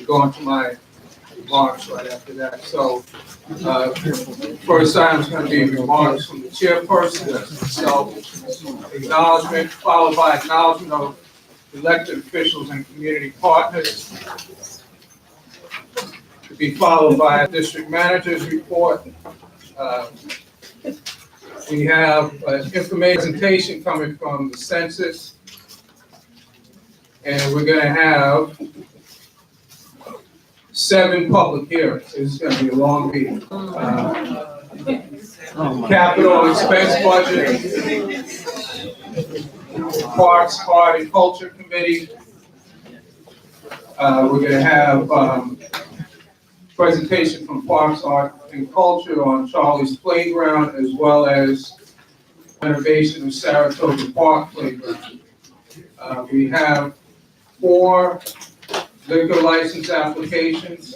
go into my remarks right after that. So, first item is going to be remarks from the chairperson, self-acknowledgement, followed by acknowledgement of elected officials and community partners, to be followed by a district manager's report. We have information presentation coming from the census, and we're going to have 7 public hearings. It's going to be a long meeting. Capital expense budget, Parks, Art, and Culture Committee. We're going to have presentation from Parks, Art, and Culture on Charlie's Playground, as well as renovation of Saratoga Park Playground. We have 4 liquor license applications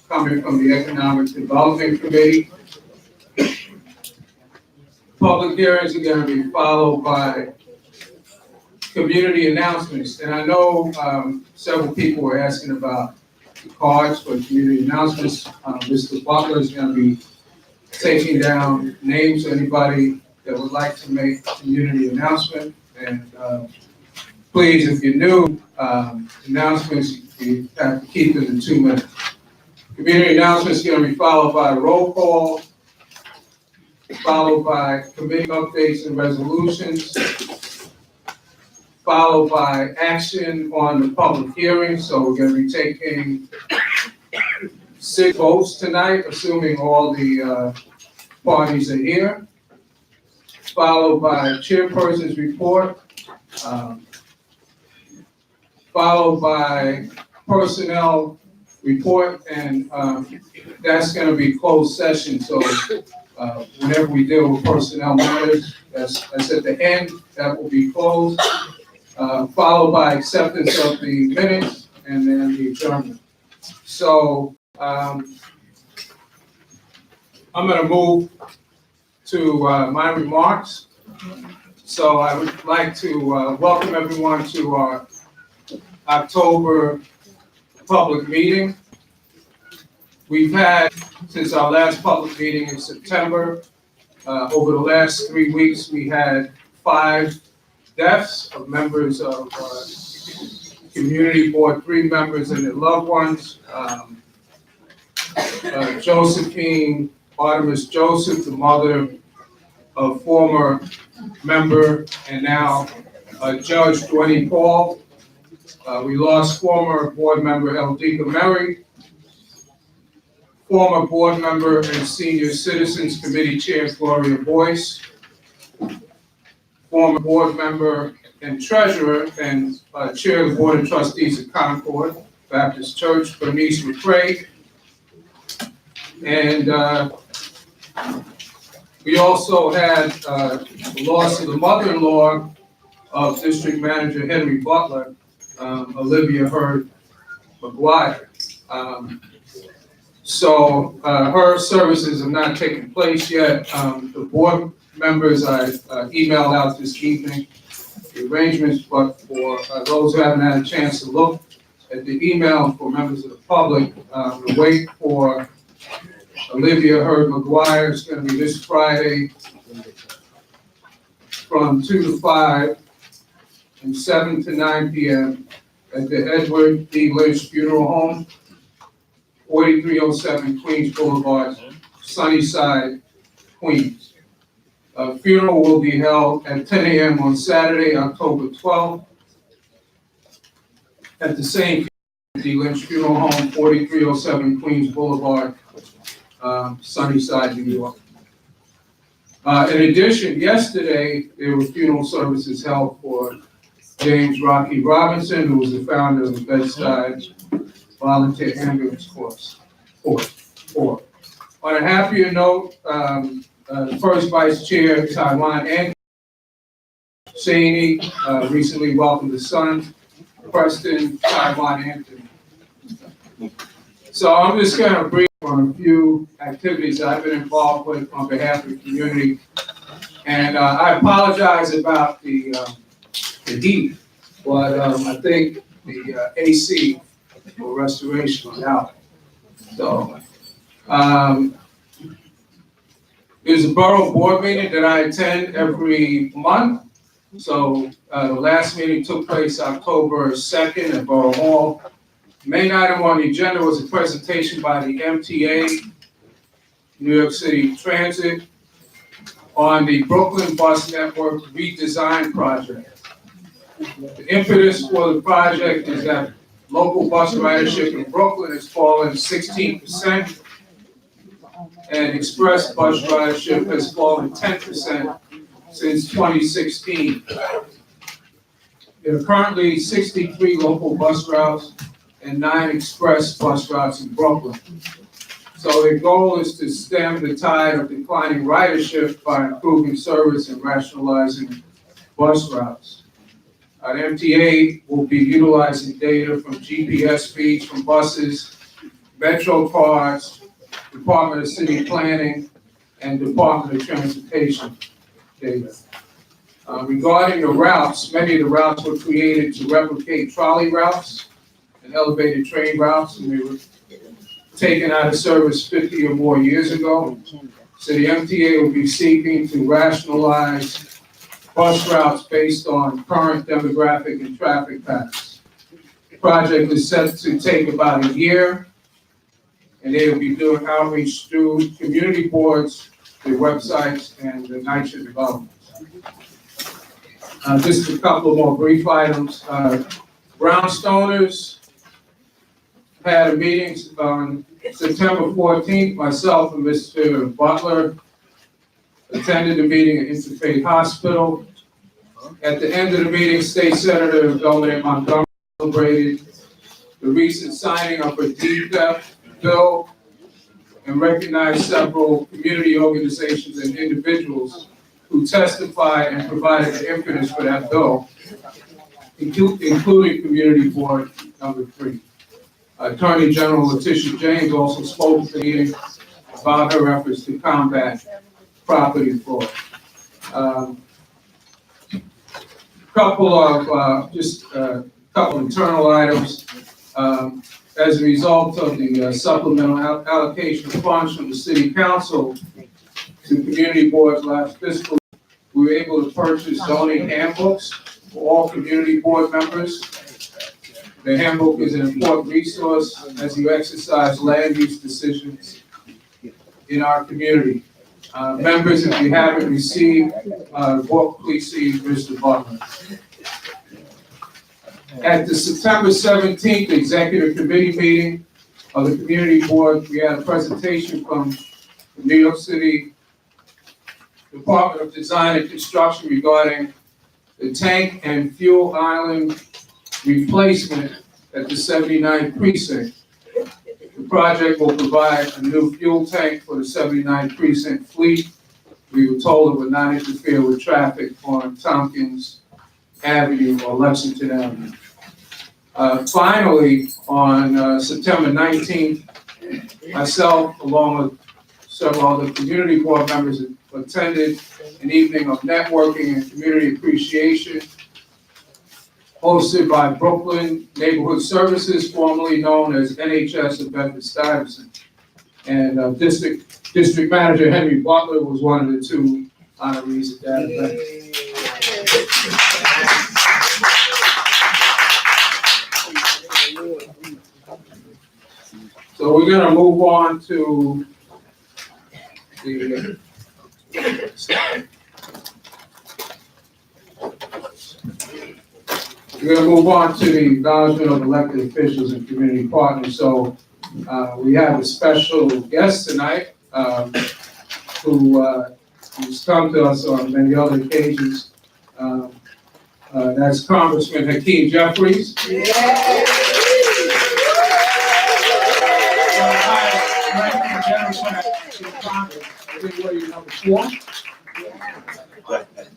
coming from the Economic Development Committee. Public hearings are going to be followed by community announcements. And I know several people were asking about the cards for community announcements. Mr. Butler is going to be taking down names of anybody that would like to make a community announcement. And please, if you're new, announcements, you have to keep it in 2 minutes. Community announcements are going to be followed by a roll call, followed by committee updates and resolutions, followed by action on the public hearing. So we're going to be taking 6 votes tonight, assuming all the parties are here, followed by chairperson's report, followed by personnel report, and that's going to be closed session. So whenever we deal with personnel matters, that's at the end, that will be closed, followed by acceptance of the minutes and then the adjournment. So I'm going to move to my remarks. So I would like to welcome everyone to our October public meeting. We've had, since our last public meeting in September, over the last 3 weeks, we had 5 deaths of members of community board, 3 members and their loved ones. Josephine Artemis Joseph, the mother of former member and now Judge Dwayne Paul. We lost former board member Eldika Murray, former board member and Senior Citizens Committee Chair Gloria Boyce, former board member and treasurer and chair of the Board of Trustees of Concord Baptist Church, Bernice McCrae. And we also had the loss of the mother-in-law of District Manager Henry Butler, Olivia Hurd McGuire. So her services have not taken place yet. The board members I emailed out this evening the arrangements, but for those who haven't had a chance to look at the email for members of the public, the wait for Olivia Hurd McGuire is going to be this Friday from 2 to 5 and 7 to 9 p.m. at the Edward D. Lynch Funeral Home, 4307 Queens Boulevard, Sunnyside, Queens. Funeral will be held at 10 a.m. on Saturday, October 12th, at the same D. Lynch Funeral Home, 4307 Queens Boulevard, Sunnyside, New York. In addition, yesterday there were funeral services held for James Rocky Robinson, who was the founder of the Bedford Volunteer Ambulance Corps. On a happier note, first Vice Chair Taiwan Anthony Shaney recently welcomed his son, Preston Taiwan Anthony. So I'm just going to brief on a few activities I've been involved with on behalf of the community. And I apologize about the heat, but I think the AC or restoration without. So, there's a borough board meeting that I attend every month. So, the last meeting took place October 2nd at Borough Hall. Main item on the agenda was a presentation by the MTA, New York City Transit, on the Brooklyn Bus Network redesign project. The impetus for the project is that local bus ridership in Brooklyn has fallen 16%, and express bus ridership has fallen 10% since 2016. There are currently 63 local bus routes and 9 express bus routes in Brooklyn. So their goal is to stem the tide of declining ridership by improving service and rationalizing bus routes. The MTA will be utilizing data from GPS feeds from buses, Metro cards, Department of City Planning, and Department of Transportation data. Regarding the routes, many of the routes were created to replicate trolley routes and elevated train routes, and they were taken out of service 50 or more years ago. So the MTA will be seeking to rationalize bus routes based on current demographic and traffic patterns. The project is set to take about a year, and they will be doing outreach through community boards, their websites, and the NYCHA developments. Just a couple more brief items. Brownstoners had a meeting on September 14th. Myself and Mr. Butler attended the meeting at Interfaith Hospital. At the end of the meeting, State Senator Governor Montgomery celebrated the recent signing of a deed theft bill and recognized several community organizations and individuals who testified and provided the impetus for that bill, including Community Board number 3. Attorney General Letitia James also spoke at the meeting about her efforts to combat property fraud. Couple internal items. As a result of the supplemental allocation of funds from the City Council to community boards last fiscal, we were able to purchase zoning handbooks for all community board members. The handbook is an important resource as you exercise land use decisions in our community. Members, if you haven't received the book, please see Mr. Butler. At the September 17th Executive Committee meeting of the Community Board, we had a presentation from the New York City Department of Design and Construction regarding the tank and fuel island replacement at the 79th precinct. The project will provide a new fuel tank for the 79th precinct fleet. We were told it would not interfere with traffic on Tompkins Avenue or Lexington Avenue. Finally, on September 19th, myself, along with several other community board members, attended an evening of networking and community appreciation hosted by Brooklyn Neighborhood Services, formerly known as NHS of Bedford Stuyvesant. And District Manager Henry Butler was one of the 2 honorees at that event. So we're going to move on to the acknowledgement of elected officials and community partners. So we have a special guest tonight who's come to us on many other occasions. That's Congressman Hakeem Jeffries. Yeah. Number 4.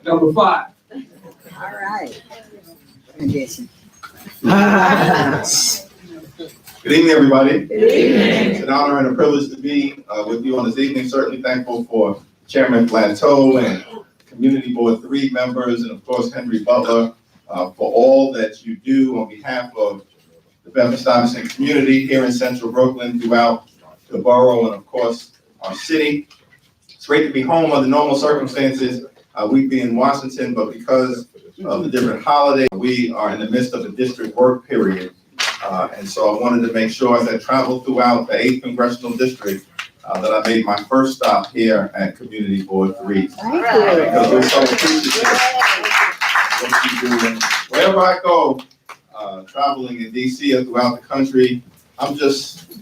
Number 5. All right. Good evening, everybody. Good evening. It's an honor and a privilege to be with you on this evening. Certainly thankful for Chairman Blanteau and Community Board 3 members, and of course Henry Butler for all that you do on behalf of the Bedford Stuyvesant community here in central Brooklyn, throughout the borough, and of course, our city. It's great to be home under normal circumstances. We'd be in Washington, but because of the different holidays, we are in the midst of a district work period. And so I wanted to make sure as I traveled throughout the 8th Congressional District that I made my first stop here at Community Board 3. Thank you. Because we're so appreciative of what you do. And wherever I go, traveling in DC or throughout the country, I'm just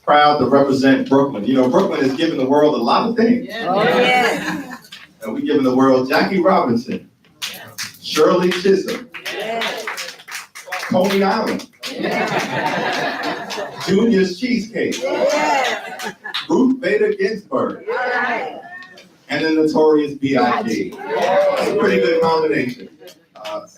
proud to represent Brooklyn. You know, Brooklyn has given the world a lot of things. Oh, yeah. And we've given the world Jackie Robinson, Shirley Chisholm, Coney Island, Junior's Cheesecake, Ruth Bader Ginsburg, and the notorious B.I.G. That's a pretty good combination.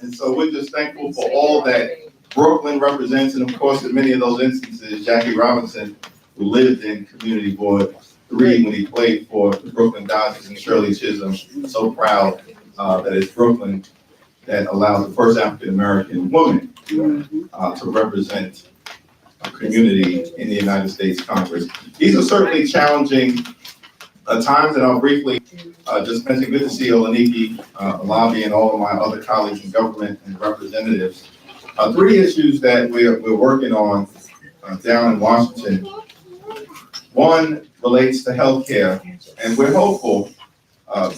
And so we're just thankful for all that Brooklyn represents, and of course, in many of those instances, Jackie Robinson, who lived in Community Board 3 when he played for the Brooklyn Dodgers, and Shirley Chisholm, so proud that it's Brooklyn that allows the first African-American woman to represent a community in the United States Congress. These are certainly challenging times, and I'll briefly just mention, good to see Olaniki, Alabi, and all of my other colleagues in government and representatives. 3 issues that we're working on down in Washington. One relates to healthcare, and we're hopeful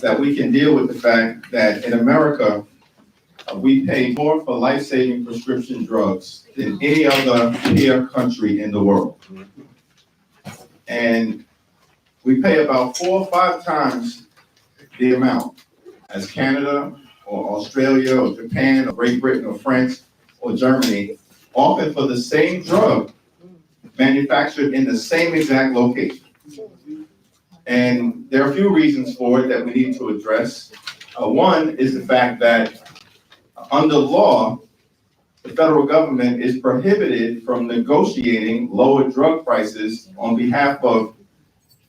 that we can deal with the fact that in America, we pay more for life-saving prescription drugs than any other peer country in the world. And we pay about 4 or 5 times the amount as Canada or Australia or Japan or Great Britain or France or Germany, often for the same drug manufactured in the same exact location. And there are a few reasons for it that we need to address. One is the fact that under law, the federal government is prohibited from negotiating lower drug prices on behalf of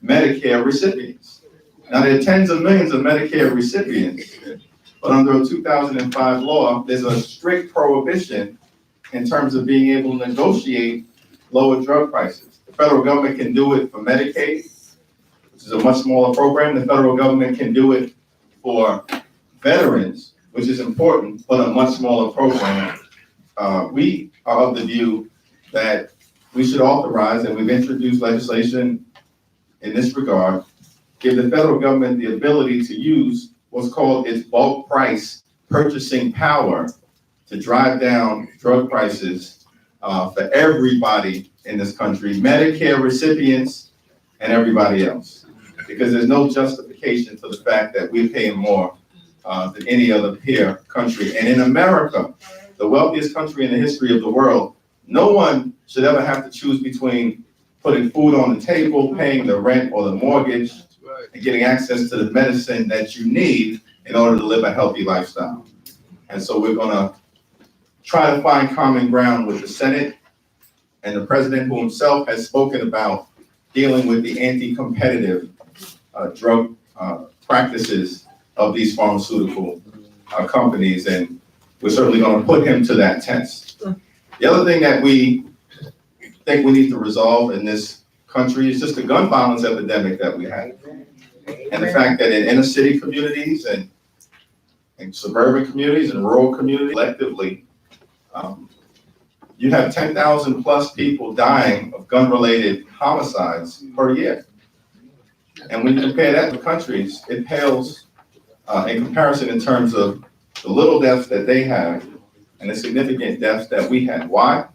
Medicare recipients. Now, there are tens of millions of Medicare recipients, but under a 2005 law, there's a strict prohibition in terms of being able to negotiate lower drug prices. The federal government can do it for Medicaid, which is a much smaller program. The federal government can do it for veterans, which is important, but a much smaller program. We are of the view that we should authorize, and we've introduced legislation in this regard, give the federal government the ability to use what's called its bulk price purchasing power to drive down drug prices for everybody in this country, Medicare recipients and everybody else. Because there's no justification for the fact that we're paying more than any other peer country. And in America, the wealthiest country in the history of the world, no one should ever have to choose between putting food on the table, paying the rent or the mortgage, and getting access to the medicine that you need in order to live a healthy lifestyle. And so we're gonna try to find common ground with the Senate and the president, who himself has spoken about dealing with the anti-competitive drug practices of these pharmaceutical companies, and we're certainly going to put him to that test. The other thing that we think we need to resolve in this country is just the gun violence epidemic that we have, and the fact that in inner city communities and suburban communities and rural communities collectively, you have 10,000 plus people dying of gun-related homicides per year. And when you compare that to countries, it pales in comparison in terms of the little deaths that they have and the significant deaths that we have. Why?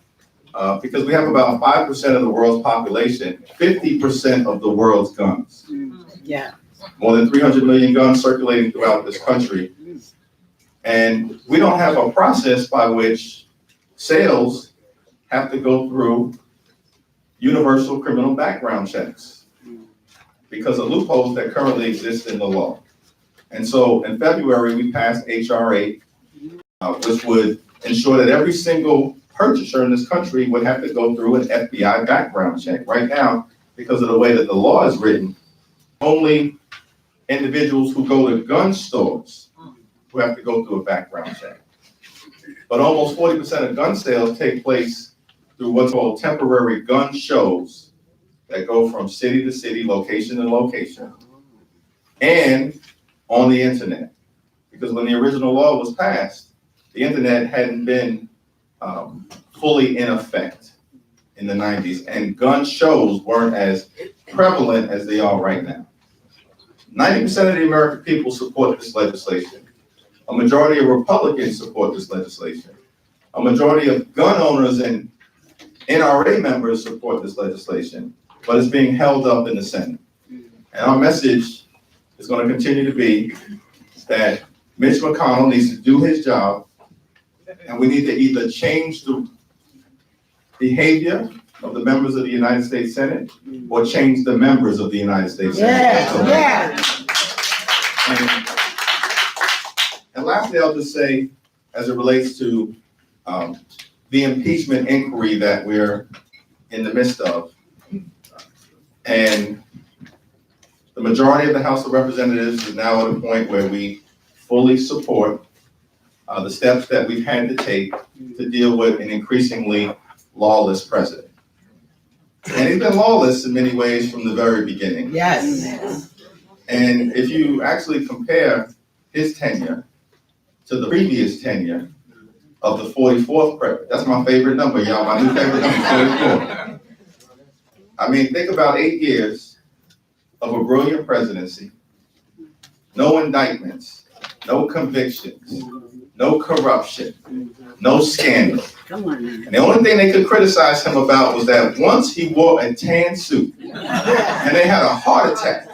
Because we have about 5% of the world's population, 50% of the world's guns. Yeah. More than 300 million guns circulating throughout this country. And we don't have a process by which sales have to go through universal criminal background checks because of loopholes that currently exist in the law. And so in February, we passed H.R. 8, which would ensure that every single purchaser in this country would have to go through an FBI background check. Right now, because of the way that the law is written, only individuals who go to gun stores who have to go through a background check. But almost 40% of gun sales take place through what's called temporary gun shows that go from city to city, location to location, and on the internet. Because when the original law was passed, the internet hadn't been fully in effect in the 90s, and gun shows weren't as prevalent as they are right now. 90% of the American people support this legislation. A majority of Republicans support this legislation. A majority of gun owners and NRA members support this legislation, but it's being held up in the Senate. And our message is going to continue to be that Mitch McConnell needs to do his job, and we need to either change the behavior of the members of the United States Senate or change the members of the United States Senate. And lastly, I'll just say, as it relates to the impeachment inquiry that we're in the midst of, and the majority of the House of Representatives is now at a point where we fully support the steps that we've had to take to deal with an increasingly lawless president. And he's been lawless in many ways from the very beginning. Yes. And if you actually compare his tenure to the previous tenure of the 44th president, that's my favorite number, y'all. My new favorite number, 44. I mean, think about 8 years of a brilliant presidency, no indictments, no convictions, no corruption, no scandal. Come on. And the only thing they could criticize him about was that once he wore a tan suit and they had a heart attack.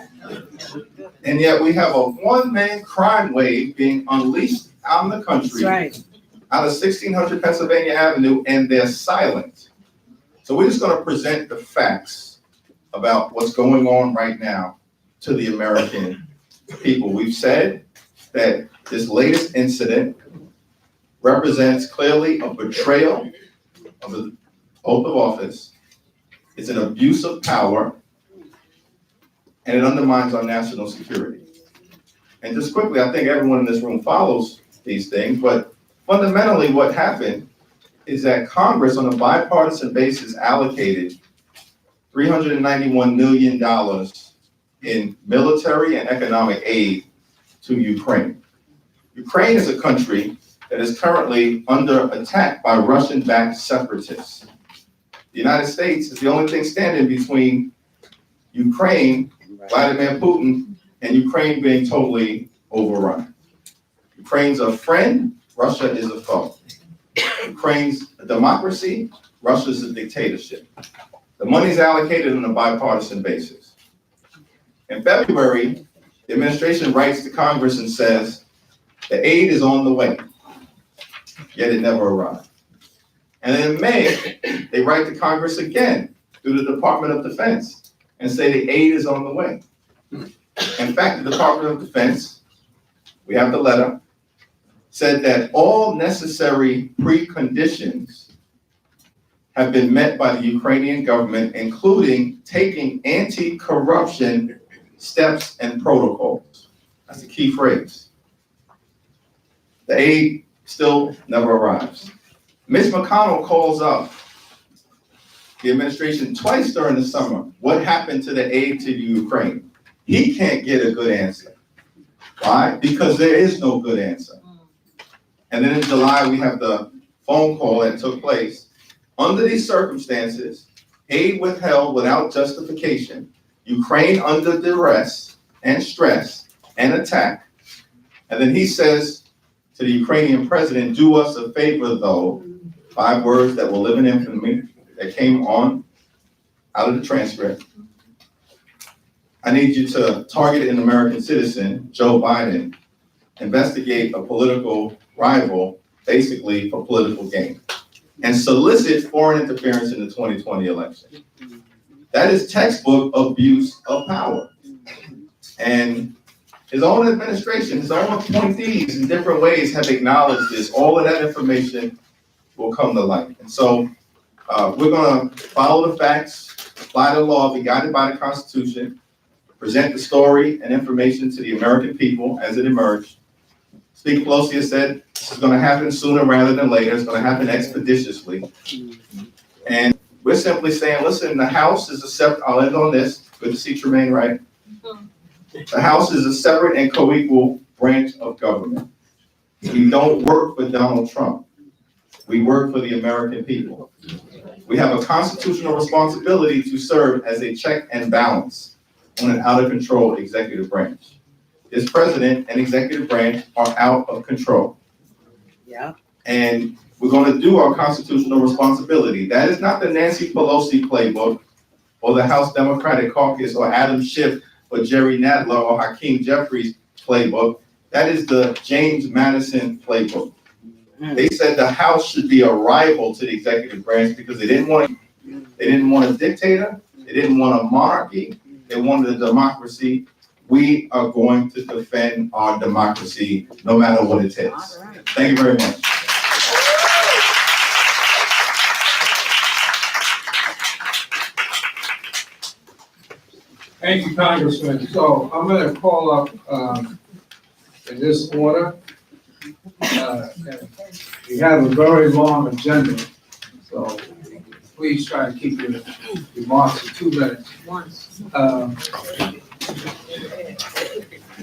And yet we have a one-man crime wave being unleashed out in the country, That's right. out of 1600 Pennsylvania Avenue, and they're silent. So we're just going to present the facts about what's going on right now to the American people. We've said that this latest incident represents clearly a betrayal of the oath of office. It's an abuse of power, and it undermines our national security. And just quickly, I think everyone in this room follows these things, but fundamentally what happened is that Congress, on a bipartisan basis, allocated $391 million in military and economic aid to Ukraine. Ukraine is a country that is currently under attack by Russian-backed separatists. The United States is the only thing standing between Ukraine, Vladimir Putin, and Ukraine being totally overrun. Ukraine's a friend, Russia is a foe. Ukraine's a democracy, Russia's a dictatorship. The money's allocated on a bipartisan basis. In February, the administration writes to Congress and says, the aid is on the way, yet it never arrived. And then in May, they write to Congress again through the Department of Defense and say the aid is on the way. In fact, the Department of Defense, we have the letter, said that all necessary preconditions have been met by the Ukrainian government, including taking anti-corruption steps and protocols. That's a key phrase. The aid still never arrives. Mitch McConnell calls up the administration twice during the summer. What happened to the aid to Ukraine? He can't get a good answer. Why? Because there is no good answer. And then in July, we have the phone call that took place. Under these circumstances, aid withheld without justification, Ukraine under duress and stress and attack. And then he says to the Ukrainian president, do us a favor though, 5 words that will live in infamy that came on out of the transcript. I need you to target an American citizen, Joe Biden, investigate a political rival, basically for political gain, and solicit foreign interference in the 2020 election. That is textbook abuse of power. And his own administration, his own appointees in different ways have acknowledged this. All of that information will come to light. And so we're going to follow the facts, apply the law, be guided by the Constitution, present the story and information to the American people as it emerged. Speaker Pelosi has said this is going to happen sooner rather than later. It's going to happen expeditiously. And we're simply saying, listen, the House is a separate, I'll end on this, good to see Tremaine, right? The House is a separate and co-equal branch of government. We don't work for Donald Trump. We work for the American people. We have a constitutional responsibility to serve as a check and balance on an out-of-control executive branch. This president and executive branch are out of control. Yeah. And we're going to do our constitutional responsibility. That is not the Nancy Pelosi playbook or the House Democratic Caucus or Adam Schiff or Jerry Nadler or Hakeem Jeffries playbook. That is the James Madison playbook. They said the House should be a rival to the executive branch because they didn't want a dictator, they didn't want a monarchy, they wanted a democracy. We are going to defend our democracy no matter what it takes. Thank you very much. Thank you, Congressman. So I'm going to call up in this order. We have a very long agenda, so please try to keep your remarks to 2 minutes.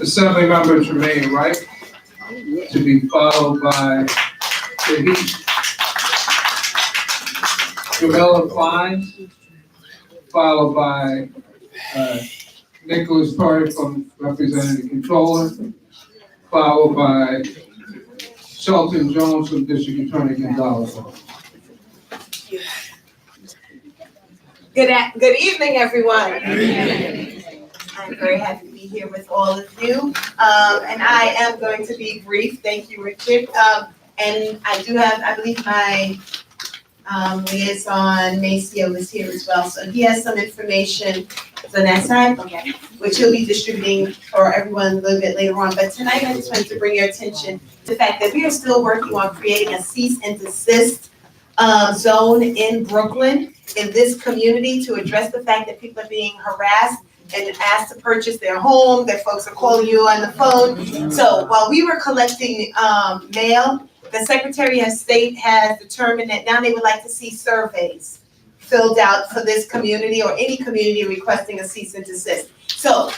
Assembly Member Tremaine Wright, to be followed by Jamila Fines, followed by Nicholas Perry from representing the Controller, followed by Shelton Jones from District Attorney Gonzalez. Good evening, everyone. I'm very happy to be here with all of you. And I am going to be brief. Thank you, Richard. And I do have, I believe my liaison, Maceo, is here as well. So he has some information on that side, okay, which he'll be distributing for everyone a little bit later on. But tonight, I just wanted to bring your attention to the fact that we are still working on creating a cease and desist zone in Brooklyn, in this community, to address the fact that people are being harassed and asked to purchase their home, that folks are calling you on the phone. So while we were collecting mail, the Secretary of State has determined that now they would like to see surveys filled out for this community or any community requesting a cease and desist. So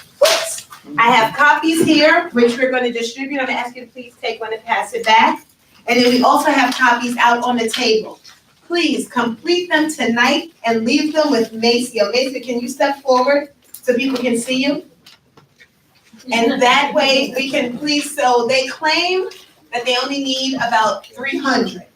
I have copies here, which we're going to distribute. I'm going to ask you to please take one and pass it back. And then we also have copies out on the table. Please complete them tonight and leave them with Maceo. Maceo, can you step forward so people can see you? And that way we can please, so they claim that they only need about 300.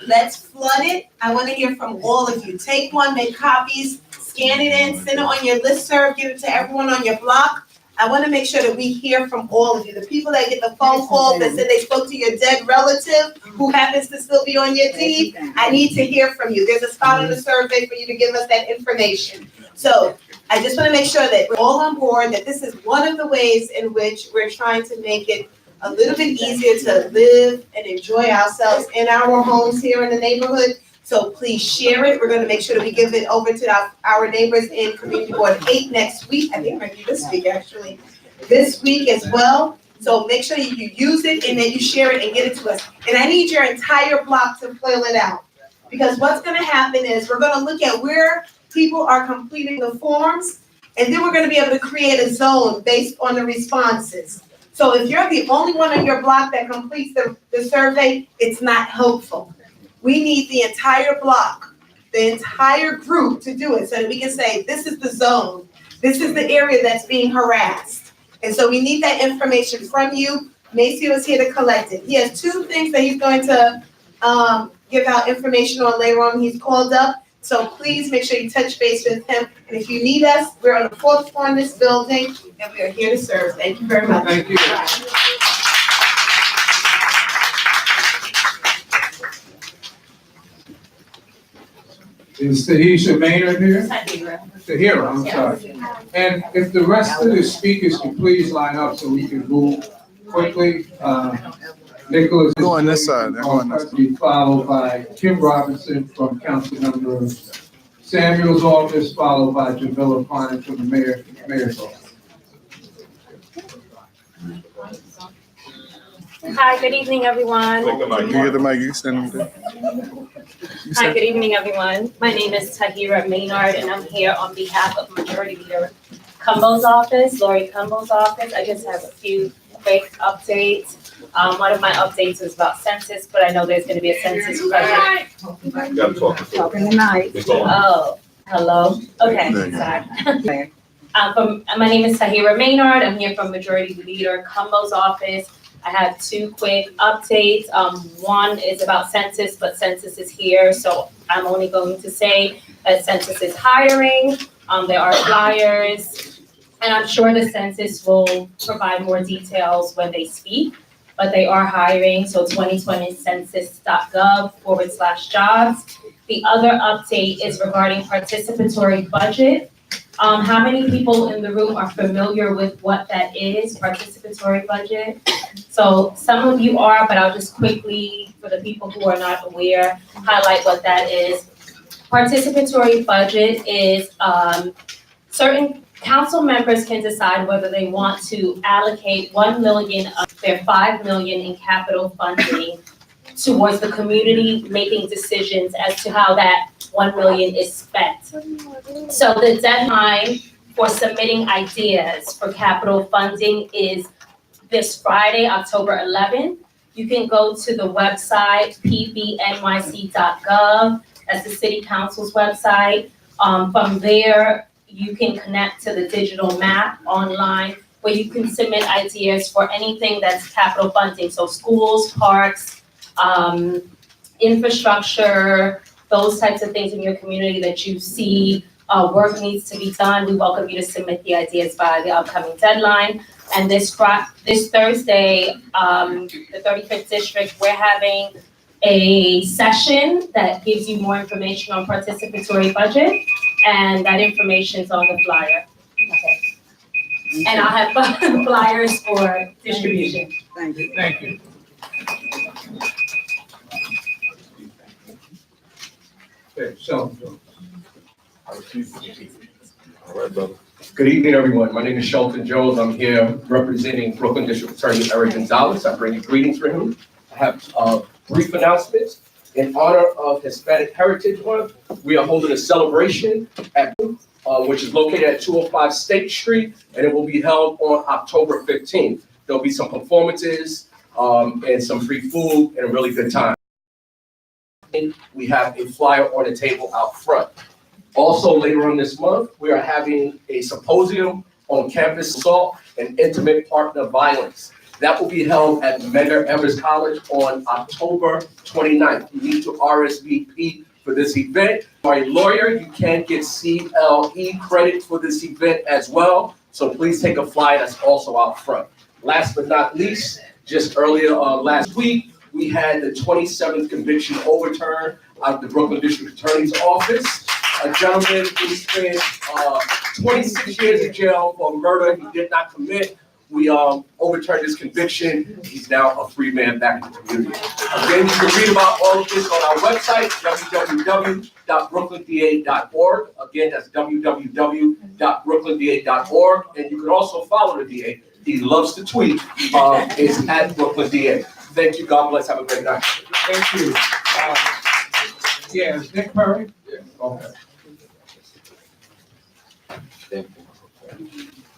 Let's flood it. I want to hear from all of you. Take one, make copies, scan it in, send it on your listserv, give it to everyone on your block. I want to make sure that we hear from all of you. The people that get the phone call that said they spoke to your dead relative who happens to still be on your deed, I need to hear from you. There's a spot on the survey for you to give us that information. So I just want to make sure that we're all on board, that this is one of the ways in which we're trying to make it a little bit easier to live and enjoy ourselves in our homes here in the neighborhood. So please share it. We're going to make sure that we give it over to our neighbors in Community Board 8 next week. I think it might be this week, actually. This week as well. So make sure you use it and then you share it and get it to us. And I need your entire block to fill it out. Because what's going to happen is we're going to look at where people are completing the forms, and then we're going to be able to create a zone based on the responses. So if you're the only one on your block that completes the survey, it's not helpful. We need the entire block, the entire group to do it so that we can say, this is the zone. This is the area that's being harassed. And so we need that information from you. Maceo is here to collect it. He has 2 things that he's going to give out information on later on. He's called up. So please make sure you touch base with him. And if you need us, we're on the 4th floor in this building, and we are here to serve. Thank you very much. Thank you. Is Tahisha Maynard here? Tahira, I'm sorry. And if the rest of the speakers can please line up so we can move quickly. Nicholas. Go on this side. Go on this side. Followed by Kim Robinson from Councilmember Samuel's office, followed by Jamila Fine from the mayor's office. Hi, good evening, everyone. You hear the mic, you stand there. Hi, good evening, everyone. My name is Tahira Maynard, and I'm here on behalf of Majority Leader Cumbo's office, Lori Cumbo's office. I just have a few quick updates. One of my updates is about census, but I know there's gonna be a census budget. Talking tonight. Oh, hello? Okay, sorry. My name is Tahira Maynard. I'm here from Majority Leader Cumbo's office. I have two quick updates. One is about census, but census is here, so I'm only going to say that census is hiring. There are flyers, and I'm sure the census will provide more details when they speak, but they are hiring, so 2020 census.gov/jobs. The other update is regarding participatory budget. How many people in the room are familiar with what that is, participatory budget? So some of you are, but I'll just quickly, for the people who are not aware, highlight what that is. Participatory budget is certain council members can decide whether they want to allocate 1 million of their 5 million in capital funding towards the community making decisions as to how that 1 million is spent. So the deadline for submitting ideas for capital funding is this Friday, October 11th. You can go to the website, pbnyc.gov, that's the city council's website. From there, you can connect to the digital map online where you can submit ideas for anything that's capital funding. So schools, parks, infrastructure, those types of things in your community that you see work needs to be done. We welcome you to submit the ideas by the upcoming deadline. And this Thursday, the 35th district, we're having a session that gives you more information on participatory budget, and that information is on the flyer. Okay. And I'll have flyers for distribution. Thank you. Thank you. Okay, Sheldon Jones. All right, brother. Good evening, everyone. My name is Shelton Jones. I'm here representing Brooklyn District Attorney Eric Gonzalez. I bring you greetings for him. I have brief announcements. In honor of Hispanic Heritage Month, we are holding a celebration at which is located at 205 State Street, and it will be held on October 15th. There'll be some performances and some free food and a really good time. We have a flyer on the table out front. Also, later on this month, we are having a symposium on campus assault and intimate partner violence. That will be held at Medgar Evers College on October 29th. You need to RSVP for this event. If you are a lawyer, you can get CLE credit for this event as well. So please take a flyer that's also out front. Last but not least, just earlier last week, we had the 27th conviction overturned out of the Brooklyn District Attorney's Office. A gentleman who spent 26 years in jail for murder he did not commit. We overturned his conviction. He's now a free man back in the community. Again, you can read about all of this on our website, www.brooklynda.org. Again, that's www.brooklynda.org. And you can also follow the DA. He loves to tweet. It's at Brooklyn DA. Thank you. God bless. Have a great night. Thank you. Yeah, Nick Murray? Yeah. Okay.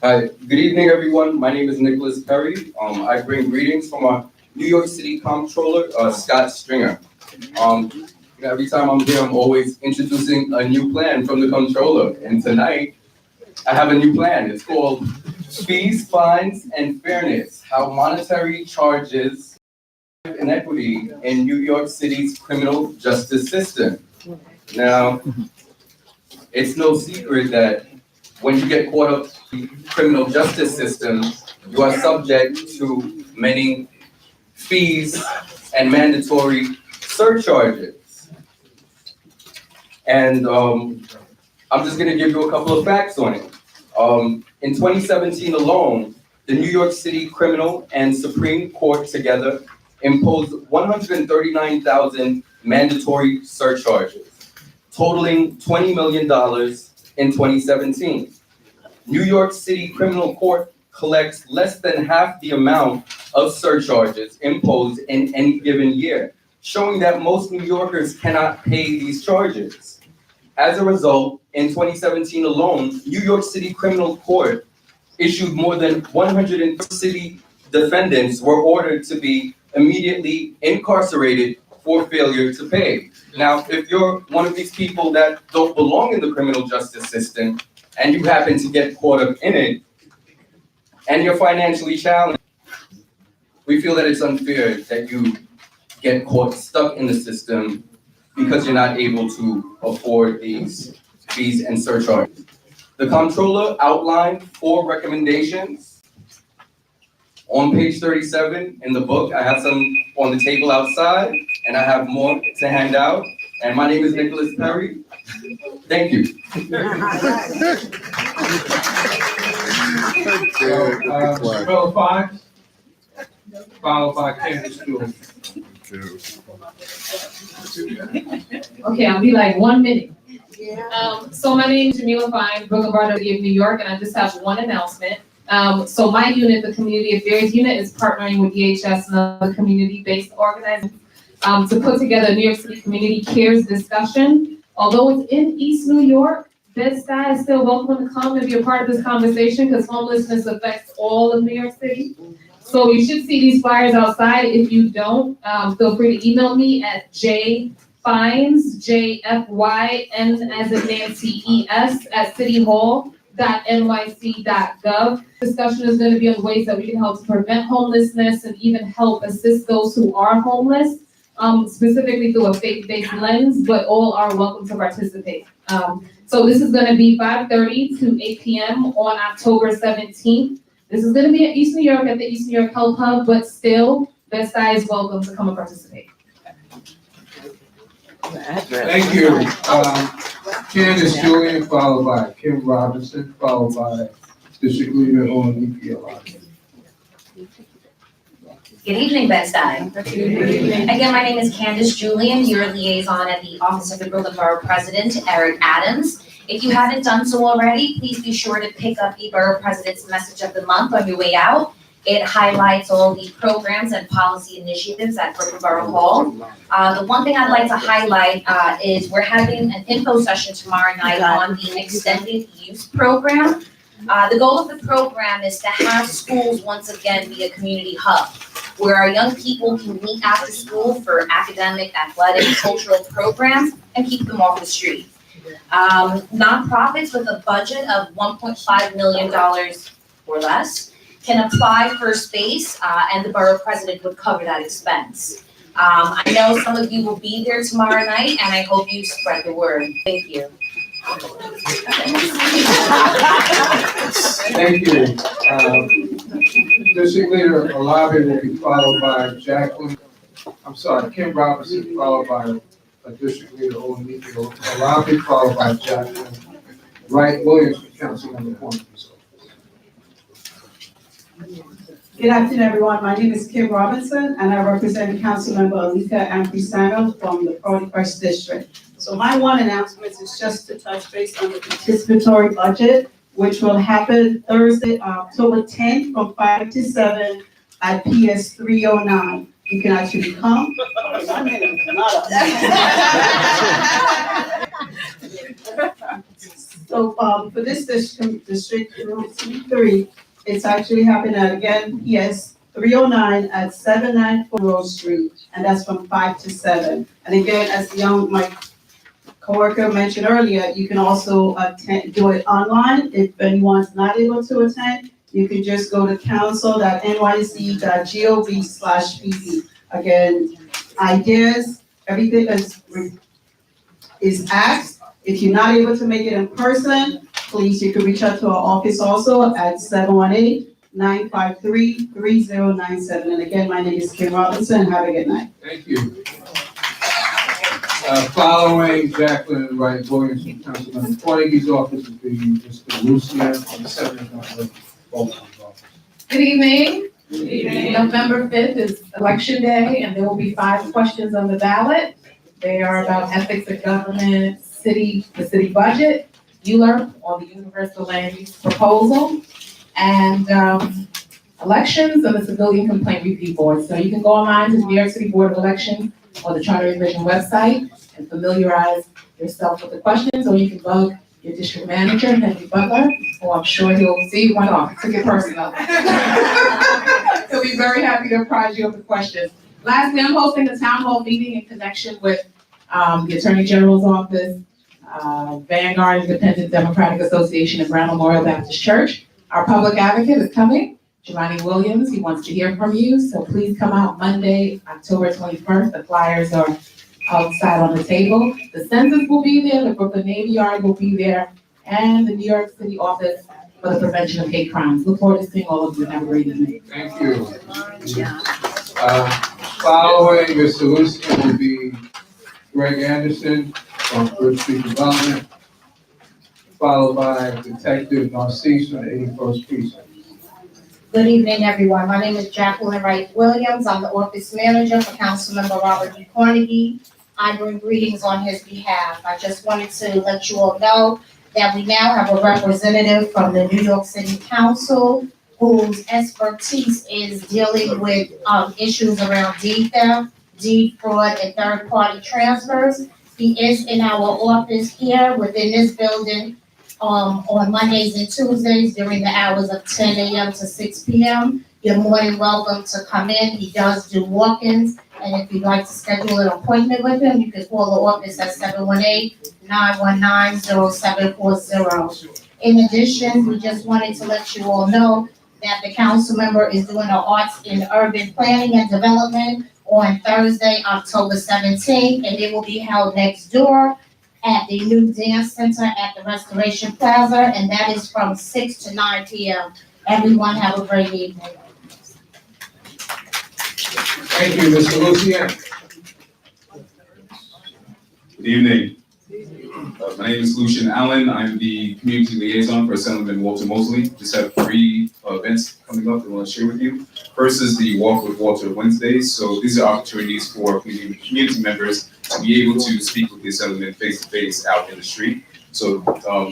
Hi, good evening, everyone. My name is Nicholas Perry. I bring greetings from our New York City Comptroller, Scott Stringer. Every time I'm here, I'm always introducing a new plan from the Comptroller. And tonight, I have a new plan. It's called Fees, Fines, and Fairness, How Monetary Charges Inequity in New York City's Criminal Justice System. Now, it's no secret that when you get caught up in the criminal justice system, you are subject to many fees and mandatory surcharges. And I'm just gonna give you a couple of facts on it. In 2017 alone, the New York City Criminal and Supreme Court together imposed 139,000 mandatory surcharges, totaling $20 million in 2017. New York City Criminal Court collects less than half the amount of surcharges imposed in any given year, showing that most New Yorkers cannot pay these charges. As a result, in 2017 alone, New York City Criminal Court issued more than 100 city defendants were ordered to be immediately incarcerated for failure to pay. Now, if you're one of these people that don't belong in the criminal justice system and you happen to get caught up in it and you're financially challenged, we feel that it's unfair that you get caught stuck in the system because you're not able to afford these fees and surcharges. The comptroller outlined 4 recommendations on page 37 in the book. I have some on the table outside, and I have more to hand out. And my name is Nicholas Perry. Thank you. Bill 5, followed by Candace Stewart. Okay, I'll be like 1 minute. Yeah. So my name is Jamila Fine, Brooklyn Bar of New York, and I just have one announcement. So my unit, the Community Affairs Unit, is partnering with DHS and other community-based organizations to put together a New York City Community Cares discussion. Although it's in East New York, Bed-Stuy is still welcome to come and be a part of this conversation because homelessness affects all of New York City. So you should see these flyers outside. If you don't, feel free to email me at jfynes, JFYN as in Nancy ES at cityhall.nyc.gov. Discussion is going to be on ways that we can help to prevent homelessness and even help assist those who are homeless, specifically through a faith-based lens, but all are welcome to participate. So this is going to be 5:30 to 8 p.m. on October 17th. This is going to be in East New York at the East New York Health Hub, but still, Bed-Stuy is welcome to come and participate. Thank you. Candace Julian, followed by Kim Robinson, followed by District Leader on EPLI. Good evening, Bed-Stuy. Again, my name is Candace Julian, your liaison at the Office of the Brooklyn Borough President, Eric Adams. If you haven't done so already, please be sure to pick up the Borough President's Message of the Month on your way out. It highlights all the programs and policy initiatives at Brooklyn Borough Hall. The one thing I'd like to highlight is we're having an info session tomorrow night on the extended use program. The goal of the program is to have schools once again be a community hub where our young people can meet after school for academic, athletic, cultural programs and keep them off the street. Nonprofits with a budget of $1.5 million or less can apply for space, and the borough president would cover that expense. I know some of you will be there tomorrow night, and I hope you spread the word. Thank you. Thank you. District Leader Olabi will be followed by Kim Robinson, followed by District Leader Olabi, followed by Jacqueline Wright Williams, Councilmember Hornsby's office. Good afternoon, everyone. My name is Kim Robinson, and I represent Councilmember Alika Amprisano from the 41st District. So my one announcement is just to touch base on the participatory budget, which will happen Thursday, October 10th from 5 to 7 at PS 309. You can actually come. So for this district 3, it's actually happening at, again, PS 309 at 794 Rose Street, and that's from 5 to 7. And again, as my coworker mentioned earlier, you can also do it online. If anyone's not able to attend, you can just go to council.nyc.gov/pb. Again, ideas, everything is asked. If you're not able to make it in person, please, you can reach out to our office also at 718-953-3097. And again, my name is Kim Robinson. Have a good night. Thank you. Following Jacqueline Wright Williams from Councilmember Carnegie's office will be Mr. Lucian from the Senator's office. Good evening. November 5th is Election Day, and there will be 5 questions on the ballot. They are about ethics of government, the city budget, ULURP on the Universal Land Use Proposal, and elections and the Civilian Complaint Review Board. So you can go online to the New York City Board of Elections or the Charter Revision website and familiarize yourself with the questions, or you can bug your district manager, Henry Butler, who I'm sure he'll see one off, took it personal. He'll be very happy to apprise you of the questions. Lastly, I'm hosting a town hall meeting in connection with the Attorney General's office, Vanguard Independent Democratic Association, and Brown Memorial Baptist Church. Our public advocate is coming, Giovanni Williams. He wants to hear from you, so please come out Monday, October 21st. The flyers are outside on the table. The census will be there, the Brooklyn Navy Yard will be there, and the New York City Office for the Prevention of Hate Crimes. Look forward to seeing all of you. Have a great evening. Thank you. Following Mr. Lucian will be Greg Anderson from Bridge Street Development, followed by Detective Narcisse from the 81st Precinct. Good evening, everyone. My name is Jacqueline Wright Williams. I'm the office manager for Councilmember Robert D. Carnegie. I bring greetings on his behalf. I just wanted to let you all know that we now have a representative from the New York City Council whose expertise is dealing with issues around deed theft, deed fraud, and third-party transfers. He is in our office here within this building on Mondays and Tuesdays during the hours of 10 a.m. to 6 p.m. You're more than welcome to come in. He does do walk-ins, and if you'd like to schedule an appointment with him, you can call the office at 718-919-0740. In addition, we just wanted to let you all know that the council member is doing an Arts in Urban Planning and Development on Thursday, October 17th, and it will be held next door at the new dance center at the Restoration Plaza, and that is from 6 to 9 p.m. Everyone have a great evening. Thank you, Mr. Lucian. Good evening. My name is Lucian Allen. I'm the community liaison for Assemblyman Walter Mosley. Just have 3 events coming up that I want to share with you. First is the Walk with Walter Wednesdays. So these are opportunities for community members to be able to speak with the Assemblyman face to face out in the street. So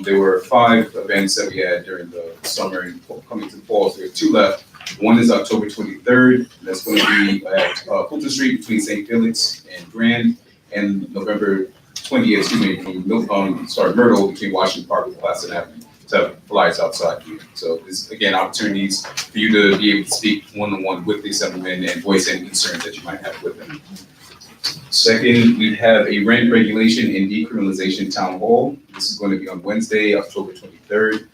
there were 5 events that we had during the summer and coming to the fall. So we have 2 left. One is October 23rd. That's going to be at Fulton Street between St. Felix and Grand, and November 20th, from Myrtle between Washington Park and Plaza Avenue. To have flyers outside here. So this again opportunities for you to be able to speak one-on-one with the Assemblyman and voice any concerns that you might have with them. Second, we have a rent regulation and decriminalization town hall. This is going to be on Wednesday, October 23rd.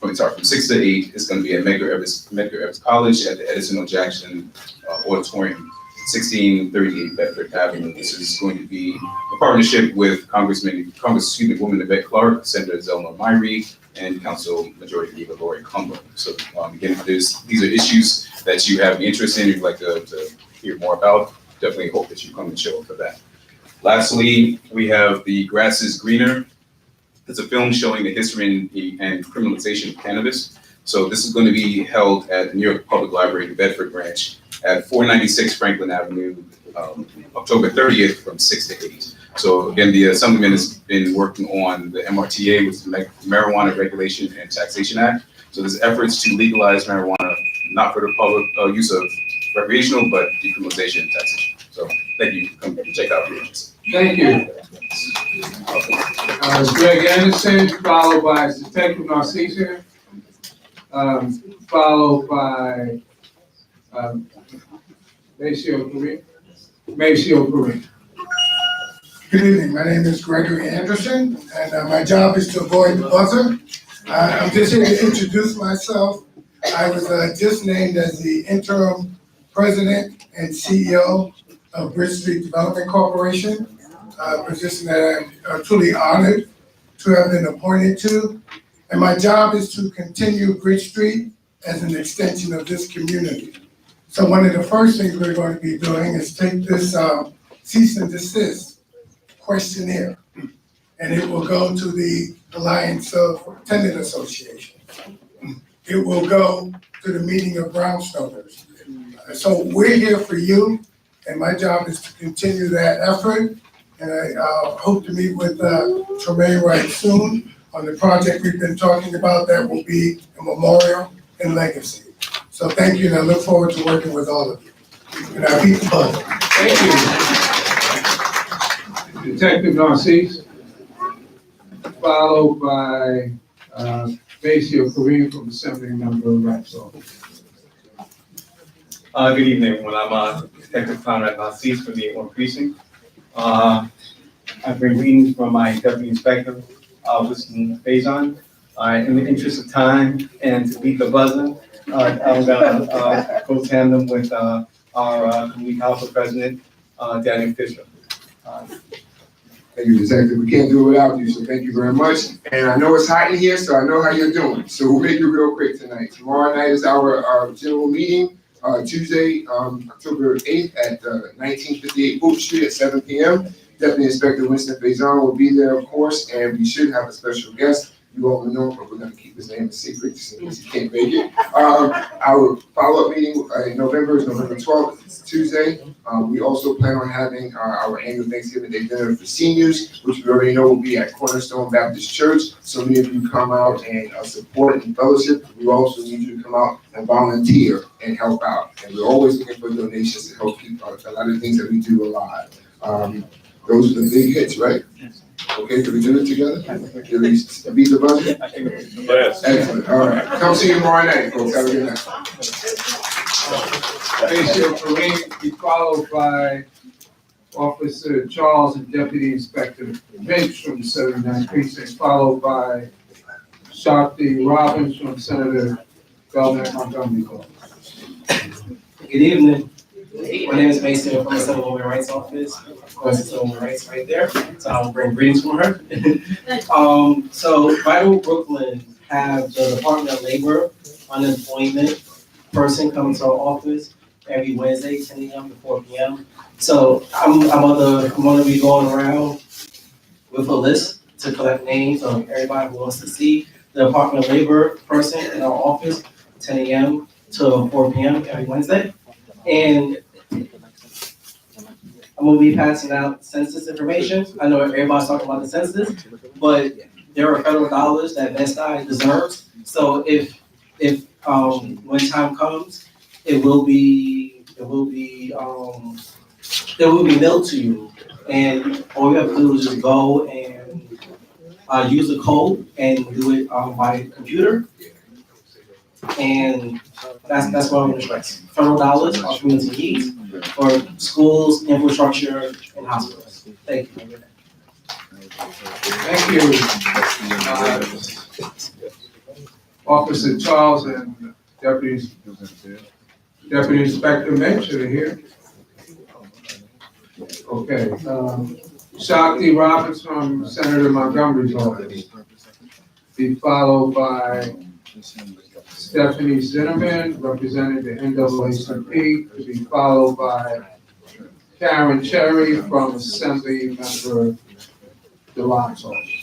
From 6 to 8. It's going to be at Medgar Evers College at the Edison O. Jackson Auditorium, 1638 Bedford Avenue. This is going to be a partnership with Woman Yvette Clark, Senator Zelma Myrie, and Council Majority Leader Lori Cumberland. So again, these are issues that you have interest in, you'd like to hear more about. Definitely hope that you come and show up for that. Lastly, we have The Grass is Greener. It's a film showing the history and criminalization of cannabis. So this is going to be held at the New York Public Library, the Bedford branch, at 496 Franklin Avenue, October 30th from 6 to 8. So again, the Assemblyman has been working on the MRTA, which is the Marijuana Regulation and Taxation Act. So there's efforts to legalize marijuana, not for the public use of recreational, but decriminalization and taxation. So thank you. Come check out the agency. Thank you. Greg Anderson, followed by Detective Narcisse, followed by Maceo Kareem. Good evening. My name is Gregory Anderson, and my job is to avoid the buzzer. I'm just here to introduce myself. I was just named as the interim president and CEO of Bridge Street Development Corporation, a position that I'm truly honored to have been appointed to. And my job is to continue Bridge Street as an extension of this community. So one of the first things we're going to be doing is take this cease and desist questionnaire, and it will go to the Alliance of Tenant Association. It will go to the meeting of Brownstoners. So we're here for you, and my job is to continue that effort. And I hope to meet with Tremaine Wright soon on the project we've been talking about that will be a memorial and legacy. So thank you, and I look forward to working with all of you. And I beat the buzzer. Thank you. Detective Narcisse, followed by, Maceo Kareem from Assembly Member Rexall. Good evening, everyone. I'm Detective Conrad Narcisse from the 8-1 Precinct. I bring greetings from my Deputy Inspector, Stuyvesant. In the interest of time and to beat the buzzer, I'm gonna co-tandem with our Community Council President, Daniel Fisher. Thank you, Detective. We can't do it without you, so thank you very much. And I know it's hot in here, so I know how you're doing. So we'll make it real quick tonight. Tomorrow night is our general meeting, Tuesday, October 8th at 1958 Hope Street at 7 p.m. Deputy Inspector Winston Faison will be there, of course, and we should have a special guest. You all know, but we're going to keep his name a secret just in case he can't make it. Our follow-up meeting in November is November 12th. It's Tuesday. We also plan on having our annual Thanksgiving Day dinner for seniors, which we already know will be at Cornerstone Baptist Church. So many of you come out and support and fellowship. We also need you to come out and volunteer and help out. And we're always looking for donations to help keep a lot of things that we do alive. Those are the big hits, right? Okay, can we do it together? At least beat the budget? Yes. Excellent, all right. Come see you tomorrow night, folks. Have a good night. Maceo Kareem, be followed by Officer Charles and Deputy Inspector Finch from the 79th Precinct, followed by Shakti Robbins from Senator Belknap Montgomery. Good evening. My name is Mason from the Civil Women's Rights Office. Of course, it's Women's Rights right there, so I'll bring greetings from her. So Vital Brooklyn have the Department of Labor unemployment person come to our office every Wednesday, 10 a.m. to 4 p.m. So I'm gonna be going around with a list to collect names of everybody who wants to see the Department of Labor person in our office, 10 a.m. to 4 p.m. every Wednesday. And I'm gonna be passing out census information. I know everybody's talking about the census, but there are federal dollars that Best-Eye deserves. So if when time comes, it will be mailed to you. And all you have to do is just go and use the code and do it by computer. And that's what I'm gonna stress. Federal dollars are community needs for schools, infrastructure, and hospitals. Thank you. Thank you. Officer Charles and Deputy Inspector Mitch are here. Okay, Shakti Roberts from Senator Montgomery's office. Be followed by Stephanie Zinnerman, representing the NAACP, to be followed by Karen Cherry from Assembly Member DeLon's office.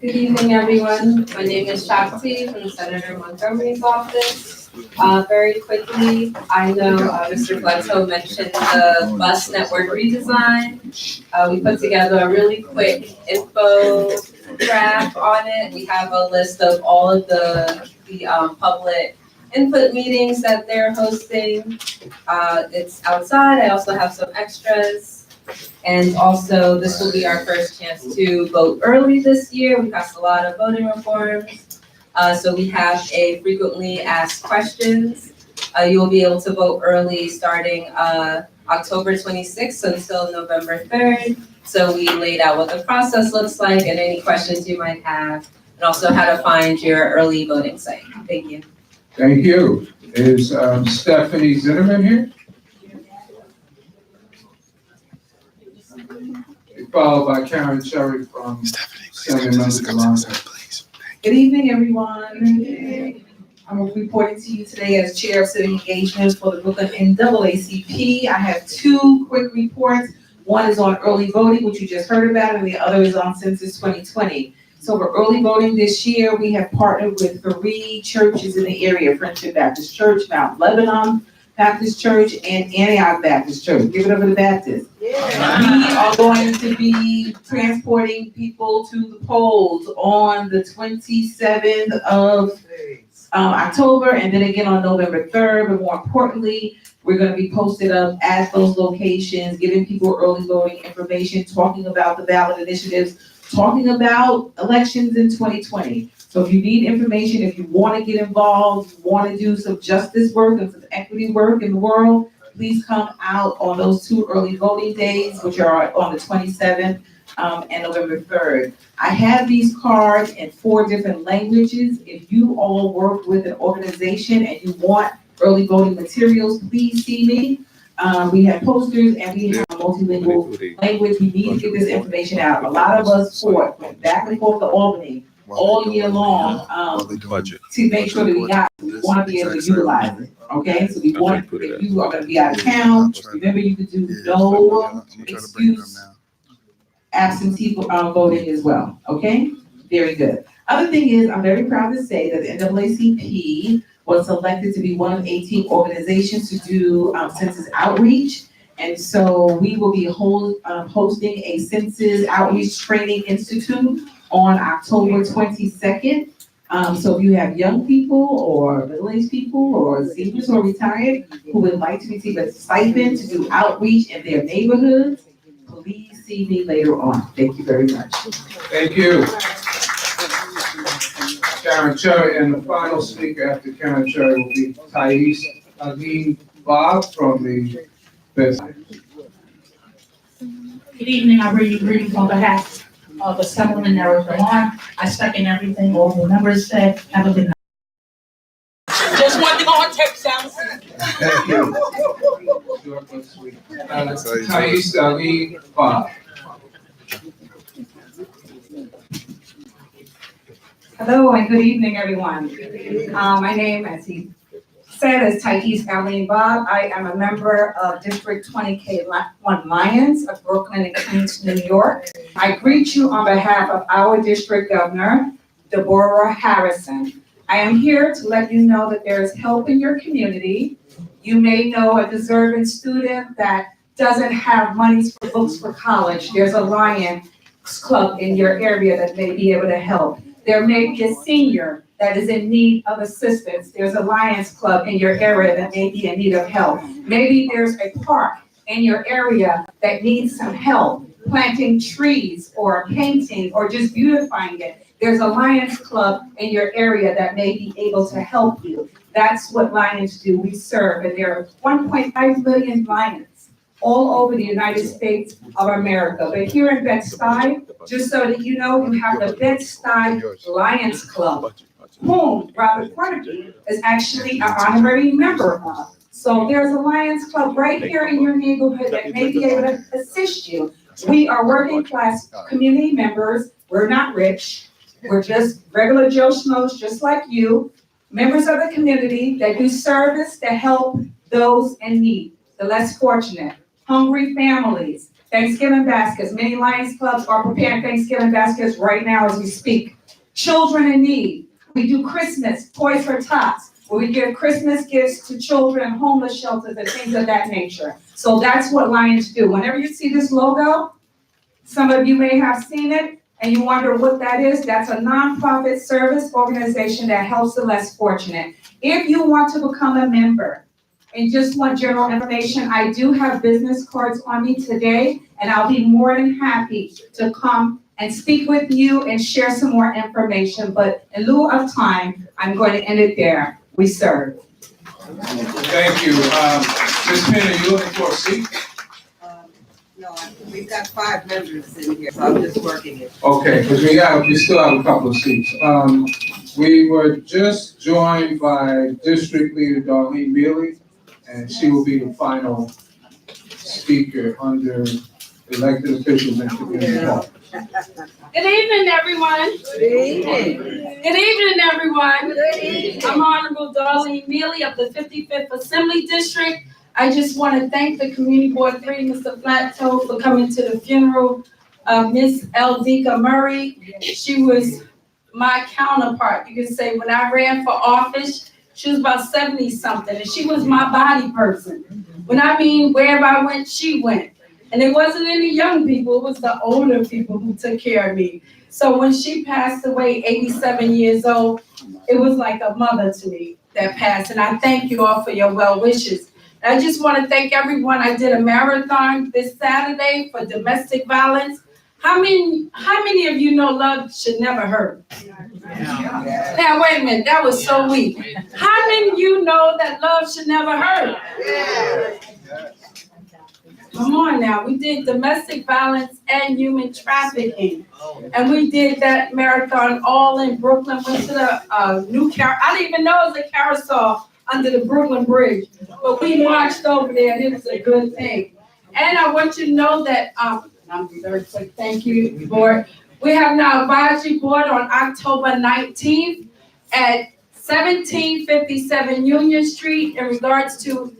Good evening, everyone. My name is Shakti from Senator Montgomery's office. Very quickly, I know Mr. Bledsoe mentioned the bus network redesign. We put together a really quick info graph on it. We have a list of all of the public input meetings that they're hosting. It's outside. I also have some extras. And also, this will be our first chance to vote early this year. We passed a lot of voting reforms. So we have a frequently asked questions. You will be able to vote early starting October 26th until November 3rd. So we laid out what the process looks like and any questions you might have, and also how to find your early voting site. Thank you. Thank you. Is Stephanie Zinnerman here? Followed by Karen Cherry from Senator DeLon's. Good evening, everyone. I'm reporting to you today as Chair of City Engagement for the Brooklyn NAACP. I have two quick reports. One is on early voting, which you just heard about, and the other is on Census 2020. So for early voting this year, we have partnered with 3 churches in the area: Friendship Baptist Church, Mount Lebanon, Baptist Church and Antioch Baptist Church. Give it up for the Baptists. We are going to be transporting people to the polls on the 27th of October, and then again on November 3rd, but more importantly, we're gonna be posted up at those locations, giving people early voting information, talking about the ballot initiatives, talking about elections in 2020. So if you need information, if you wanna get involved, you wanna do some justice work and some equity work in the world, please come out on those 2 early voting days, which are on the 27th and November 3rd. I have these cards in 4 different languages. If you all work with an organization and you want early voting materials, please see me. We have posters and we have multilingual language. We need to get this information out. A lot of us fought, went back and forth to Albany all year long to make sure that we want to be able to utilize it. Okay, so we want, if you are going to be out of town, remember you could do no excuse absentee voting as well, okay? Very good. Other thing is, I'm very proud to say that the NAACP was selected to be one of 18 organizations to do census outreach. And so we will be hosting a census outreach training institute on October 22nd. So if you have young people or middle-aged people or seniors or retired who would like to receive a stipend to do outreach in their neighborhoods, please see me later on. Thank you very much. Thank you. Karen Cherry, and the final speaker after Karen Cherry will be Thais Aline Bob from the Bedford. Good evening, I bring you greetings on behalf of the Assemblyman Eric Delon. I second everything all the members said. Have a good night. Just want to go on tape, sounds. Thank you. Short but sweet. Thais Aline Bob. Hello and good evening, everyone. My name, as he said, is Thais Aline Bob. I am a member of District 20K1 Lions of Brooklyn and Queens, New York. I greet you on behalf of our district governor, Deborah Harrison. I am here to let you know that there is help in your community. You may know a deserving student that doesn't have money for books for college. There's a Lions Club in your area that may be able to help. There may be a senior that is in need of assistance. There's a Lions Club in your area that may be in need of help. Maybe there's a park in your area that needs some help, planting trees or painting or just beautifying it. There's a Lions Club in your area that may be able to help you. That's what Lions do. We serve, and there are 1.5 million Lions all over the United States of America. But here in Bed-Stuy, just so that you know, you have the Bed-Stuy Lions Club, whom Robert Carnegie is actually an honorary member of. So there's a Lions Club right here in your neighborhood that may be able to assist you. We are working class community members. We're not rich. We're just regular Joe Schmoes, just like you, members of the community that do service to help those in need, the less fortunate, hungry families, Thanksgiving baskets. Many Lions Clubs are preparing Thanksgiving baskets right now as we speak. Children in need. We do Christmas, Toys for Tots, where we give Christmas gifts to children, homeless shelters, and things of that nature. So that's what Lions do. Whenever you see this logo, some of you may have seen it, and you wonder what that is. That's a nonprofit service organization that helps the less fortunate. If you want to become a member and just want general information, I do have business cards on me today, and I'll be more than happy to come and speak with you and share some more information. But in lieu of time, I'm going to end it there. We serve. Thank you. Ms. Penn, are you looking for a seat? No, we've got 5 members in here, so I'm just working it. Okay, because we still have a couple of seats. We were just joined by District Leader Darlene Mealy, and she will be the final speaker under elected officials and community health. Good evening, everyone. Good evening. Good evening, everyone. Good evening. I'm Honorable Darlene Mealy of the 55th Assembly District. I just want to thank the Community Board 3, Mr. Flattoe, for coming to the funeral of Miss Eldika Murray. She was my counterpart. You can say when I ran for office, She was about 70-something, and she was my body person. When I mean wherever I went, she went. And it wasn't any young people, it was the older people who took care of me. So when she passed away, 87 years old, it was like a mother to me that passed. And I thank you all for your well wishes. I just want to thank everyone. I did a marathon this Saturday for domestic violence. How many of you know love should never hurt? Now, wait a minute, that was so weak. How many of you know that love should never hurt? Come on now, we did domestic violence and human trafficking. And we did that marathon all in Brooklyn, went to the I didn't even know it was a carousel under the Brooklyn Bridge. But we marched over there and it was a good thing. And I want you to know that, I'm very quick, thank you, Board. We have now advisory board on October 19th at 1757 Union Street in regards to,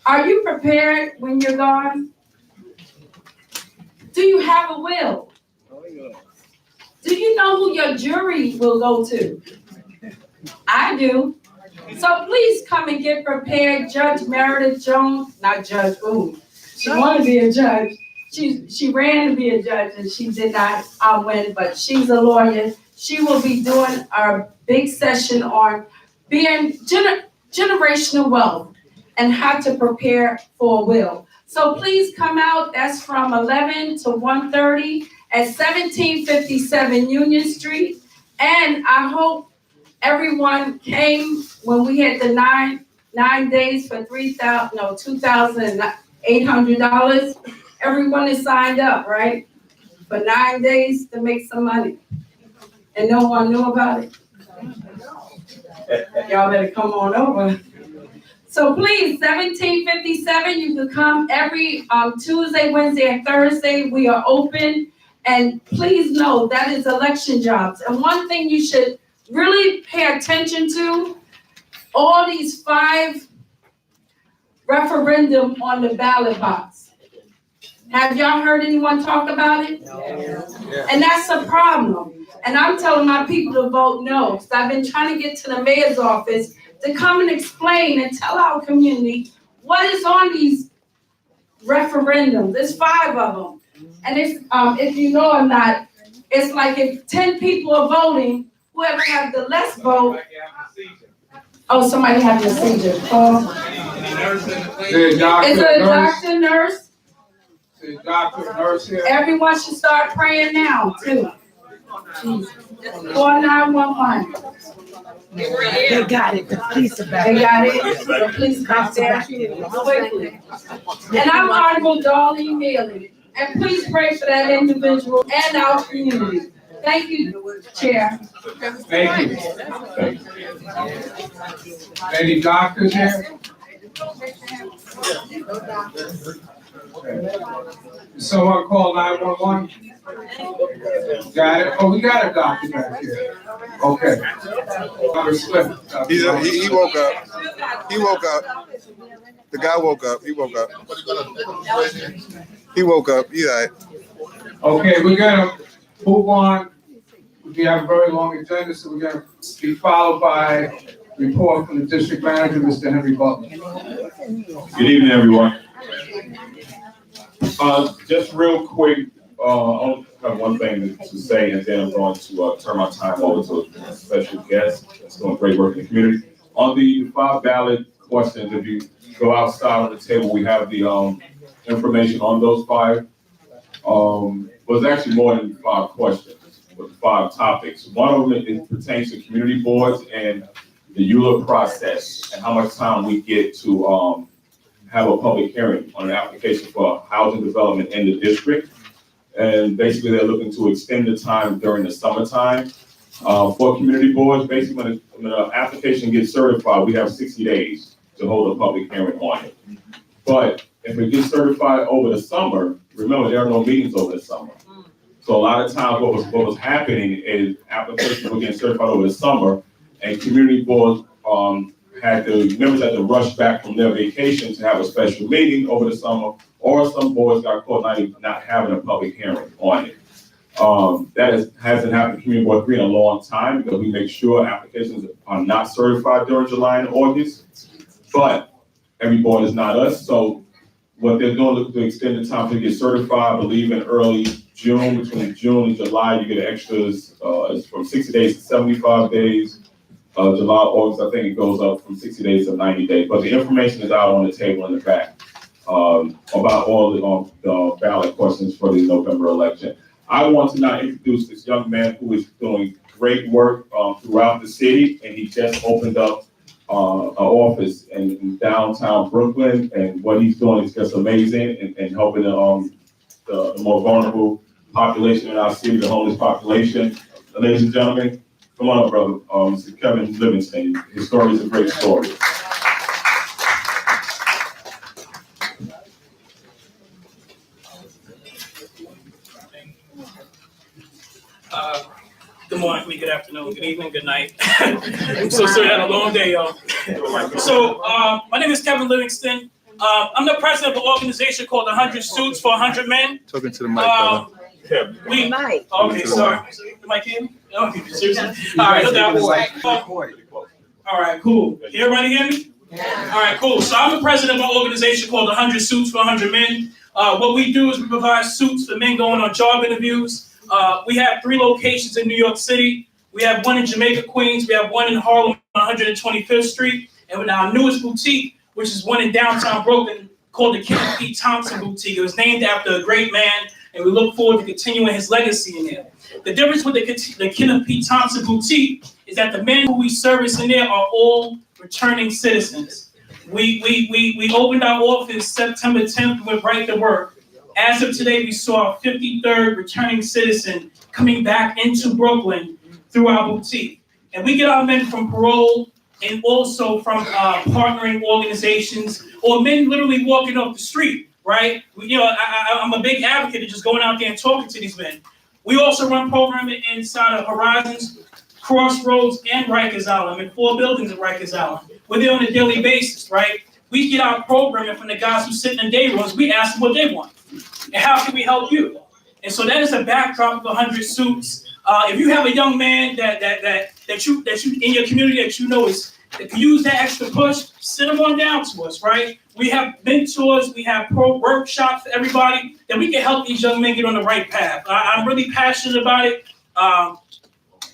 are you prepared when you're gone? Do you have a will? Do you know who your jury will go to? I do. So please come and get prepared. Judge Meredith Jones, not Judge, she wanted to be a judge. She ran to be a judge and she did not win, but she's a lawyer. She will be doing our big session on being generational wealth and how to prepare for a will. So please come out. That's from 11 to 1:30 at 1757 Union Street. And I hope everyone came when we had the nine days for $2,800. Everyone is signed up, right? For 9 days to make some money. And no one knew about it. Y'all better come on over. So please, 1757, you can come every Tuesday, Wednesday, and Thursday. We are open. And please know that is election jobs. And one thing you should really pay attention to, all these 5 referendum on the ballot box. Have y'all heard anyone talk about it? No. And that's a problem. And I'm telling my people to vote no. So I've been trying to get to the mayor's office to come and explain and tell our community what is on these referendums. There's 5 of them. And if you know or not, it's like if 10 people are voting, whoever has the less vote. Oh, somebody having a seizure. Is it a doctor, nurse? Doctor, nurse here. Everyone should start praying now, too. 4911. They got it, the police are back. They got it, the police got there quickly. And I'm Honorable Darlene Bailey. And please pray for that individual and our community. Thank you, Chair. Thank you. Any doctors here? Someone call 911? Got it? Oh, we got a doctor back here. Okay. He woke up. He woke up. The guy woke up. He woke up. He woke up. He's all right. Okay, we're gonna move on. We have a very long agenda, so we're gonna be followed by report from the district manager, Mr. Henry Butler. Good evening, everyone. Just real quick, I only have one thing to say, and then I'm going to turn my time over to a special guest that's doing great work in the community. On the 5 ballot questions, if you go outside of the table, we have the information on those 5. Well, it's actually more than 5 questions, but 5 topics. One of them pertains to community boards and the EULA process and how much time we get to have a public hearing on an application for housing development in the district. And basically they're looking to extend the time during the summertime. For community boards, basically when an application gets certified, we have 60 days to hold a public hearing on it. But if it gets certified over the summer, remember there are no meetings over the summer. So a lot of times what was happening is applications were getting certified over the summer and community boards members had to rush back from their vacation to have a special meeting over the summer, or some boards got caught not having a public hearing on it. Hasn't happened to Community Board 3 in a long time because we make sure applications are not certified during July and August. But every board is not us, so what they're doing, looking to extend the time to get certified, I believe in early June, between June and July, you get extras, it's from 60 days to 75 days. July, August, I think it goes up from 60 days to 90 days, but the information is out on the table in the back, about all the ballot questions for the November election. I want to now introduce this young man who is doing great work, throughout the city, and he just opened up an office in downtown Brooklyn, and what he's doing is just amazing and helping the more vulnerable population in our city, the homeless population. Ladies and gentlemen, come on up, brother. Mr. Kevin Livingston. His story is a great story. Good morning, good afternoon, good evening, good night. I'm so sorry, I had a long day, y'all. So, my name is Kevin Livingston. I'm the president of an organization called 100 Suits for 100 Men. Talking to the mic, brother. Okay, sorry. The mic in? No, seriously? All right, no doubt. All right, cool. Can everybody hear me? All right, cool. So I'm the president of an organization called 100 Suits for 100 Men. What we do is we provide suits for men going on job interviews. We have 3 locations in New York City. We have one in Jamaica, Queens. We have one in Harlem, 125th Street. And with our newest boutique, which is one in downtown Brooklyn, called the Kenneth P. Thompson Boutique. It was named after a great man, and we look forward to continuing his legacy in there. The difference with the Kenneth P. Thompson Boutique is that the men who we service in there are all returning citizens. We opened our office September 10th and went right to work. As of today, we saw a 53rd returning citizen coming back into Brooklyn through our boutique. And we get our men from parole and also from partnering organizations or men literally walking off the street, right? I'm a big advocate of just going out there and talking to these men. We also run programming inside of Horizons, Crossroads, and Rikers Island. I'm in 4 buildings at Rikers Island. We're there on a daily basis, right? We get our programming from the guys who sit in day rooms. We ask them what they want. And how can we help you? And so that is a backdrop of 100 Suits. If you have a young man that you in your community that you know that can use that extra push, send them on down to us, right? We have mentors, we have workshops for everybody that we can help these young men get on the right path. I'm really passionate about it.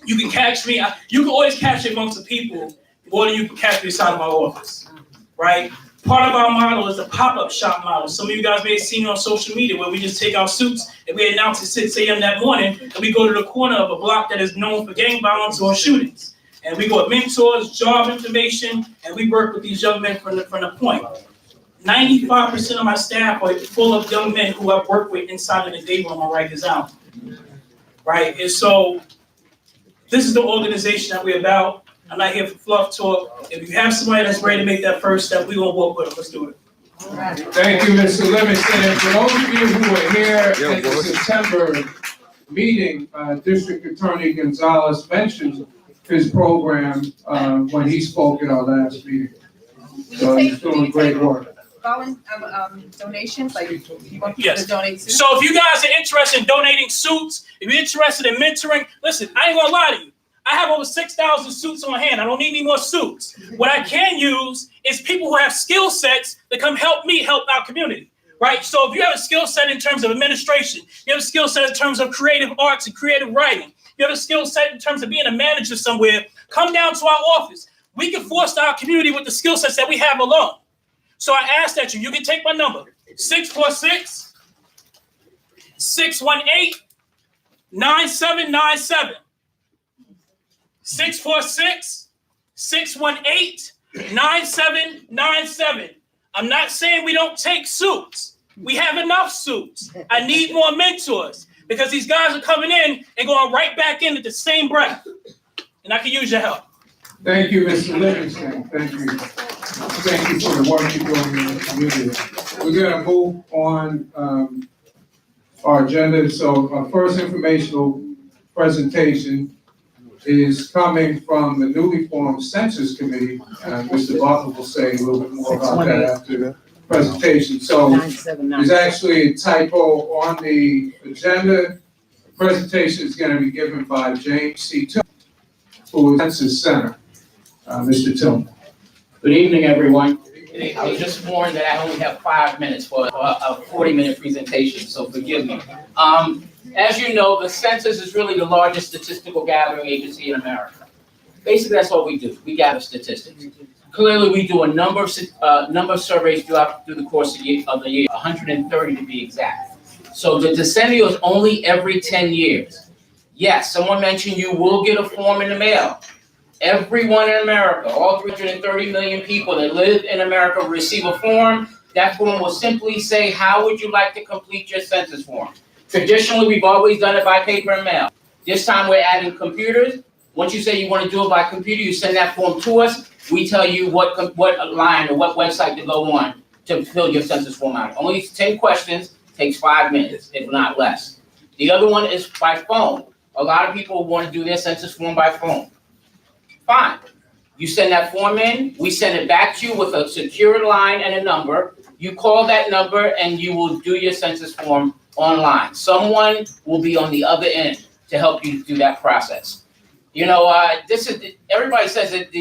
You can catch me. You can always catch me amongst the people more than you can catch me inside of my office, right? Part of our model is the pop-up shop model. Some of you guys may have seen it on social media where we just take our suits and we announce at 6 a.m. that morning and we go to the corner of a block that is known for gang violence or shootings. And we go with mentors, job information, and we work with these young men from the point. 95% of my staff are full of young men who I've worked with inside of the day room on Rikers Island, right? And so this is the organization that we're about. I'm not here for fluff talk. If you have somebody that's ready to make that first step, we're going to work with them. Let's do it. Thank you, Mr. Livingston. And for those of you who were here at the September meeting, District Attorney Gonzalez mentioned his program when he spoke at our last meeting. So he's doing great work. Donations, like you want people Yes. to donate suits? So if you guys are interested in donating suits, if you're interested in mentoring, listen, I ain't gonna lie to you. I have over 6,000 suits on hand. I don't need any more suits. What I can use is people who have skill sets that come help me help our community, right? So if you have a skill set in terms of administration, you have a skill set in terms of creative arts and creative writing, you have a skill set in terms of being a manager somewhere, come down to our office. We can foster our community with the skill sets that we have alone. So I ask that you can take my number, 646-618-9797. 646-618-9797. I'm not saying we don't take suits. We have enough suits. I need more mentors because these guys are coming in and going right back in at the same breath. And I can use your help. Thank you, Mr. Livingston. Thank you. Thank you for the work you're doing in the community. We're going to move on our agenda. So our first informational presentation is coming from the newly formed Census Committee. Mr. Butler will say a little bit more about that after the presentation. So there's actually a typo on the agenda. presentation is going to be given by James C. Tillman, who is Census Center. Mr. Tillman. Good evening, everyone. I was just warned that I only have 5 minutes for a 40-minute presentation, so forgive me. As you know, the census is really the largest statistical gathering agency in America. Basically, that's what we do. We gather statistics. Clearly, we do a number of surveys through the course of the year, 130 to be exact. So the decennial is only every 10 years. Yes, someone mentioned you will get a form in the mail. Everyone in America, all 330 million people that live in America will receive a form. That form will simply say, how would you like to complete your census form? Traditionally, we've always done it by paper and mail. This time we're adding computers. Once you say you want to do it by computer, you send that form to us. We tell you what line or what website to go on to fill your census form out. Only 10 questions, takes 5 minutes, if not less. The other one is by phone. A lot of people want to do their census form by phone. Fine. You send that form in, we send it back to you with a secured line and a number. You call that number and you will do your census form online. Someone will be on the other end to help you through that process. You know, everybody says that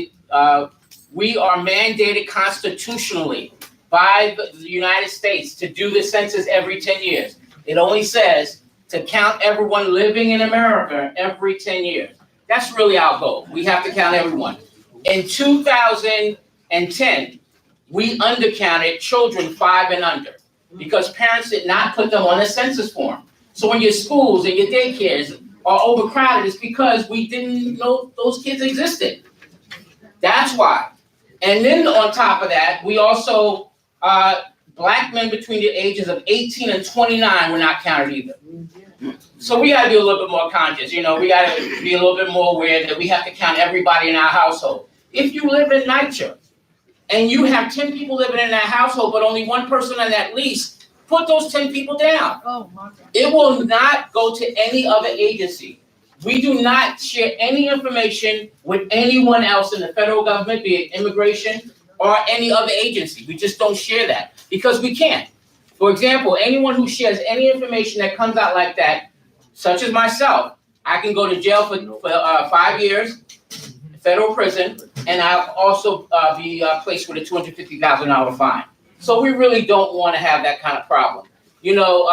we are mandated constitutionally by the United States to do the census every 10 years. It only says to count everyone living in America every 10 years. That's really our goal. We have to count everyone. In 2010, we undercounted children 5 and under because parents did not put them on a census form. So when your schools and your daycares are overcrowded, it's because we didn't know those kids existed. That's why. And then on top of that, we also, black men between the ages of 18 and 29 were not counted either. So we gotta be a little bit more conscious, you know, we gotta be a little bit more aware that we have to count everybody in our household. If you live in NYCHA and you have 10 people living in that household, but only 1 person on that lease, put those 10 people down. Oh, my God. It will not go to any other agency. We do not share any information with anyone else in the federal government, be it immigration or any other agency. We just don't share that because we can't. For example, anyone who shares any information that comes out like that, such as myself, I can go to jail for 5 years, federal prison, and I'll also be placed with a $250,000 fine. So we really don't want to have that kind of problem. You know,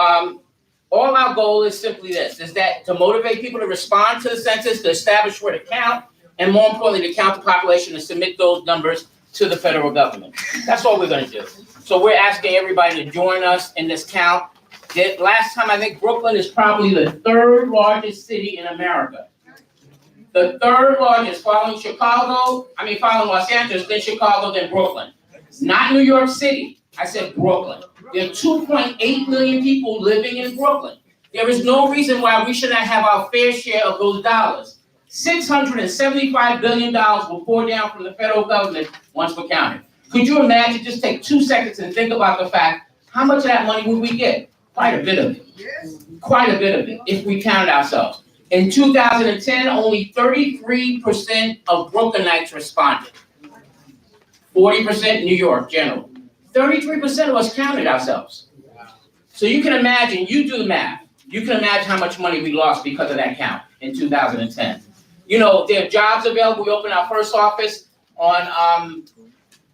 all our goal is simply this, is that to motivate people to respond to the census, to establish where to count, and more importantly, to count the population and submit those numbers to the federal government. That's all we're going to do. So we're asking everybody to join us in this count. Last time, I think Brooklyn is probably the 3rd largest city in America. The 3rd largest, following Los Angeles, then Chicago, then Brooklyn. Not New York City. I said Brooklyn. There are 2.8 million people living in Brooklyn. There is no reason why we should not have our fair share of those dollars. $675 billion will pour down from the federal government once we're counted. Could you imagine, just take 2 seconds and think about the fact, how much of that money would we get? Quite a bit of it. Quite a bit of it, if we counted ourselves. In 2010, only 33% of Brooklynites responded. 40% New York, general. 33% of us counted ourselves. So you can imagine, you do the math. You can imagine how much money we lost because of that count in 2010. You know, there are jobs available. We opened our first office on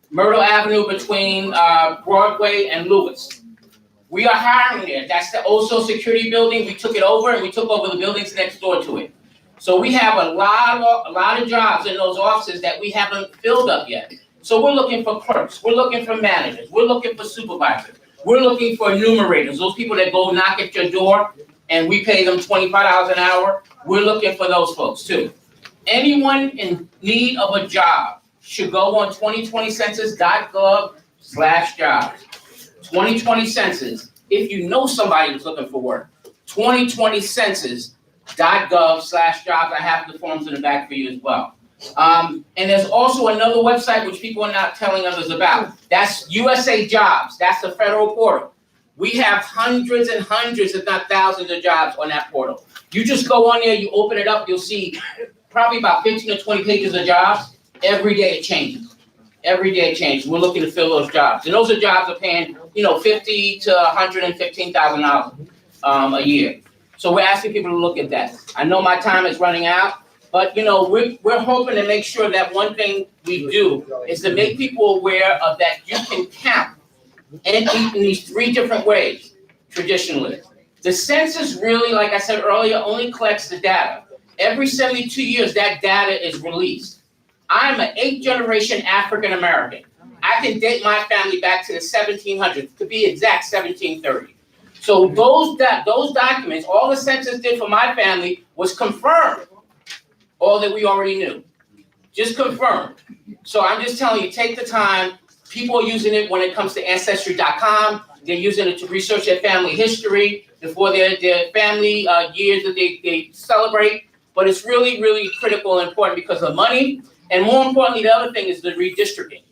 Myrtle Avenue between Broadway and Lewis. We are hiring there. That's the old Social Security building. We took it over and we took over the buildings next door to it. So we have a lot of jobs in those offices that we haven't filled up yet. So we're looking for clerks. We're looking for managers. We're looking for supervisors. We're looking for enumerators, those people that go knock at your door and we pay them $25 an hour. We're looking for those folks too. Anyone in need of a job should go on 2020census.gov/jobs. 2020 Census, if you know somebody who's looking for work, 2020census.gov/jobs. I have the forms in the back for you as well. And there's also another website which people are not telling others about. That's USA Jobs. That's the federal portal. We have hundreds and hundreds, if not thousands of jobs on that portal. You just go on there, you open it up, you'll see probably about 15 or 20 pages of jobs. Every day it changes. Every day it changes. We're looking to fill those jobs. And those are jobs that are paying, $50,000 to $115,000 a year. So we're asking people to look at that. I know my time is running out, but you know, we're hoping to make sure that one thing we do is to make people aware of that you can count and eat in these 3 different ways traditionally. The census really, like I said earlier, only collects the data. Every 72 years, that data is released. I'm an 8th generation African American. I can date my family back to the 1700s, to be exact, 1730. So those documents, all the census did for my family was confirm all that we already knew. Just confirm. So I'm just telling you, take the time. People are using it when it comes to Ancestry.com. They're using it to research their family history before their family years that they celebrate. But it's really, really critical and important because of money. And more importantly, the other thing is the redistricting.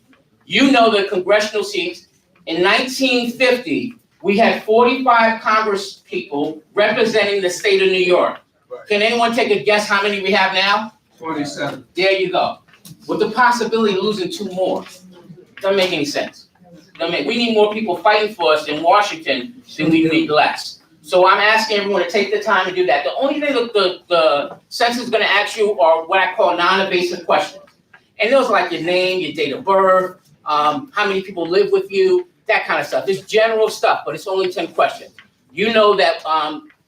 You know the congressional seats. In 1950, we had 45 Congress people representing the state of New York. Can anyone take a guess how many we have now? 27. There you go. With the possibility of losing 2 more. Doesn't make any sense. We need more people fighting for us in Washington than we need less. So I'm asking everyone to take the time to do that. The only thing that the census is going to ask you are what I call non-invasive questions. And those are like your name, your date of birth, how many people live with you, that kind of stuff. It's general stuff, but it's only 10 questions. You know that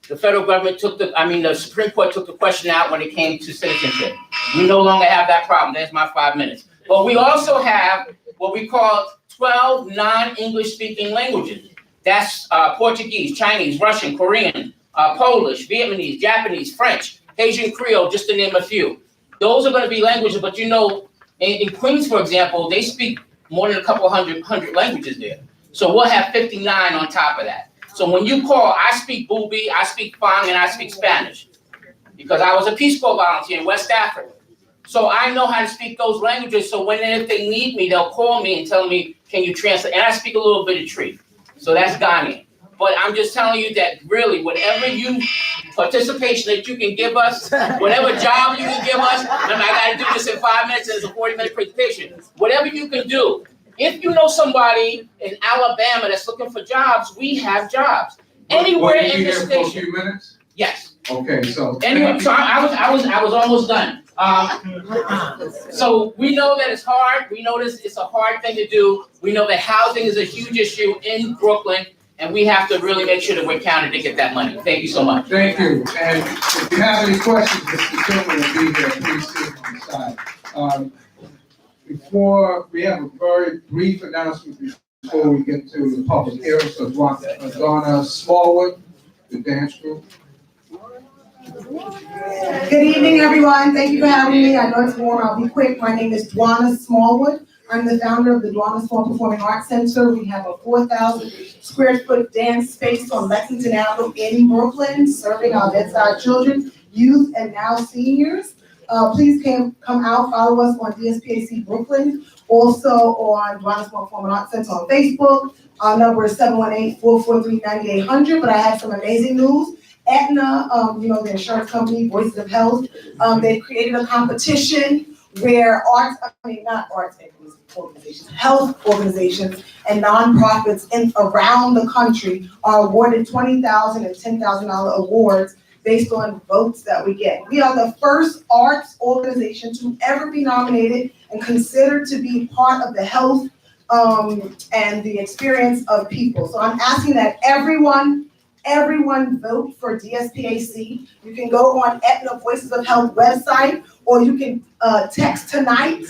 the federal government the Supreme Court took the question out when it came to citizenship. We no longer have that problem. There's my 5 minutes. But we also have what we call 12 non-English speaking languages. That's Portuguese, Chinese, Russian, Korean, Polish, Vietnamese, Japanese, French, Haitian Creole, just to name a few. Those are going to be languages, but you know, in Queens, for example, they speak more than a couple hundred languages there. So we'll have 59 on top of that. So when you call, I speak Bubi, I speak Fang, and I speak Spanish because I was a Peace Corps volunteer in West Africa. So I know how to speak those languages. So if they need me, they'll call me and tell me, can you translate? And I speak a little bit of Tree. So that's Ghanaian. But I'm just telling you that really, whatever participation that you can give us, whatever job you can give us, remember I got to do this in 5 minutes and it's a 40-minute presentation. Whatever you can do. If you know somebody in Alabama that's looking for jobs, we have jobs. Anywhere in the station. For a few minutes? Yes. Okay, so. Anyway, so I was almost done. So we know that it's hard. We know it's a hard thing to do. We know that housing is a huge issue in Brooklyn, and we have to really make sure that we're counted to get that money. Thank you so much. Thank you. And if you have any questions, Mr. Chairman will be here. Please sit on the side. Before we have a very brief announcement before we get to the public hearing. So Donna Smallwood, the dance group. Good evening, everyone. Thank you for having me. I know it's warm. I'll be quick. My name is Dwana Smallwood. I'm the founder of the Dwana Small Performing Arts Center. We have a 4,000 square foot dance space on Lexington Avenue in Brooklyn, serving our bedside children, youth, and now seniors. Please come out, follow us on DSPAC Brooklyn, also on Dwana Small Performing Arts Center on Facebook. Our number is 718-443-9800, but I have some amazing news. Aetna, the insurance company, Voices of Health, they've created a competition where health organizations and nonprofits around the country are awarded $20,000 and $10,000 awards based on votes that we get. We are the first arts organization to ever be nominated and considered to be part of the health and the experience of people. So I'm asking that everyone vote for DSPAC. You can go on Aetna Voices of Health website, or you can text tonight.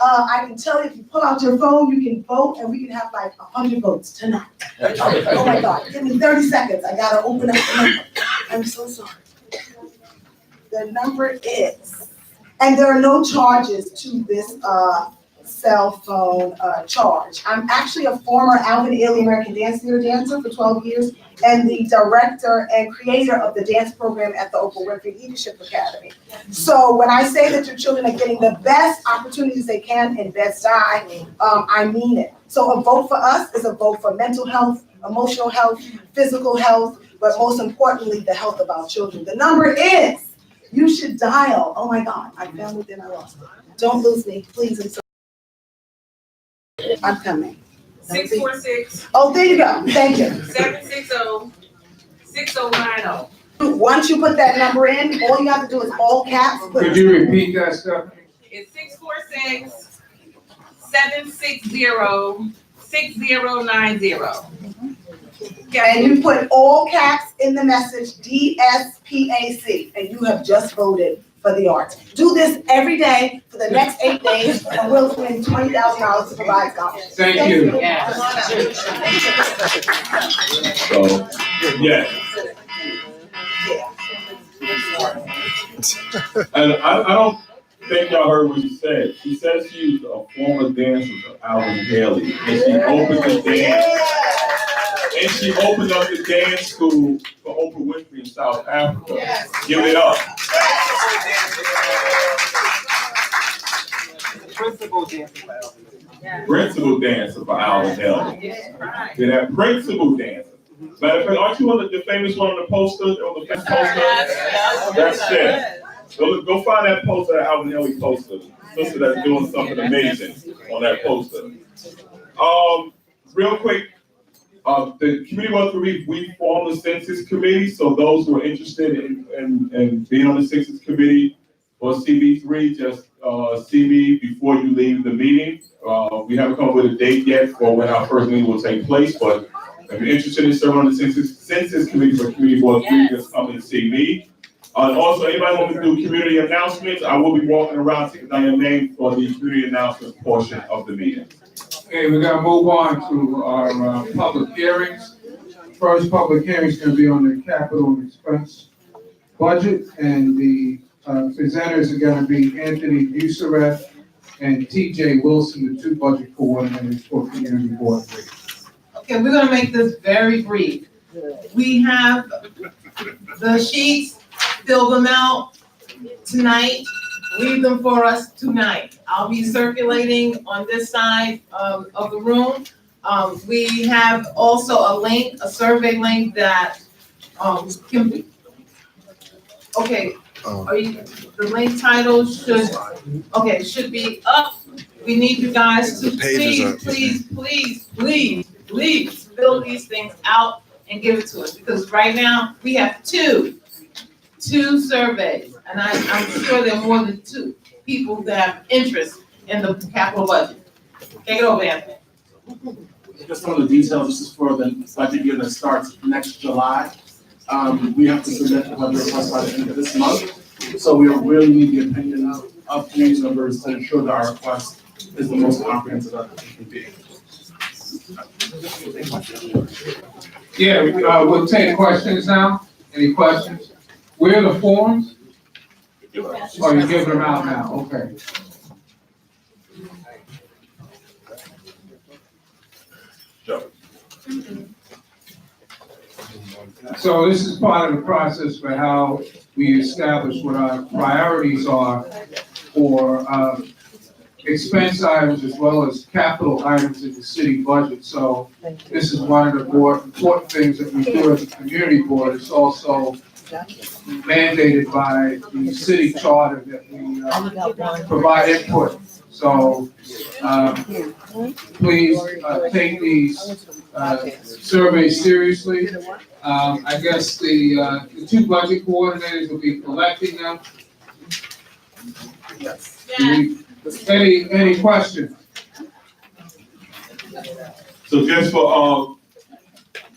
I can tell you, if you pull out your phone, you can vote, and we can have like 100 votes tonight. Oh my God, give me 30 seconds. I gotta open up the number. I'm so sorry. The number is, and there are no charges to this cell phone charge. I'm actually a former Alvin Ailey American Dance Theater dancer for 12 years and the director and creator of the dance program at the Oprah Winfrey Leadership Academy. So when I say that your children are getting the best opportunities they can in Bed-Stuy, I mean it. So a vote for us is a vote for mental health, emotional health, physical health, but most importantly, the health of our children. The number is, you should dial, oh my God, I found it, then I lost it. Don't lose me, please. I'm coming. 646. Oh, there you go. Thank you. 760-6090. Once you put that number in, all you have to do is all caps. Could you repeat that stuff? It's 646-760-6090. And you put all caps in the message DSPAC, and you have just voted for the arts. Do this every day for the next 8 days, and we'll spend $20,000 to provide scholarships. Thank you. So, yeah. And I don't think y'all heard what she said. She said she's a former dancer for Alvin Haley, and she opened the dance. And she opened up the dance school for Oprah Winfrey in South Africa. Yes. Give it up. Principal dancer for Alvin Haley. They have principal dancer. Matter of fact, aren't you the famous one on the poster? On the poster? That's it. Go find that poster, that Alvin Haley poster. Sister that's doing something amazing on that poster. Real quick. The committee was we formed the census committee, so those who are interested in being on the census committee for CB3, just see me before you leave the meeting. We haven't come up with a date yet for when our first meeting will take place, but if you're interested in serving on the census committee for Committee Board 3, just come and see me. Also, anybody want to do community announcements? I will be walking around taking down your name for the community announcements portion of the meeting. Okay, we're gonna move on to our public hearings. First public hearing is gonna be on the capital and expense budget, and the presenters are gonna be Anthony Busaret and TJ Wilson, the two budget coordinators for Community Board 3. Okay, we're gonna make this very brief. We have the sheets, fill them out tonight. Leave them for us tonight. I'll be circulating on this side of the room. We have also a link, a survey link that can be, okay, the link title should be up. We need you guys to please fill these things out and give it to us, because right now we have two surveys. And I'm sure there are more than two people that have interest in the capital budget. Take it over, Anthony. Just some of the details, this is for the budget year that starts next July. We have to submit the budget request by the end of this month. So we really need the opinion of community members to ensure that our request is the most comprehensive that it can be. Yeah, we'll take questions now. Any questions? Where are the forms? Oh, you're giving them out now, okay. So this is part of the process for how we establish what our priorities are for expense items as well as capital items in the city budget. So this is one of the more important things that we do as a community board. It's also mandated by the city charter that we provide input. So please take these surveys seriously. I guess the two budget coordinators will be collecting them. Any questions? So just for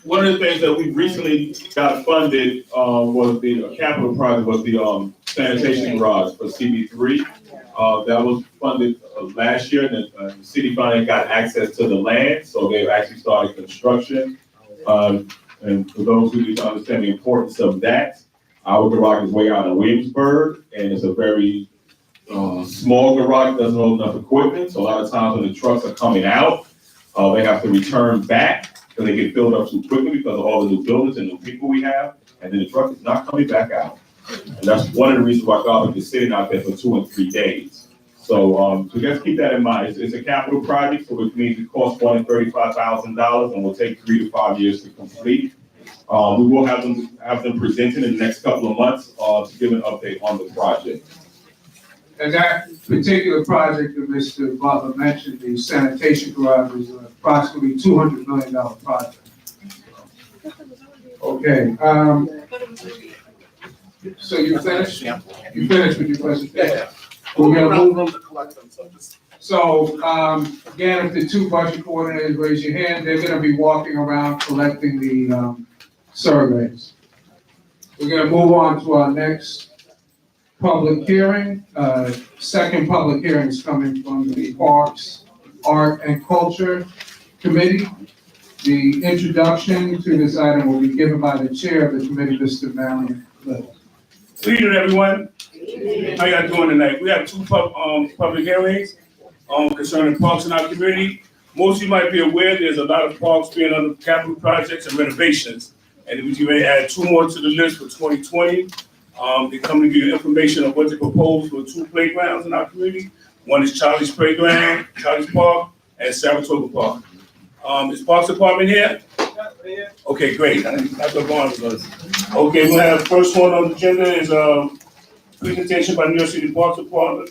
one of the things that we recently got funded was the capital project, was the sanitation garage for CB3. That was funded last year, and the city finally got access to the land, so they've actually started construction. And for those who need to understand the importance of that, our garage is way out in Williamsburg, and it's a very small garage, doesn't hold enough equipment. So a lot of times when the trucks are coming out, they have to return back because they get filled up too quickly because of all the new buildings and new people we have, and then the truck is not coming back out. And that's one of the reasons why garbage is sitting out there for 2 and 3 days. So just keep that in mind. It's a capital project, so which means it costs $135,000 and will take 3 to 5 years to complete. We will have them presented in the next couple of months to give an update on the project. And that particular project that Mr. Butler mentioned, the sanitation garage, is approximately $200 million project. Okay. So you finished? You finished with your presentation? Yeah. We're gonna move Room to collect them, so just. So, again, if the two budget coordinators raise your hand, they're gonna be walking around collecting the, surveys. We're gonna move on to our next public hearing. Second public hearing is coming from the Parks, Art and Culture Committee. The introduction to this item will be given by the chair of the committee, Mr. Marion Little. Good evening, everyone. How y'all doing tonight? We have two public hearings concerning parks in our community. Most of you might be aware there's a lot of parks being under capital projects and renovations. And we may add two more to the list for 2020. They come to give you information on what they propose for two playgrounds in our community. One is Charlie's Playground, Charlie's Park, and Saratoga Park. Is Parks Department here? Okay, great. I thought Barnes was. Okay, we'll have the first one on the agenda is presentation by New York City Parks Department,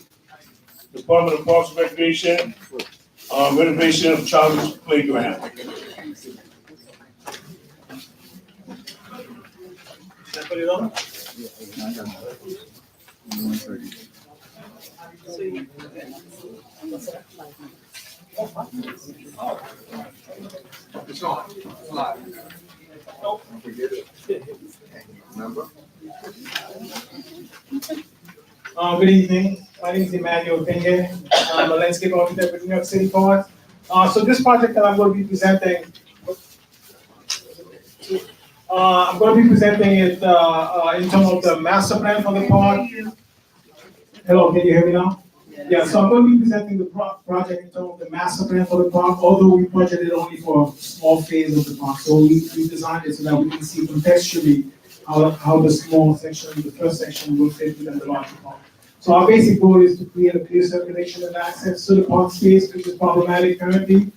Department of Parks and Recreation, renovation of Charlie's Playground. Can I put it on? It's on, it's live. Don't forget it. Remember? Good evening. My name is Emmanuel Pinge. I'm a landscape architect with New York City Parks. So this project that I'm going to be presenting, it in terms of the master plan for the park. Hello, can you hear me now? Yeah, so I'm going to be presenting the project in terms of the master plan for the park, although we budgeted only for a small phase of the park. So we designed it so that we can see contextually how the small section, the first section will fit within the larger park. So our basic goal is to create a clear circulation and access to the park space, which is problematic currently.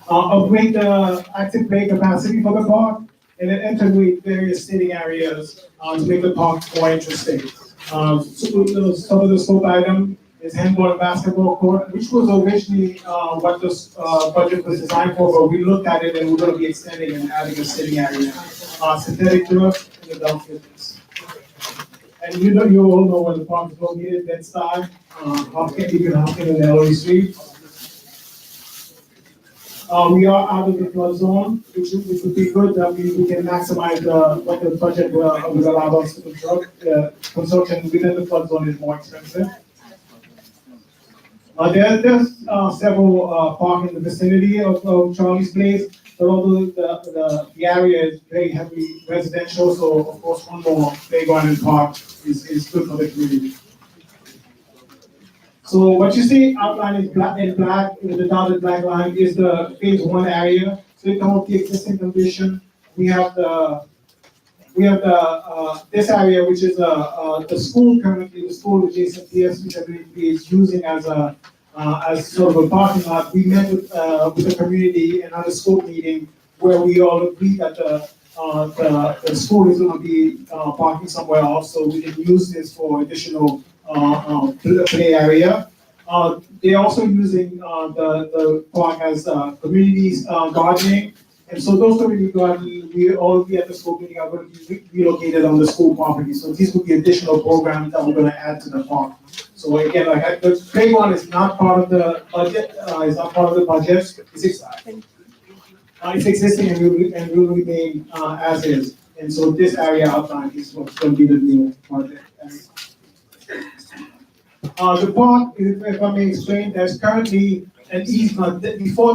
Upgrade the active play capacity for the park, and then integrate various sitting areas to make the park more interesting. Some of the scope item is handball and basketball court, which was originally what this budget was designed for, but we looked at it and we're going to be extending and adding a sitting area. Synthetic turf and adult fitness. And you all know where the park is located, Bedford, Hopkins and Ellery Street. We are out of the flood zone, which would be good that we can maximize what the budget will allow us to construct. Construction within the flood zone is more expensive. There's several parks in the vicinity of Charlie's Place, but although the area is very heavily residential, so of course one more playground and park is good for the community. So what you see outlined in black, with the dotted black line, is the phase one area. So in terms of the existing condition, we have this area, which is the school currently, the school adjacent PS, which is using as sort of a parking lot. We met with the community and had a school meeting where we all agreed that the school is going to be parking somewhere else, so we can use this for additional play area. They're also using the park as communities gardening, and so those community gardening, we all be at the school meeting are going to be relocated on the school property. So these will be additional programs that we're going to add to the park. So again, like the playground is not part of the budget. It's not part of the budget. It's existing and will remain as is. And so this area outlined is what's going to be the new project. The park, if I may explain, there's currently an easement. Before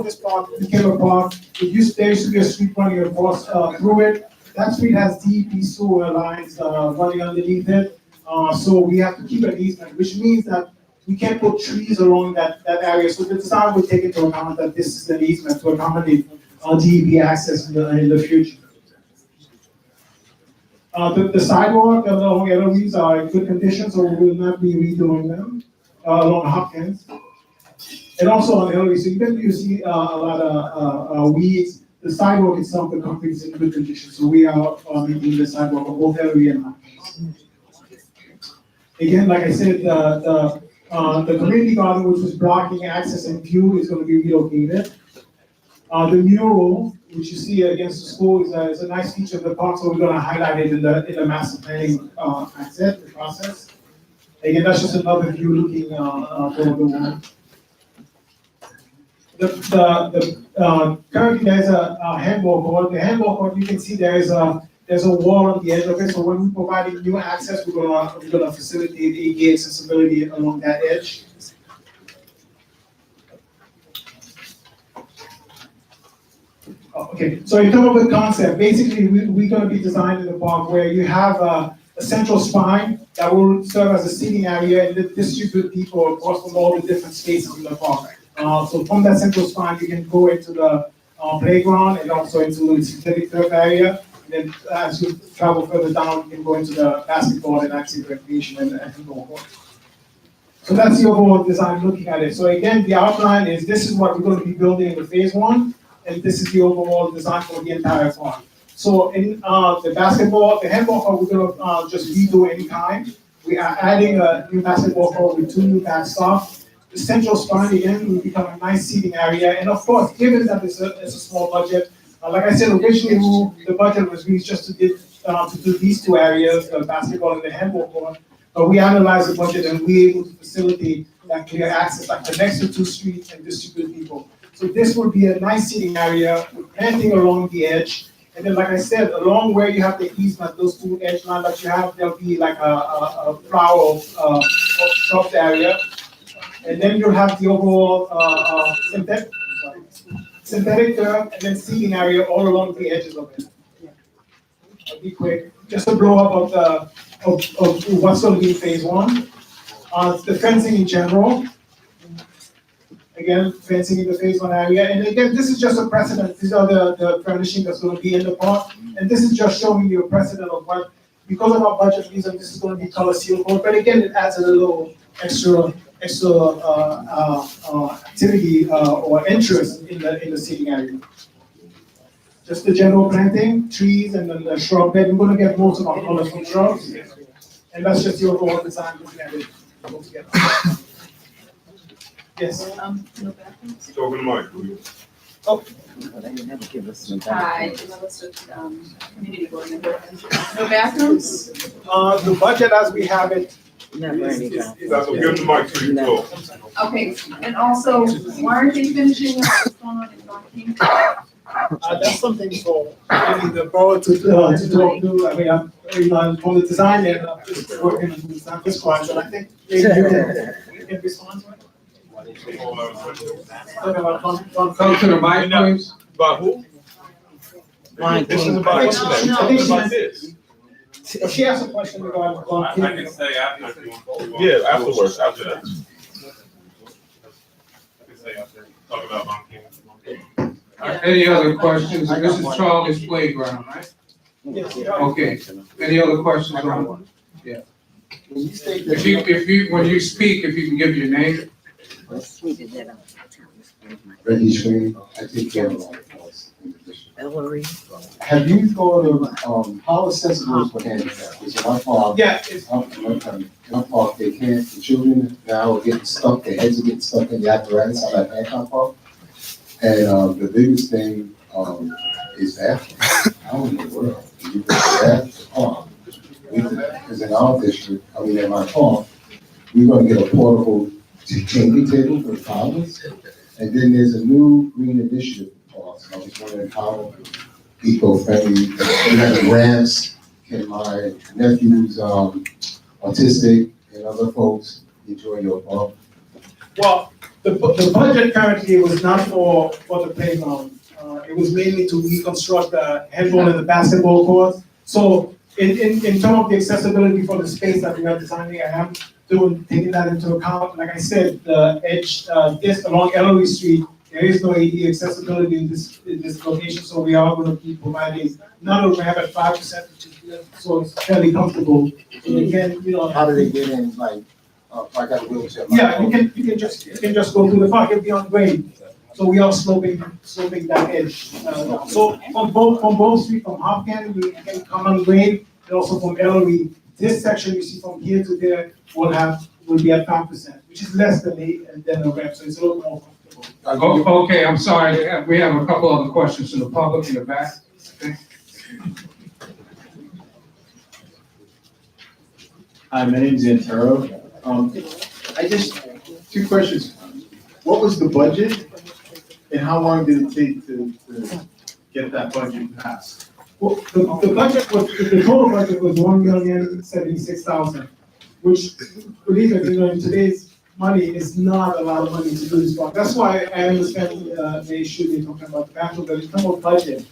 this park became a park, there used to be a street running across through it. That street has DEP sewer lines running underneath it. So we have to keep an easement, which means that we can't put trees along that area. So the design will take into account that this is an easement to accommodate DEP access in the future. The sidewalk and the galleries are in good condition, so we will not be redoing them along Hopkins. And also on the gallery, so even if you see a lot of weeds, the sidewalk itself, the concrete is in good condition. So we are maintaining the sidewalk of both gallery and Hopkins. Again, like I said, the community garden, which was blocking access and view, is going to be relocated. The mural, which you see against the school, is a nice feature of the park, so we're gonna highlight it in the master planning, asset, the process. Again, that's just another view looking, toward the wall. Currently there's a handball court. The handball court, you can see there's a wall on the edge of it, so when we're providing new access, we're gonna facilitate ADA accessibility along that edge. Okay, so in terms of the concept, basically we're gonna be designing the park where you have a central spine that will serve as a seating area and distribute people across from all the different spaces in the park. So from that central spine, you can go into the playground and also into the synthetic turf area. And then as you travel further down, you can go into the basketball and active recreation and handball court. So that's the overall design looking at it. So again, the outline is this is what we're going to be building in the phase one, and this is the overall design for the entire park. So in the handball court, we're going to just redo any kind. We are adding a new basketball court with 2 new backstops. The central spine again will become a nice seating area, and of course, given that it's a small budget, like I said, originally the budget was reached just to do these 2 areas, the basketball and the handball court. But we analyzed the budget and we were able to facilitate that clear access, like connects the 2 streets and distribute people. So this will be a nice seating area with planting along the edge. And then, like I said, along where you have the easement, those 2 edge lines that you have, there'll be like a flower of shrubs area. And then you'll have the overall synthetic turf and then seating area all along the edges of it. I'll be quick. Just a blow up of what's going to be phase one. The fencing in general. Again, fencing in the phase one area. And again, this is just a precedent. These are the furnishing that's going to be in the park. And this is just showing you a precedent of what, because of our budget reason, this is going to be color seal code. But again, it adds a little extra activity or interest in the seating area. Just the general planting, trees, and then the shrub bed. We're going to get most of our colors from shrubs, and that's just the overall design looking at it altogether. Yes. Talking to Mike. Oh. Hi, community board member. No bathrooms? The budget as we have it. Okay, and also, why aren't they finishing up what's going on in North King? That's something for maybe the board to talk to. I mean, I'm from the design end, I'm just working on the design this one, but I think maybe you can respond to it. Come to the mic, please. About who? This is about this. She asked a question regarding. I can say after if you want. Yeah, afterwards, after that. I can say after, talk about Monkey. Any other questions? This is Charlie's Playground, right? Yes. Okay. Any other questions on? Yeah. If you, when you speak, if you can give your name. Reggie Swing, I take care of all the calls in the district. Have you thought of, how accessible is for handicap? Is it how far? Yeah. How far they can't, the children now are getting stuck, their heads are getting stuck in the apparatus on that handicap park? And, the biggest thing, is that, how in the world do you put that park? Because in our district, I mean, in my park, we're gonna get a portable changing table for the toddlers. And then there's a new green initiative park. So I was wondering how eco-friendly, you have the ramps, can my nephew's autistic and other folks enjoy your park? Well, the budget currently was not for the playground. It was mainly to reconstruct the handball and the basketball courts. So in terms of the accessibility for the space that we are designing, I am taking that into account. Like I said, the edge, this along Ellery Street, there is no ADA accessibility in this location, so we are going to be providing not only have at 5%, so it's fairly comfortable. And again, you know, How do they get in, like, if I got a wheelchair? yeah, you can just go through the park. It'll be on grade. So we are sloping that edge. So from both street, from Hopkins, you can come on grade, and also from Ellery. This section you see from here to there will be at 5%, which is less than the ramp, so it's a little more comfortable. Oh, okay, I'm sorry, we have a couple other questions from the public in the back. Okay. Hi, my name is Antero. Two questions. What was the budget and how long did it take to get that budget passed? Well, the budget was, the total budget was 1,076,000, which, believe it, in today's money is not a lot of money to do this work. That's why I understand the issue they're talking about the bathroom, but in terms of budget,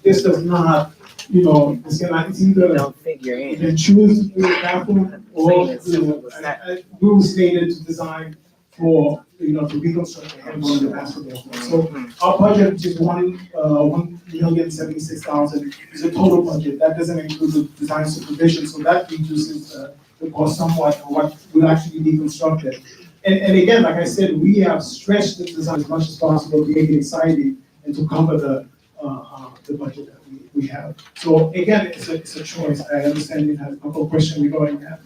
this does not, it's either you can choose the bathroom or, we were slated to design for, to reconstruct and one of the basketball courts. So our budget, which is 1,076,000, is a total budget. That doesn't include the design supervision, so that reduces the cost somewhat for what will actually be constructed. And again, like I said, we have stretched the design as much as possible to make it exciting and to cover the budget that we have. So again, it's a choice. I understand you had a couple of questions regarding that.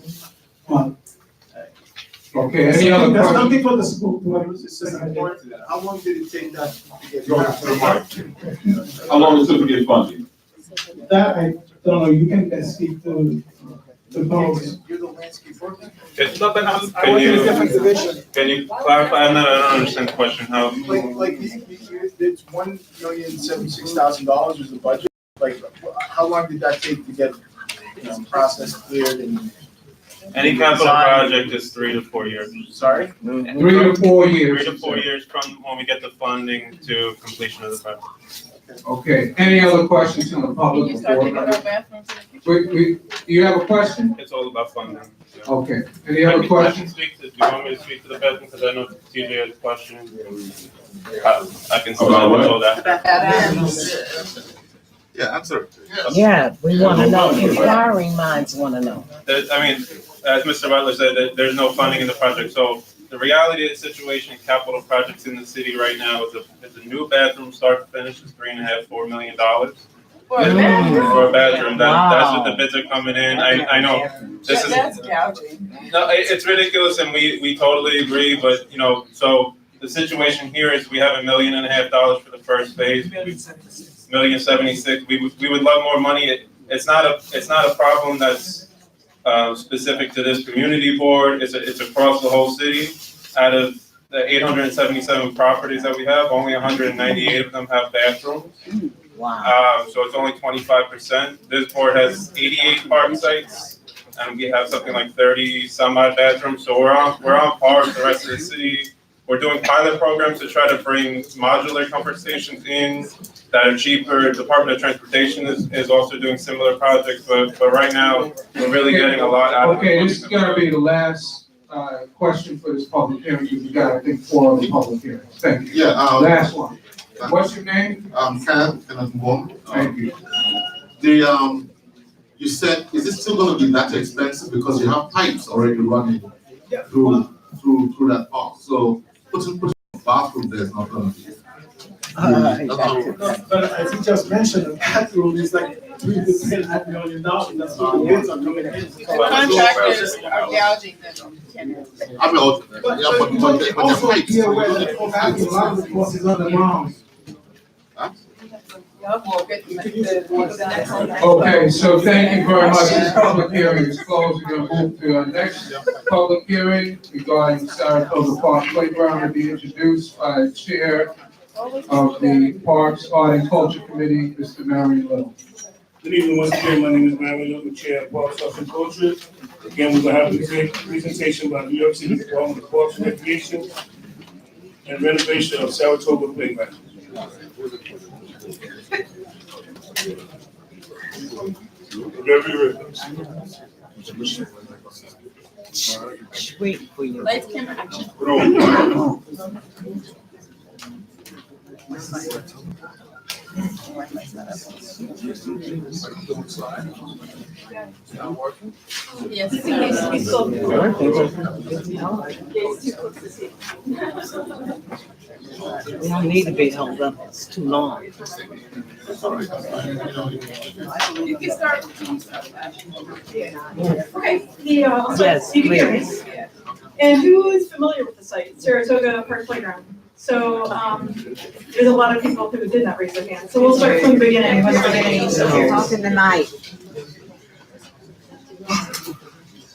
Okay, any other That's questions? something for the school. Second part to that, how long did it take that to get? How long it took to get funding? That I don't know, you can best speak to the folks. You're the landscape architect? Can you clarify? I don't understand the question. How? It's $1,076,000 was the budget. Like, how long did that take to get, processed, cleared, and? Any capital project is 3 to 4 years. Sorry? 3 to 4 years. 3 to 4 years from when we get the funding to completion of the project. Okay, any other questions from the public? You have a question? It's all about funding. So. Okay, any other questions? Do you want me to speak to the bedroom? Because I know TJ has a question. I can still About that. Yeah, answer. Yeah, we wanna know, inquiring minds wanna know. I mean, as Mr. Butler said, there's no funding in the project. So the reality of the situation, capital projects in the city right now is a new bathroom, start to finish, is $3.5–4 million. For a bathroom, that's what the bids are coming in. I know. That's gouging. No, it's ridiculous, and we totally agree. But so the situation here is we have $1.5 million for the first phase. $1,076,000. We would love more money. It's not a problem that's specific to this community board. It's across the whole city. Out of the 877 properties that we have, only 198 of them have bathrooms. Wow. So it's only 25%. This board has 88 park sites, and we have something like 30 some odd bathrooms. So we're on par with the rest of the city. We're doing pilot programs to try to bring modular comfort stations in that are cheaper. Department of Transportation is also doing similar projects, but right now we're really getting a lot out of it. Okay, this is gonna be the last question for this public hearing, because we got, I think, 4 other public hearings. Thank you. Yeah. Last one. What's your name? Kenneth Mbom. Thank you. You said, is it still gonna be that expensive because you have pipes already running through that park? So putting a bathroom there is not gonna be. But as you just mentioned, the bathroom is like $3 to $10 million. That's what the bids are coming in. Contractors are gouging them. I mean, But also be aware that for bathroom, a lot of the cost is underground. Okay, so thank you very much. This public hearing is closed. We're gonna move to our next public hearing regarding Saratoga Park Playground to be introduced by the Chair of the Parks, Art and Culture Committee, Mr. Marion Little. Good evening once again. My name is Marion Little, Chair of Parks, Arts and Culture. Again, we're gonna have a presentation by New York City Department of Parks and Recreation and renovation of Saratoga Playground. Wait for you. Lights, camera, action. Yes. We don't need to be held up, it's too long. You can start. Okay, Yes, you can hear me. please. And who is familiar with the site, Saratoga Park Playground? So, there's a lot of people who did not raise their hand. So we'll start from the beginning. Talking tonight.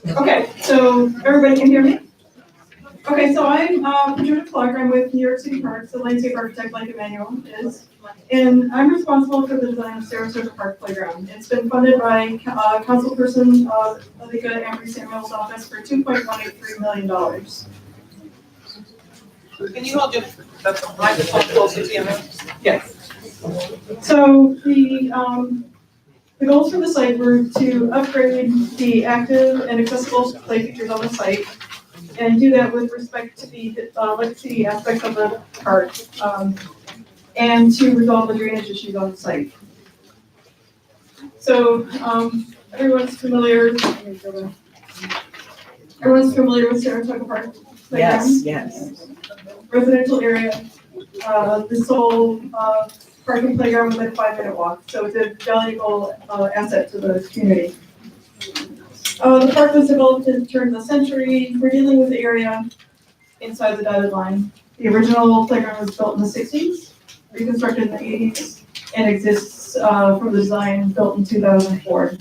Okay, so everybody can hear me? Okay, so I'm Patricia Clark. I'm with New York City Parks, the landscape architect like Emmanuel is. And I'm responsible for the design of Sarasota Park Playground. It's been funded by Councilperson Alika Amory Samuel's office for $2.183 million. Can you hold your microphone closer to your mouth? Yes. So the goals for the site were to upgrade the active and accessible play features on the site and do that with respect to the legacy aspect of the park, and to resolve the drainage issues on the site. So everyone's familiar with Saratoga Park Playground? Yes. Residential area, this whole park and playground within a 5-minute walk. So it's a valuable asset to the community. The park was developed in the turn of the century. We're dealing with the area inside the dotted line. The original playground was built in the 60s, reconstructed in the 80s, and exists from the design built in 2004.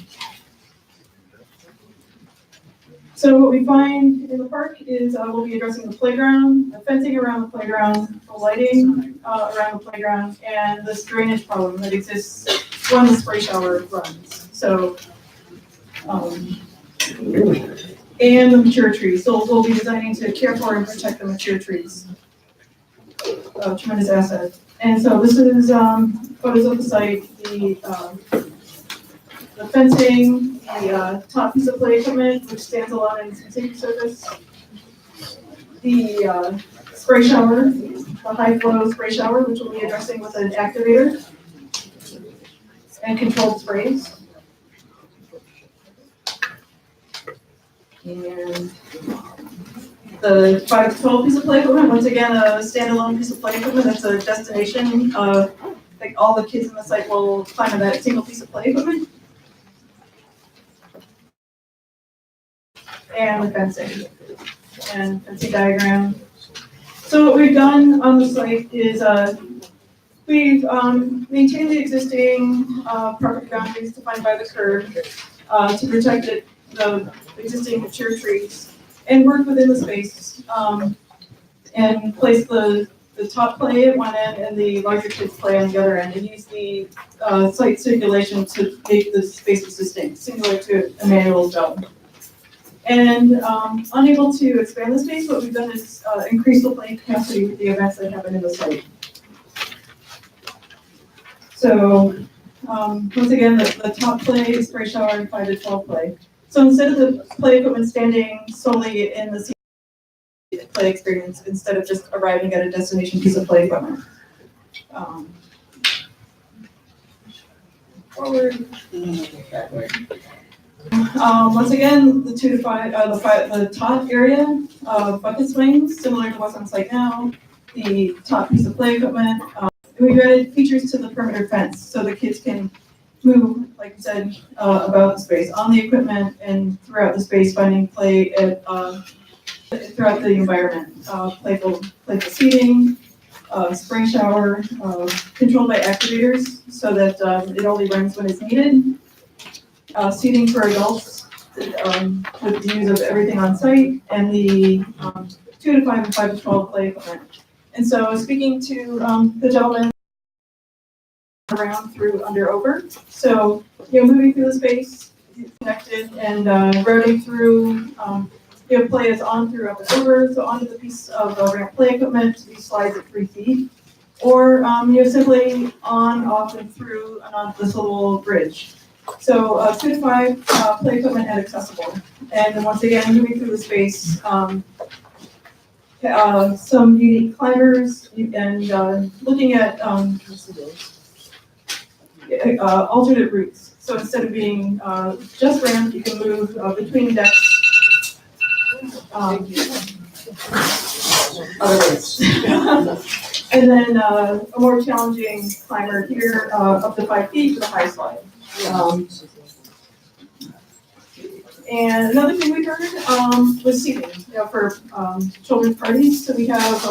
So what we find in the park is we'll be addressing the playground, the fencing around the playground, the lighting around the playground, and this drainage problem that exists when the spray shower runs. So, and the mature trees. So we'll be designing to care for and protect the mature trees. Tremendous asset. And so this is photos of the site, the fencing, the top piece of play equipment, which stands alone in some safety surface, the spray shower, the high flow spray shower, which we'll be addressing with an activator, and controlled sprays. And the 5 to 12 piece of play equipment, once again, a standalone piece of play equipment that's a destination. Like all the kids in the site will climb on that single piece of play equipment. And the fencing diagram. So what we've done on the site is we've maintained the existing property boundaries defined by the curb to protect the existing mature trees and work within the space and place the top play at one end and the larger kids play on the other end, and use the site circulation to make the spaces distinct, similar to Emmanuel's zone. And unable to expand the space, what we've done is increase the playing capacity with the events that happen in the site. So once again, the top play is spray shower and 5 to 12 play. So instead of the play equipment standing solely in the play experience, instead of just arriving at a destination piece of play equipment. Forward. Once again, the 2 to 5, the top area, bucket swings, similar to what's on site now, the top piece of play equipment. We've added features to the perimeter fence so the kids can move, like I said, about the space on the equipment and throughout the space, finding play at, throughout the environment. Playful seating, spring shower, controlled by activators so that it only runs when it's needed. Seating for adults with views of everything on site, and the 2 to 5 and 5 to 12 play equipment. And so speaking to the gentleman around through under over. So, moving through the space, connected, and routing through, play is on through up and over, so onto the piece of ramp play equipment, these slides at 3 feet. Or, simply on, off, and through, and onto this little bridge. So 2 to 5 play equipment and accessible. And then once again, moving through the space, some unique climbers and looking at alternate routes. So instead of being just ramp, you can move between decks. Other routes. And then a more challenging climber here, up to 5 feet with a high slide. And another thing we heard was seating, for children's parties. So we have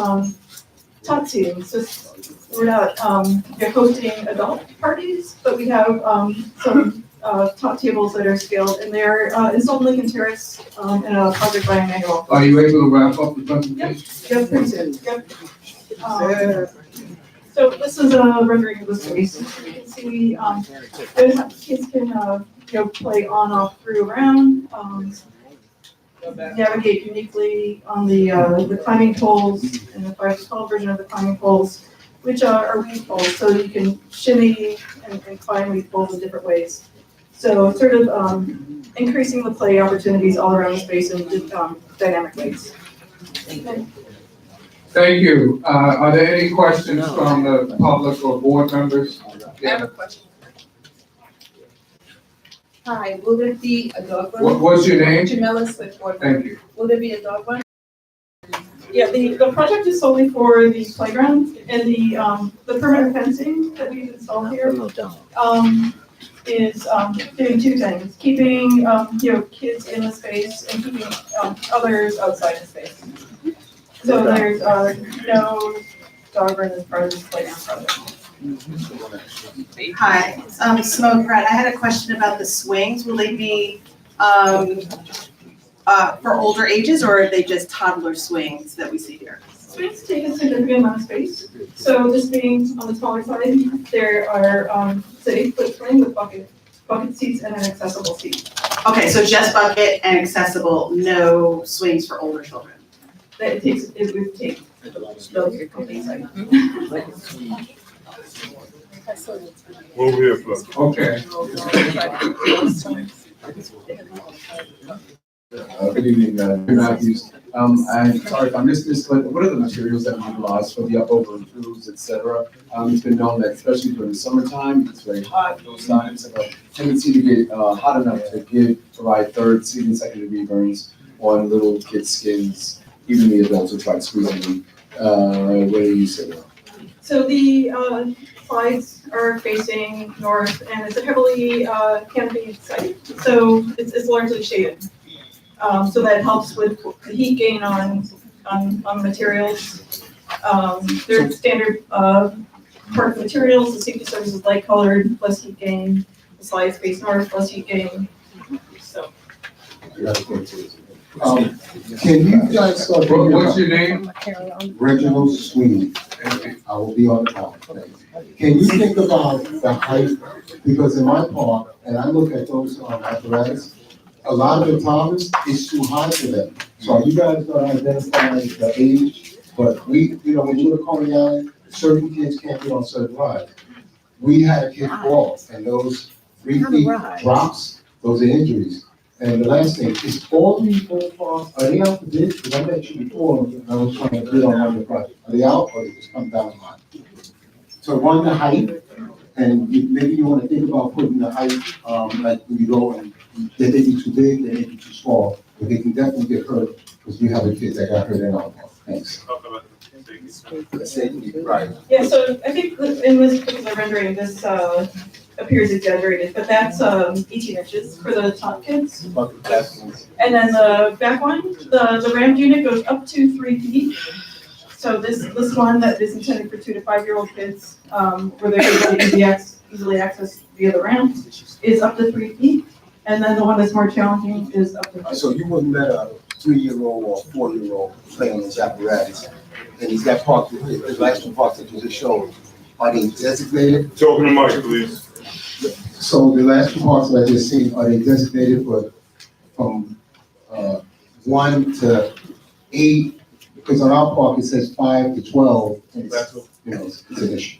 tot team. So we're not hosting adult parties, but we have some top tables that are scaled, and they're installed in Lincoln Terrace in a project by Emmanuel. Are you able to wrap up the presentation? Yep, pretty soon. Yep. So this is a rendering of the space. You can see kids can play on, off, through, around. Navigate uniquely on the climbing poles and the 5-12 version of the climbing poles, which are weed poles, so you can shimmy and climb weed poles in different ways. So sort of increasing the play opportunities all around the space in dynamic ways. Thank you. Are there any questions from the public or board members? I have a question. Hi, will there be a dog run? What's your name? Jamelis with Board. Thank you. Will there be a dog run? Yeah, the project is solely for the playground, and the permanent fencing that we've installed here is doing two things: keeping kids in the space and keeping others outside the space. So there's no dog run as part of this playground project. Hi, Simone Pratt. I had a question about the swings. Will they be for older ages, or are they just toddler swings that we see here? Swings take a significant amount of space. So this being on the smaller side, there are it's an 8-foot swing with bucket seats and an accessible seat. Okay, so just bucket and accessible, no swings for older children. It would take the complete site. Over here, Flo. Okay. Good evening, Matthews. I'm sorry if I missed this, but what are the materials that we utilize for the up-over improves, et cetera? It's been known that especially during the summertime, it's very hot, those signs have a tendency to get hot enough to provide third, second-degree burns on little kids' skins. Even the adults will try to squeeze them. What do you say? So the slides are facing north, and it's a heavily canopied site, so it's largely shaded. So that helps with the heat gain on materials. There's standard park materials. The safety service is light colored, less heat gain. The slides face north, less heat gain. So. Can you guys start? What's your name? Reginald Sweeney. I will be on the call. Can you think about the height? Because in my park, and I look at those apparatus, a lot of the times it's too high for them. So are you guys gonna identify the age? But when you go to Coney Island, certain kids can't get on certain rides. We had a kid fall, and those 3 feet drops, those are injuries. And the last thing, is all these old parks, are they out for bid? Because I met you before, and I was trying to bid on one of the projects. Are they out, or they just come down the line? So one, the height, and maybe you wanna think about putting the height, like when you go and they may be too big, they may be too small, but they can definitely get hurt, because we have a kid that got hurt in our park. Thanks. Right. Yeah, so I think in this particular rendering, this appears exaggerated, but that's 18 inches for the top kids. And then the back one, the rammed unit goes up to 3 feet. So this one that is intended for 2 to 5-year-old kids, where they're able to easily access via the ramp, is up to 3 feet. And then the one that's more challenging is up to 5 feet. So you wouldn't let a 3-year-old or 4-year-old play on this apparatus? And he's got parks, the last 2 parks that you just showed, are they designated? Talking to Mike, please. So the last 2 parks that I just seen, are they designated from 1 to 8? Because on our park, it says 5 to 12, and it's an issue.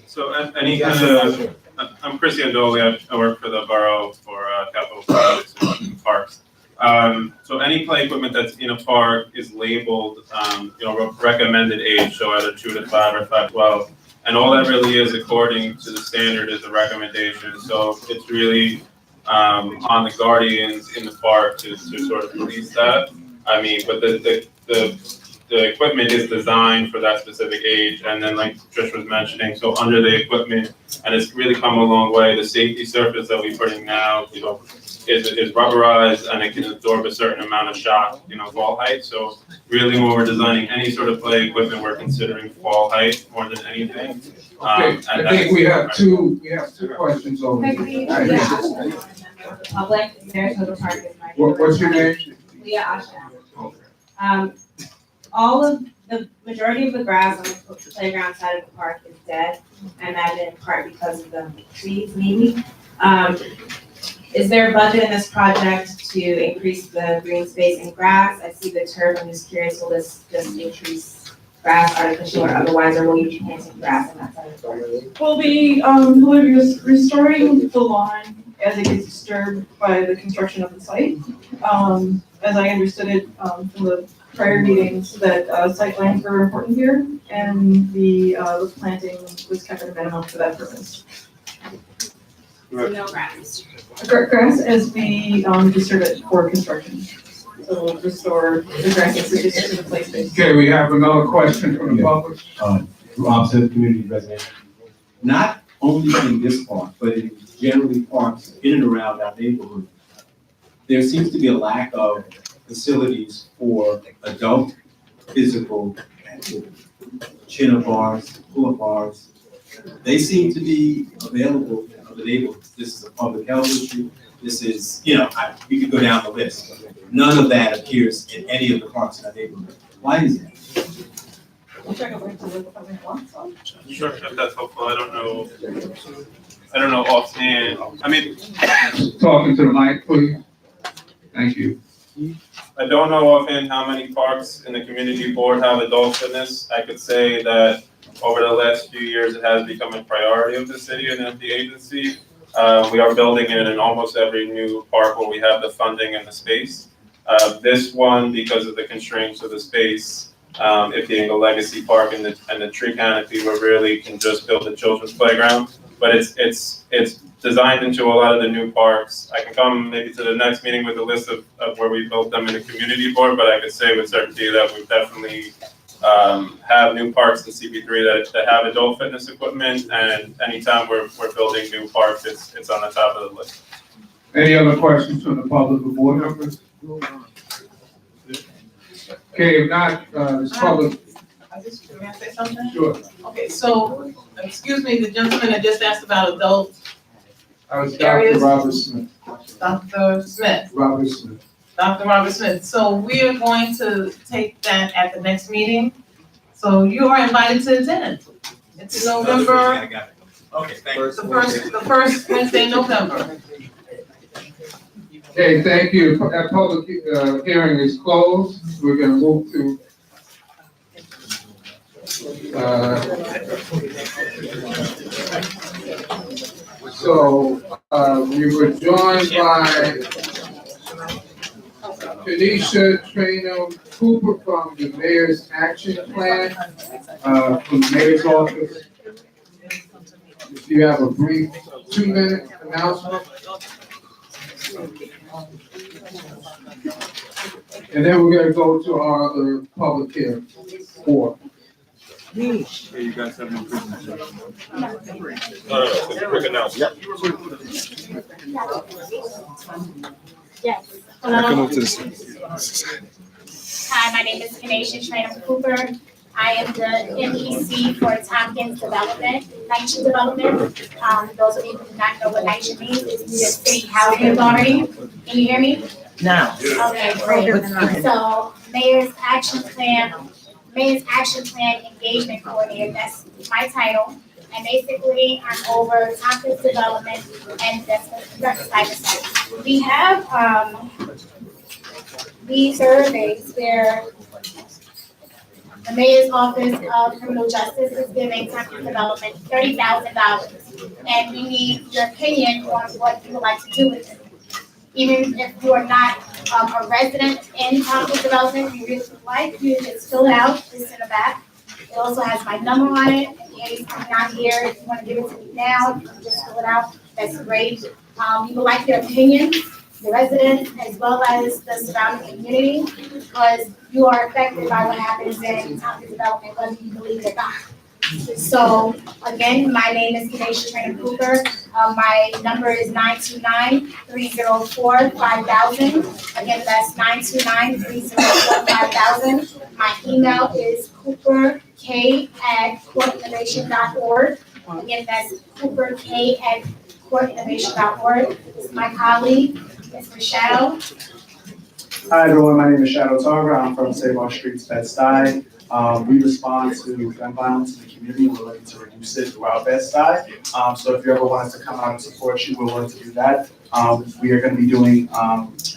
So any kind of, I'm Chris Andoli, I work for the borough for capital projects and parks. So any play equipment that's in a park is labeled, recommended age, so either 2 to 5 or 5 to 12. And all that really is, according to the standard, is a recommendation. So it's really on the guardians in the park to sort of police that. I mean, but the equipment is designed for that specific age. And then like Trish was mentioning, so under the equipment, and it's really come a long way, the safety surface that we're putting now, is rubberized and it can absorb a certain amount of shock, fall height. So really, when we're designing any sort of play equipment, we're considering fall height more than anything. Okay, I think we have two questions over here. Public, Saratoga Park is my. What's your name? Leah Asha. All of the majority of the grass on the playground side of the park is dead. I imagine in part because of the trees, maybe. Is there a budget in this project to increase the green space and grass? I see the turf, I'm just curious, will this just increase grass artificial or otherwise, or will you be planting grass on that side of the park? We'll be restoring the lawn as it gets disturbed by the construction of the site. As I understood it, from the prior meetings, that site plans were important here, and the planting was kept at a minimum for that purpose. So no grass. Grass as we disturb it for construction. So we'll restore the grass as it gets to the play space. Okay, we have another question from the public. Rob said community resident. Not only in this park, but in generally parks in and around our neighborhood, there seems to be a lack of facilities for adult physical activity. Chin-up bars, pull-up bars, they seem to be available in the neighborhoods. This is a public health issue. This is, we could go down the list. None of that appears in any of the parks in our neighborhood. Why is that? Sure, if that's helpful. I don't know offhand. I mean, Talking to the mic, please. Thank you. I don't know offhand how many parks in the community board have adult fitness. I could say that over the last few years, it has become a priority of the city and of the agency. We are building it in almost every new park where we have the funding and the space. This one, because of the constraints of the space, it being a legacy park and the tree canopy, we really can just build a children's playground. But it's designed into a lot of the new parks. I can come maybe to the next meeting with a list of where we built them in the community board, but I could say with certainty that we've definitely have new parks in CB3 that have adult fitness equipment, and anytime we're building new parks, it's on the top of the list. Any other questions from the public or board members? Okay, if not, this public. May I say something? Sure. Okay, so, excuse me, the gentleman that just asked about adult I was Dr. areas. Robert Smith. Dr. Smith. Robert Smith. Dr. Robert Smith. So we are going to take that at the next meeting. So you are invited to attend. It's November. Okay, thank you. The first Wednesday in November. Okay, thank you. That public hearing is closed. We're gonna move to we were joined by Tanisha Trainer Cooper from the Mayor's Action Plan, from the Mayor's Office. If you have a brief 2-minute announcement. And then we're gonna go to our other public hearing. 4. Hey, you guys have no presentation. Quick announcement. Yes. Hi, my name is Tanisha Trainer Cooper. I am the MEC for Tompkins Development, NYCHA Development. Those of you who do not know what NYCHA means, it's New York City Housing Authority. Can you hear me? No. Okay, great. So Mayor's Action Plan Engagement Coordinator, that's my title. And basically, I'm over Tompkins Development and that's Stuyvesant. We have these surveys where the Mayor's Office of Criminal Justice is giving Tompkins Development $30,000. And we need your opinion on what you would like to do with it. Even if you are not a resident in Tompkins Development, we really would like you to just fill it out, it's in the back. It also has my number on it, in case I'm not here, if you want to give it to me now, you can just fill it out, that's great. We would like your opinion, the residents, as well as the surrounding community, because you are affected by what happens in Tompkins Development, whether you believe it or not. So again, my name is Kanisha Trainer Cooper. My number is 929-304-5000. Again, that's 929-304-5000. My email is cooperk@courtinnovation.org. Again, that's cooperk@courtinnovation.org. This is my colleague, Mr. Shadow. Hi everyone, my name is Shadow Tarver. I'm from Save Our Streets, Bed-Stuy. We respond to gun violence in the community. We're looking to reduce it throughout Bed-Stuy. So if you ever want us to come out and support you, we're willing to do that. We are going to be doing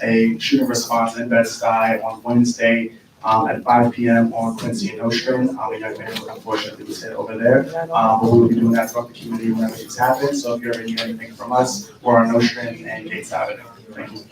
a shooting response in Bed-Stuy on Wednesday at 5 p.m. on Quincy and Nostrand. A young man unfortunately was hit over there. But we will be doing that throughout the community whenever this happens. So if you ever need anything from us, we're on Nostrand and Gates Avenue. Thank you.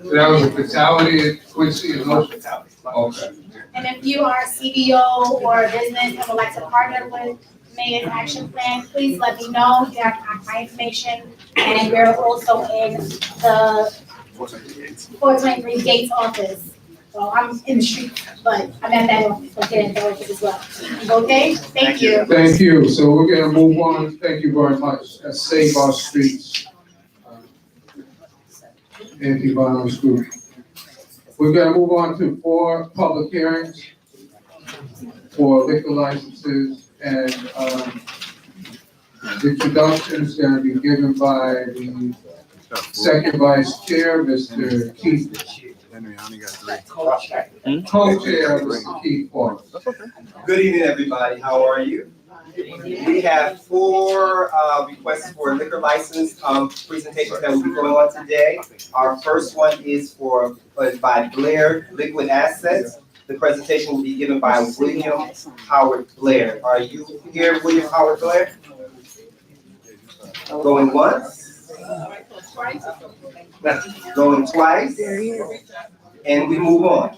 So that was a fatality at Quincy and Nostrand? Okay. And if you are a CBO or a business and would like to partner with Mayor's Action Plan, please let me know. You have my information. And we're also in the 423 Gates office. So I'm in the street, but I'm at that office, so get in the office as well. Okay? Thank you. Thank you. So we're gonna move on. Thank you very much. Let's Save Our Streets. Anti-violence group. We're gonna move on to 4 public hearings for liquor licenses, and the introduction is gonna be given by the second vice chair, Mr. Keith. Co-chair, Mr. Keith Paul. Good evening, everybody. How are you? We have 4 requests for liquor license presentations that will be going on today. Our first one is by Blair Liquid Assets. The presentation will be given by William Howard Blair. Are you here, William Howard Blair? Going once? Going twice? And we move on.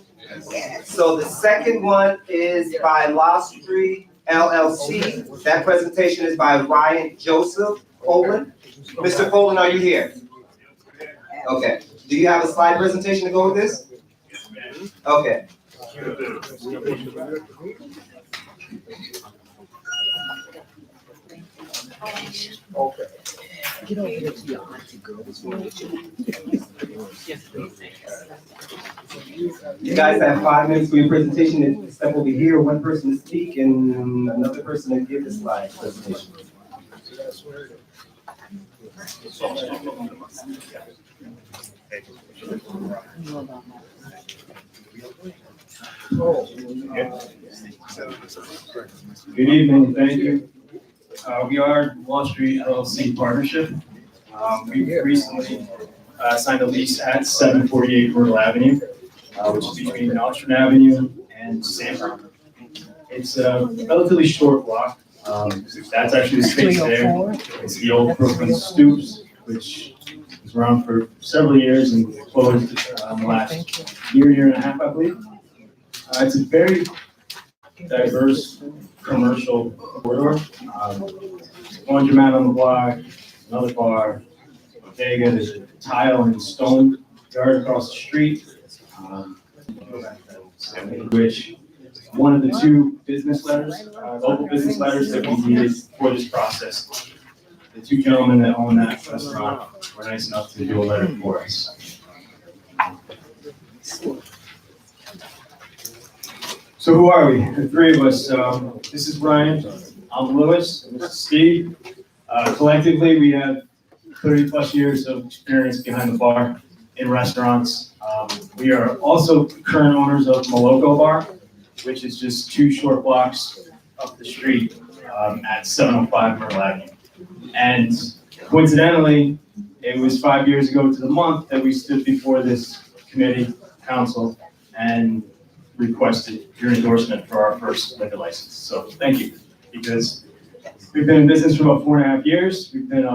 So the second one is by Law Street LLC. That presentation is by Ryan Joseph Poland. Mr. Poland, are you here? Okay. Do you have a slide presentation to go with this? Okay. Okay. You guys have 5 minutes for your presentation. The step will be here, 1 person to speak and another person to give the slide presentation. Good evening, thank you. We are Wall Street LLC partnership. We recently signed a lease at 748 Myrtle Avenue, which is between Nostrand Avenue and Sanford. It's a relatively short block. That's actually the space there. It's the old Brooklyn Stoops, which was around for several years and closed the last year and a half, I believe. It's a very diverse commercial corridor. Laundromat on the block, another bar, bodega, there's a tile and stone yard across the street, which one of the 2 business letters, local business letters that we needed for this process. The 2 gentlemen that own that restaurant were nice enough to do a letter for us. So who are we? The 3 of us. This is Ryan, I'm Lewis, and this is Steve. Collectively, we have 30 plus years of experience behind the bar in restaurants. We are also current owners of Moloko Bar, which is just 2 short blocks up the street at 705 Myrtle Avenue. And coincidentally, it was 5 years ago to the month that we stood before this committee, council, and requested your endorsement for our first liquor license. So thank you, because we've been in business for about 4.5 years. We've been,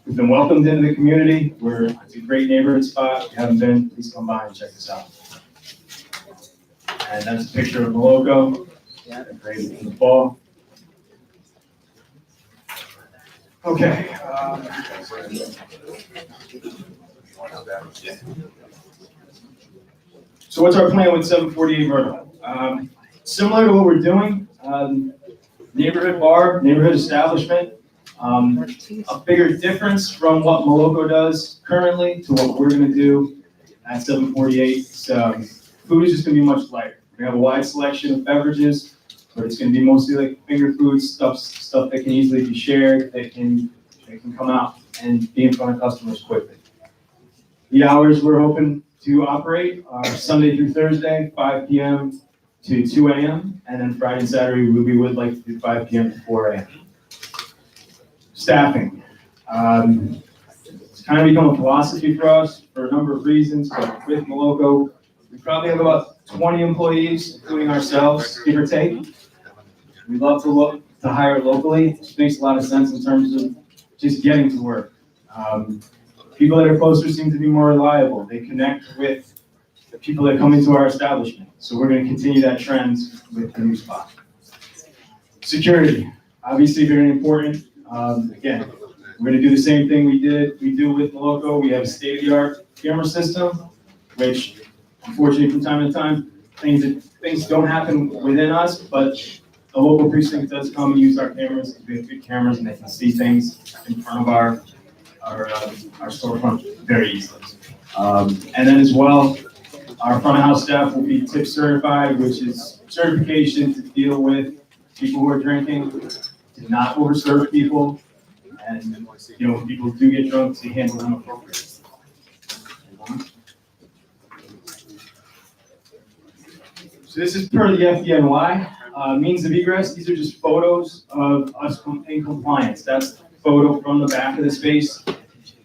we've been welcomed into the community. It's a great neighborhood spot. If you haven't been, please come by and check this out. And that's a picture of the logo. Yeah, great in the fall. Okay. So what's our plan with 748 Myrtle? Similar to what we're doing, neighborhood bar, neighborhood establishment. A bigger difference from what Moloko does currently to what we're gonna do at 748. Food is just gonna be much lighter. We have a wide selection of beverages, but it's gonna be mostly like finger foods, stuff that can easily be shared, that can come out and be in front of customers quickly. The hours we're hoping to operate are Sunday through Thursday, 5 p.m. to 2 a.m. And then Friday and Saturday, we would like to do 5 p.m. to 4 a.m. Staffing. It's kind of become a philosophy for us for a number of reasons, but with Moloko, we probably have about 20 employees, including ourselves, give or take. We love to hire locally, which makes a lot of sense in terms of just getting to work. People that are closer seem to be more reliable. They connect with the people that come into our establishment. So we're going to continue that trend with the new spot. Security, obviously very important. Again, we're going to do the same thing we do with Moloko. We have a state-of-the-art camera system, which unfortunately from time to time, things don't happen within us, but the local precinct does come and use our cameras. We have good cameras and they can see things in front of our storefront very easily. And then as well, our front of house staff will be tip certified, which is certification to deal with people who are drinking, to not overserve people, and when people do get drunk, to handle them appropriately. So this is per the FDNY. Means of egress, these are just photos of us in compliance. That's the photo from the back of the space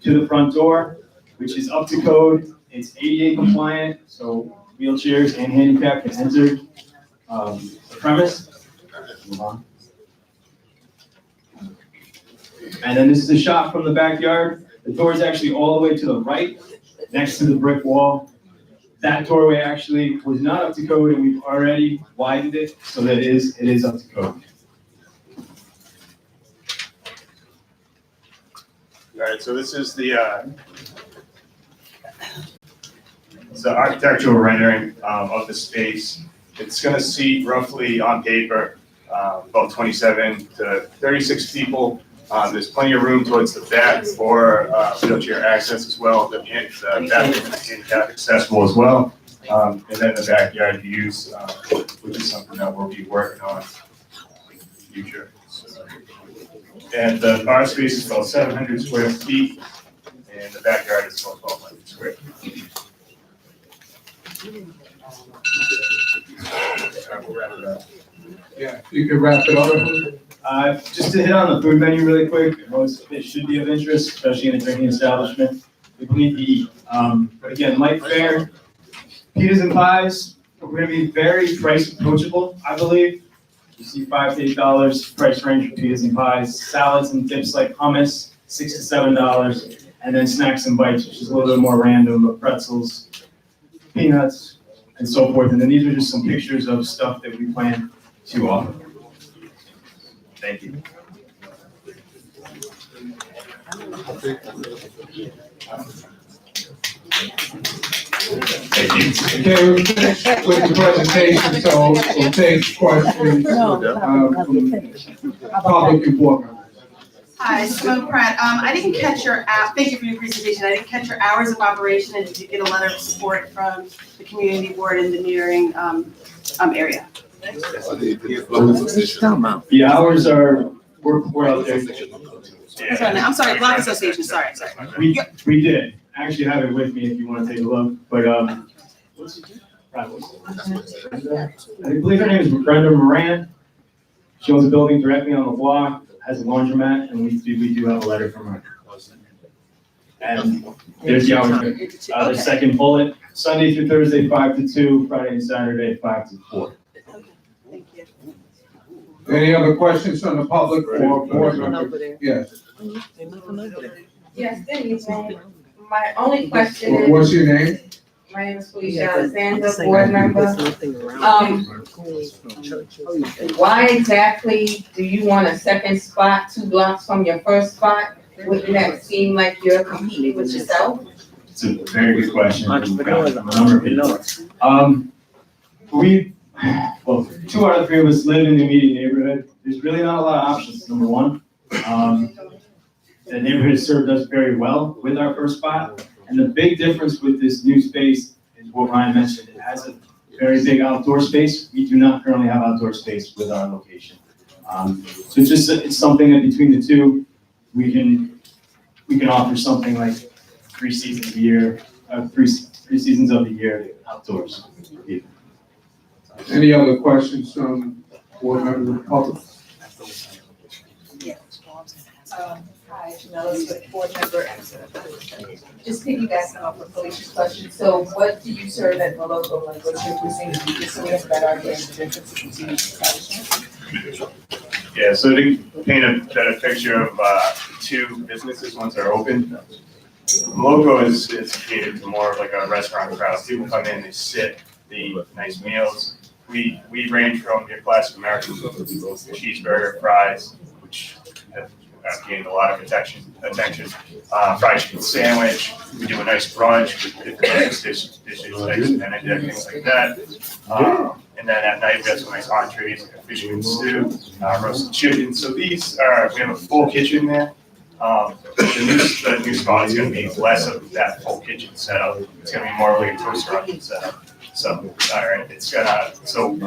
to the front door, which is up to code. It's ADA compliant, so wheelchairs and handicap can enter the premise. Move on. And then this is a shot from the backyard. The door is actually all the way to the right, next to the brick wall. That doorway actually was not up to code, and we've already widened it so that it is up to code. All right, so this is the architectural rendering of the space. It's going to seat roughly on paper about 27 to 36 people. There's plenty of room towards the back for wheelchair access as well. The bathroom is handicap accessible as well. And then the backyard use, which is something that we'll be working on in the future. And the bar space is about 700 square feet, and the backyard is about 1,200 square feet. We'll wrap it up. Yeah, you can wrap it up. Just to hit on the food menu really quick, it should be of interest, especially in a drinking establishment. People need to eat. But again, light fare, pitas and pies, we're going to be very price approachable, I believe. You see $5 to $8 price range for pitas and pies. Salads and dips like hummus, $6 to $7. And then snacks and bites, which is a little bit more random, but pretzels, peanuts, and so forth. And then these are just some pictures of stuff that we plan to offer. Thank you. Okay, we're finished with the presentation, so we'll take questions from public and board members. Hi, Simone Pratt. I didn't catch thank you for your presentation. I didn't catch your hours of operation, and did you get a letter of support from the community board in the nearing area? The hours are, we're out there. I'm sorry, Block Association, sorry. We did. I actually have it with me if you want to take a look, but I believe her name is Brenda Moran. She owns a building directly on the block, has a laundromat, and we do have a letter from her. And there's the hours. The second bullet, Sunday through Thursday, 5 to 2, Friday and Saturday, 5 to 4. Any other questions from the public or board members? Yes. Yes, good evening. My only question is. What's your name? My name is Felicia Alexander, board member. Why exactly do you want a second spot 2 blocks from your first spot? Wouldn't that seem like you're competing with yourself? It's a very good question. A number of people. well, 2 out of 3 of us live in the immediate neighborhood. There's really not a lot of options, number one. The neighborhood served us very well with our first spot. And the big difference with this new space is what Ryan mentioned. It has a very big outdoor space. We do not currently have outdoor space with our location. So it's something that between the two, we can offer something like 3 seasons a year, 3 seasons of the year outdoors for people. Any other questions from board members of the public? Hi, Janelle, with board member. Just piggybacking off of Felicia's question, so what do you serve at the local, like what's your cuisine, just so we have a better idea of the difference between each establishment? Yeah, so to paint a better picture of 2 businesses once they're open, the logo is catered to more of like a restaurant crowd. People come in, they sit, they eat nice meals. We range from your classic American cheeseburger, fries, which have gained a lot of attention. Fried chicken sandwich. We do a nice brunch with different dishes, eggs and things like that. And then at night we have some nice entrees like a fish and stew, roasted chicken. So these are, we have a full kitchen there. The new spot is going to be less of that full kitchen setup. It's going to be more like a toaster oven setup. So, it's gonna,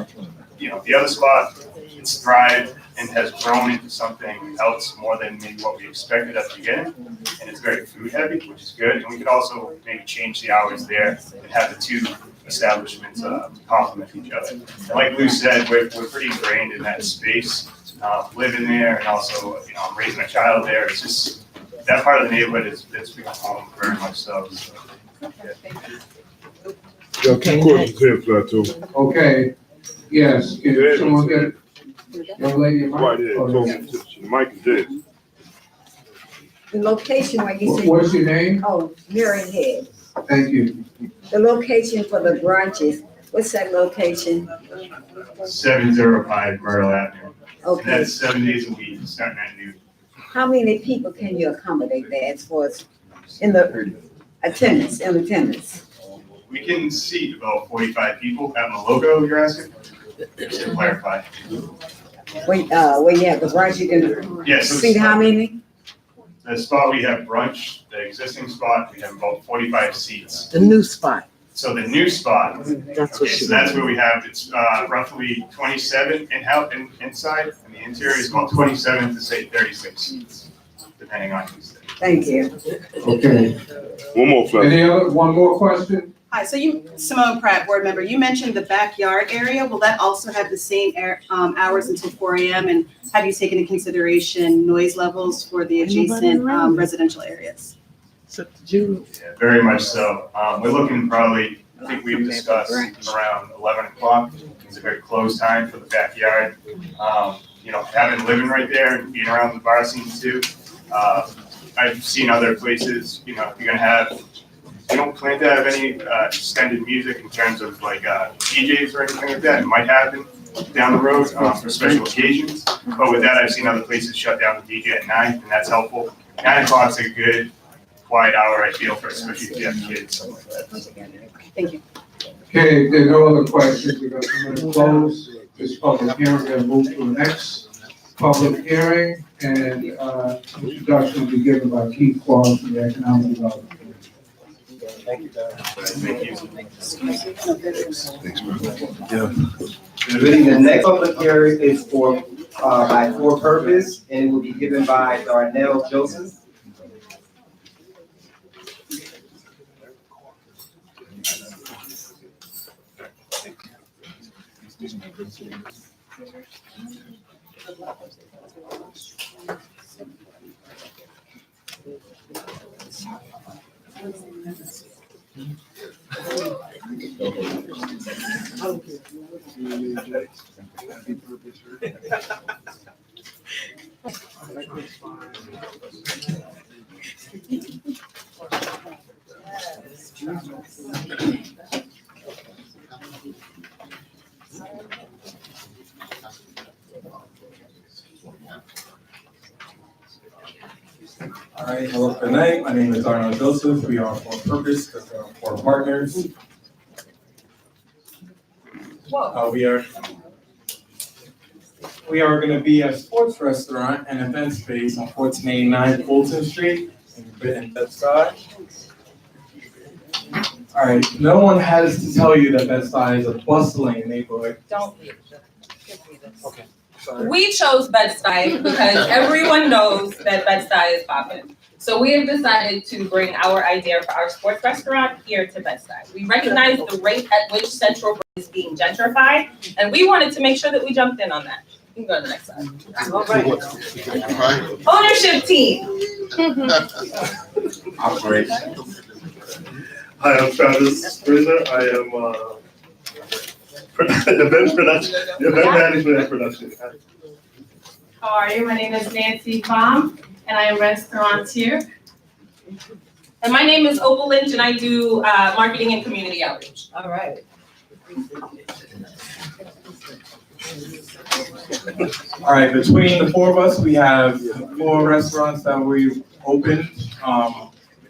the other spot, it's thrived and has grown into something else more than maybe what we expected at the beginning. And it's very food heavy, which is good. And we could also maybe change the hours there and have the 2 establishments complement each other. And like Lou said, we're pretty ingrained in that space, living there, and also, I'm raising a child there. It's just, that part of the neighborhood is become home very much so. Yeah, 2 questions here, too. Okay, yes, can someone get it? Young lady, Right here, Mike is dead. The location, like you said. What's your name? Oh, Mary Head. Thank you. The location for the brunches, what's that location? 705 Myrtle Avenue. Okay. And that's 7 days a week, starting at noon. How many people can you accommodate there as far as in the attendance? We can seat about 45 people at the logo, you're asking? Just to clarify. When you have the brunch, you can Yeah, so seat how many? The spot we have brunch, the existing spot, we have about 45 seats. The new spot. So the new spot, That's what she that's where we have, it's roughly 27 inside, and the interior is about 27 to say 36 seats, depending on who's there. Thank you. Okay. One more question? Hi, so Simone Pratt, board member, you mentioned the backyard area. Will that also have the same hours until 4 a.m.? And have you taken into consideration noise levels for the adjacent residential areas? Yeah, very much so. We're looking probably, I think we've discussed around 11 o'clock. It's a very close time for the backyard. Having living right there and being around the bar scene too. I've seen other places, if you're gonna have, we don't plan to have any extended music in terms of like DJs or anything like that. It might happen down the road for special occasions. But with that, I've seen other places shut down the DJ at 9, and that's helpful. 9 o'clock's a good quiet hour, I feel, for especially if you have kids, something like that. Thank you. Okay, if there are no other questions, we're gonna close this public hearing. We're gonna move to the next public hearing, and introduction will be given by Keith Clark from the Economic Development. Thank you, Thank you. The next public hearing is by purpose, and it will be given by Darnell Joseph. All right, hello, good night. My name is Darnell Joseph. We are For Purpose, for partners. We are gonna be a sports restaurant and event space on 1489 Fulton Street in Bed-Stuy. All right, no one has to tell you that Bed-Stuy is a bustling neighborhood. Don't read it. Okay, sorry. We chose Bed-Stuy because everyone knows that Bed-Stuy is popping. So we have decided to bring our idea for our sports restaurant here to Bed-Stuy. We recognize the rate at which Central is being gentrified, and we wanted to make sure that we jumped in on that. You can go to the next slide. All right. Ownership team. Operation. Hi, I'm Travis Fraser. I am event management and production. How are you? My name is Nancy Baum, and I am restaurateur. And my name is Opal Lynch, and I do marketing and community outreach. All right. All right, between the four of us, we have 4 restaurants that we've opened.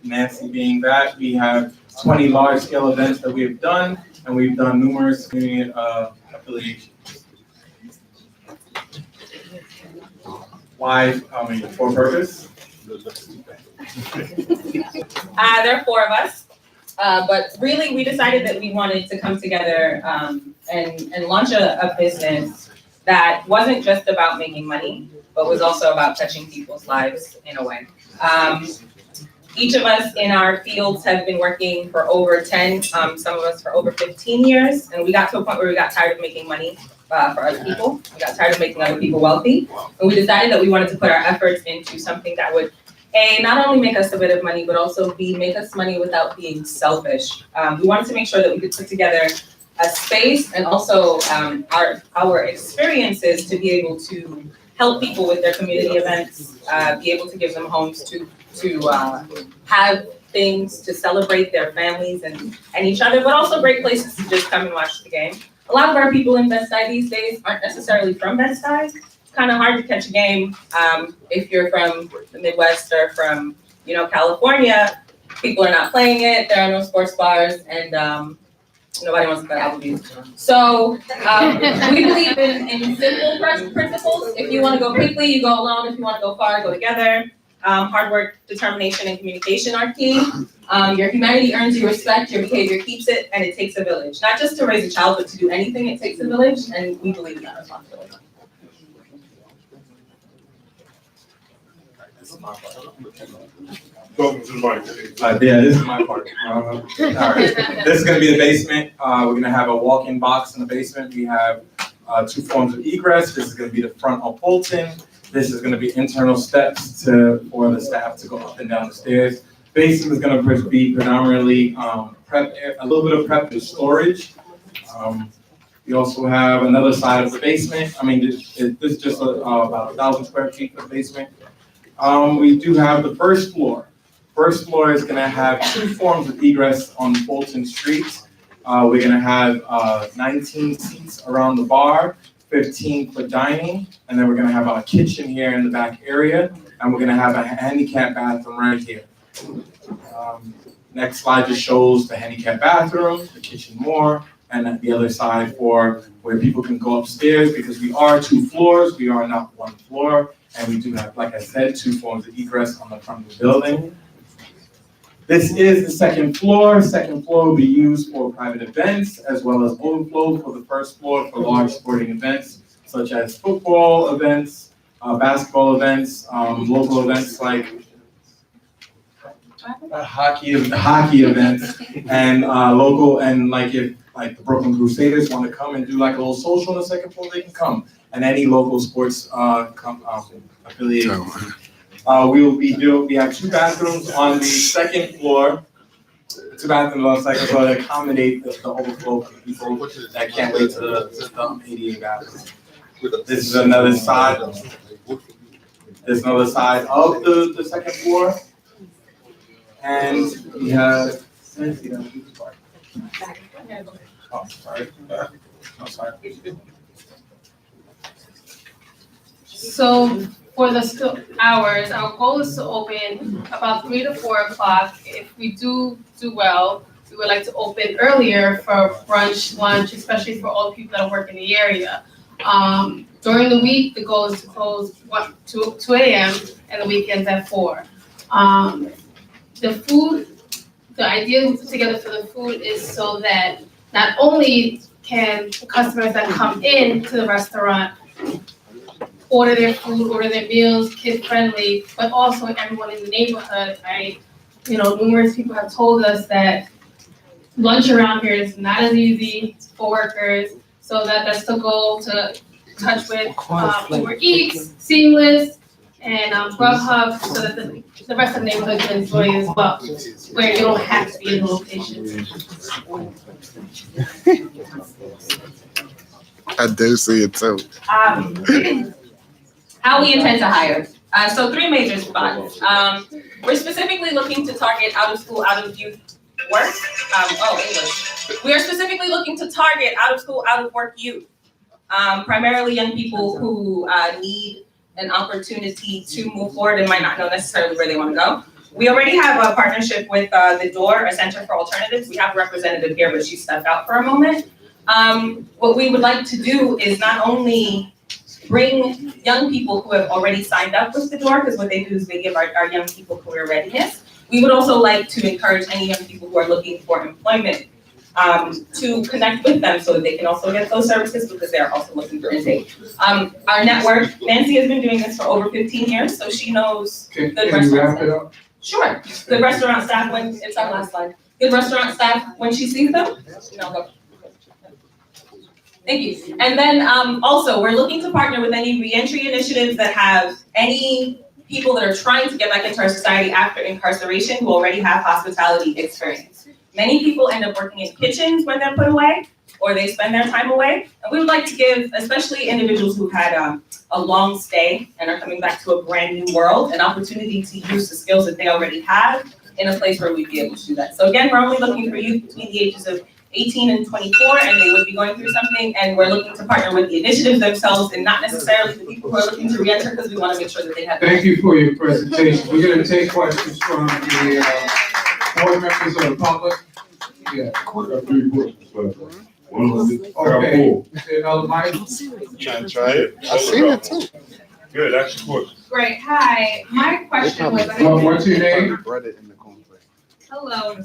Nancy being that, we have 20 large-scale events that we have done, and we've done numerous community affiliations. Why? For purpose? There are 4 of us, but really we decided that we wanted to come together and launch a business that wasn't just about making money, but was also about touching people's lives in a way. Each of us in our fields have been working for over 10, some of us for over 15 years, and we got to a point where we got tired of making money for other people. We got tired of making other people wealthy, and we decided that we wanted to put our efforts into something that would, not only make us a bit of money, but also make us money without being selfish. We wanted to make sure that we could put together a space and also our experiences to be able to help people with their community events, be able to give them homes to have things to celebrate their families and each other, but also great places to just come and watch the game. A lot of our people in Bed-Stuy these days aren't necessarily from Bed-Stuy. It's kind of hard to catch a game if you're from the Midwest or from, California. People are not playing it. There are no sports bars, and nobody wants to play Applebee's. So we believe in simple principles. If you want to go quickly, you go alone. If you want to go far, go together. Hard work, determination, and communication are key. Your humanity earns you respect, your behavior keeps it, and it takes a village. Not just to raise a child, but to do anything, it takes a village, and we believe in that responsibility. Welcome to the mic. Yeah, this is my part. All right, this is gonna be the basement. We're gonna have a walk-in box in the basement. We have 2 forms of egress. This is gonna be the front of Fulton. This is gonna be internal steps for the staff to go up and down the stairs. Basement is gonna be predominantly prep, a little bit of prep and storage. We also have another side of the basement. This is just about 1,000 square feet for the basement. We do have the first floor. First floor is gonna have 2 forms of egress on Fulton Street. We're gonna have 19 seats around the bar, 15 for dining, and then we're gonna have our kitchen here in the back area, and we're gonna have a handicap bathroom right here. Next slide just shows the handicap bathroom, the kitchen more, and then the other side for where people can go upstairs, because we are 2 floors, we are not 1 floor, and we do have, like I said, 2 forms of egress on the front of the building. This is the second floor. Second floor will be used for private events as well as overflow for the first floor for large sporting events such as football events, basketball events, local events like hockey events, and local, and like if like the Brooklyn Crusaders want to come and do like a little social on the second floor, they can come, and any local sports affiliation. We have 2 bathrooms on the second floor. 2 bathrooms on the second floor to accommodate the overflow for people that can't wait to the ADA bathroom. This is another side. There's another side of the second floor. And we have, oh, sorry. Oh, sorry. So for the hours, our goal is to open about 3 to 4 o'clock. If we do well, we would like to open earlier for brunch, lunch, especially for all the people that work in the area. During the week, the goal is to close 2 a.m. and the weekends at 4. The food, the idea we put together for the food is so that not only can the customers that come in to the restaurant order their food, order their meals, kid friendly, but also everyone in the neighborhood. Numerous people have told us that lunch around here is not as easy for workers, so that's the goal, to touch with Uber Eats, Seamless, and Grubhub, so that the rest of the neighborhood can enjoy it as well, where you don't have to be in the location. I do see it too. How we intend to hire. So 3 major spots. We're specifically looking to target out of school, out of youth work. English. We are specifically looking to target out of school, out of work youth. Primarily young people who need an opportunity to move forward and might not know necessarily where they want to go. We already have a partnership with The Door, a Center for Alternatives. We have a representative here, but she stepped out for a moment. What we would like to do is not only bring young people who have already signed up with The Door, because what they do is they give our young people career readiness. We would also like to encourage any young people who are looking for employment to connect with them so that they can also get those services, because they're also looking for intake. Our network, Nancy has been doing this for over 15 years, so she knows good restaurant staff. Sure, good restaurant staff when, it's our last slide. Good restaurant staff when she sees them. Go. Thank you. And then also, we're looking to partner with any reentry initiatives that have any people that are trying to get back into our society after incarceration who already have hospitality experience. Many people end up working in kitchens when they're put away, or they spend their time away. And we would like to give, especially individuals who had a long stay and are coming back to a brand new world, an opportunity to use the skills that they already have in a place where we'd be able to do that. So again, we're only looking for youth between the ages of 18 and 24, and they would be going through something, and we're looking to partner with the initiatives themselves and not necessarily the people who are looking to reenter, because we want to make sure that they have. Thank you for your presentation. We're going to take questions from the board members of the public. Yeah. I got 3 questions. Okay. Another mic? Try it. I seen it too. Good, ask your question. Great, hi, my question was. What's your name? Hello.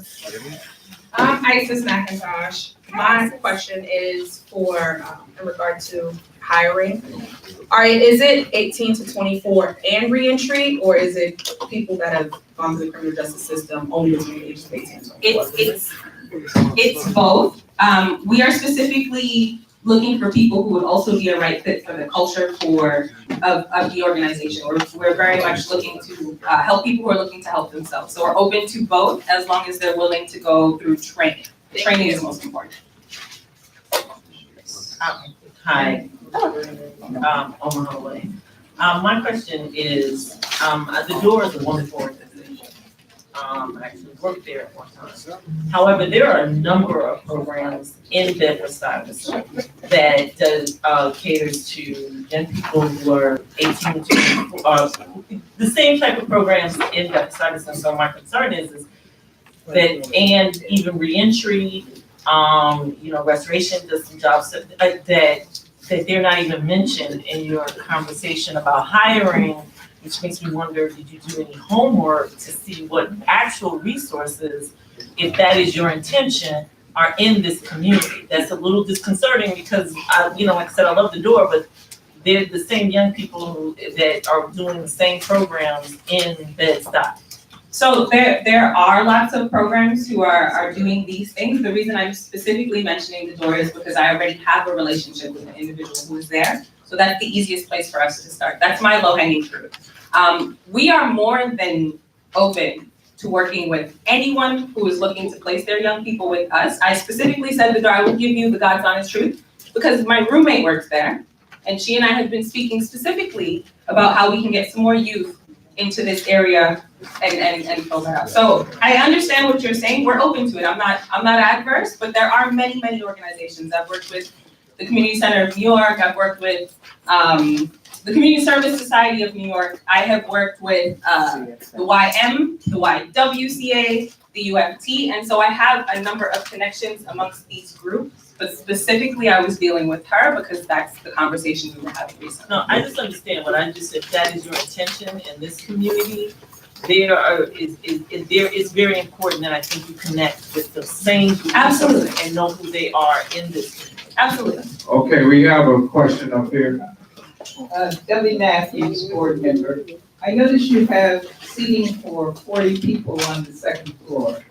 I'm Isis McIntosh. My question is for, in regard to hiring. Is it 18 to 24 and reentry, or is it people that have gone through the criminal justice system only between the ages of 18 and 24? It's both. We are specifically looking for people who would also be a right fit for the culture of the organization. We're very much looking to help people who are looking to help themselves. So we're open to both as long as they're willing to go through training. The training is most important. Hi, Omaha Way. My question is, The Door is a wonderful organization. I actually worked there at one time. However, there are a number of programs in Bedford, Stuyvesant that does caters to young people who are 18 to 24, the same type of programs in Bedford, Stuyvesant. So my concern is that, and even reentry, restoration, does some jobs that they're not even mentioned in your conversation about hiring, which makes me wonder, did you do any homework to see what actual resources, if that is your intention, are in this community? That's a little disconcerting because, like I said, I love The Door, but they're the same young people that are doing the same programs in Bed-Stuy. So there are lots of programs who are doing these things. The reason I'm specifically mentioning The Door is because I already have a relationship with an individual who is there. So that's the easiest place for us to start. That's my low-hanging fruit. We are more than open to working with anyone who is looking to place their young people with us. I specifically said that I would give you the God's honest truth because my roommate works there, and she and I have been speaking specifically about how we can get some more youth into this area and fill that out. So I understand what you're saying. We're open to it. I'm not adverse, but there are many, many organizations. I've worked with the Community Center of New York. I've worked with the Community Service Society of New York, I have worked with the YM, the YWCA, the UFT, and so I have a number of connections amongst these groups, but specifically I was dealing with her because that's the conversation we were having recently. No, I just understand what I just said, that is your intention in this community. There is very important that I think you connect with the same group. Absolutely. And know who they are in this community. Absolutely. Okay, we have a question up here. Debbie Matthews, board member. I notice you have seating for 40 people on the second floor.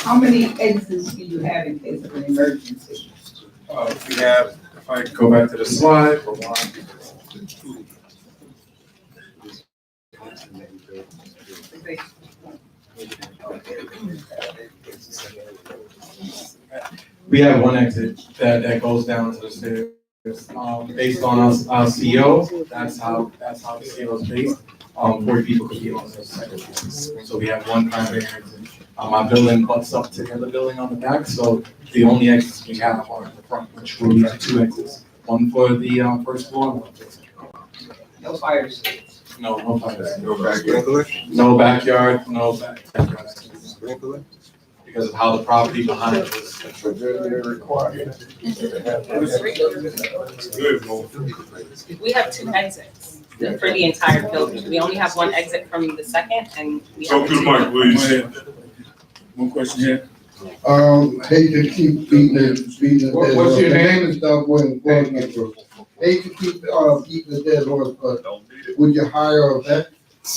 How many exits do you have in case of an emergency? We have, if I go back to the slide, for one. We have one exit that goes down to the stairs. Based on our CEO, that's how the CEO is based. 40 people could be on the second floor. So we have one primary exit. Our building butts up to the other building on the back, so the only exits we have are in the front, which we have 2 exits. One for the first floor, and one for the second floor. No fire escapes. No fire escapes. No backyard? No backyard, no backyard. Because of how the property behind it is. They're required. We have 2 exits for the entire building. We only have 1 exit from the second and we have. Talk to the mic, please. One question here. Hate to keep beating it. What's your name? Is Doug Williams, board member. Hate to keep, beating the dead horse, but would you hire a vet?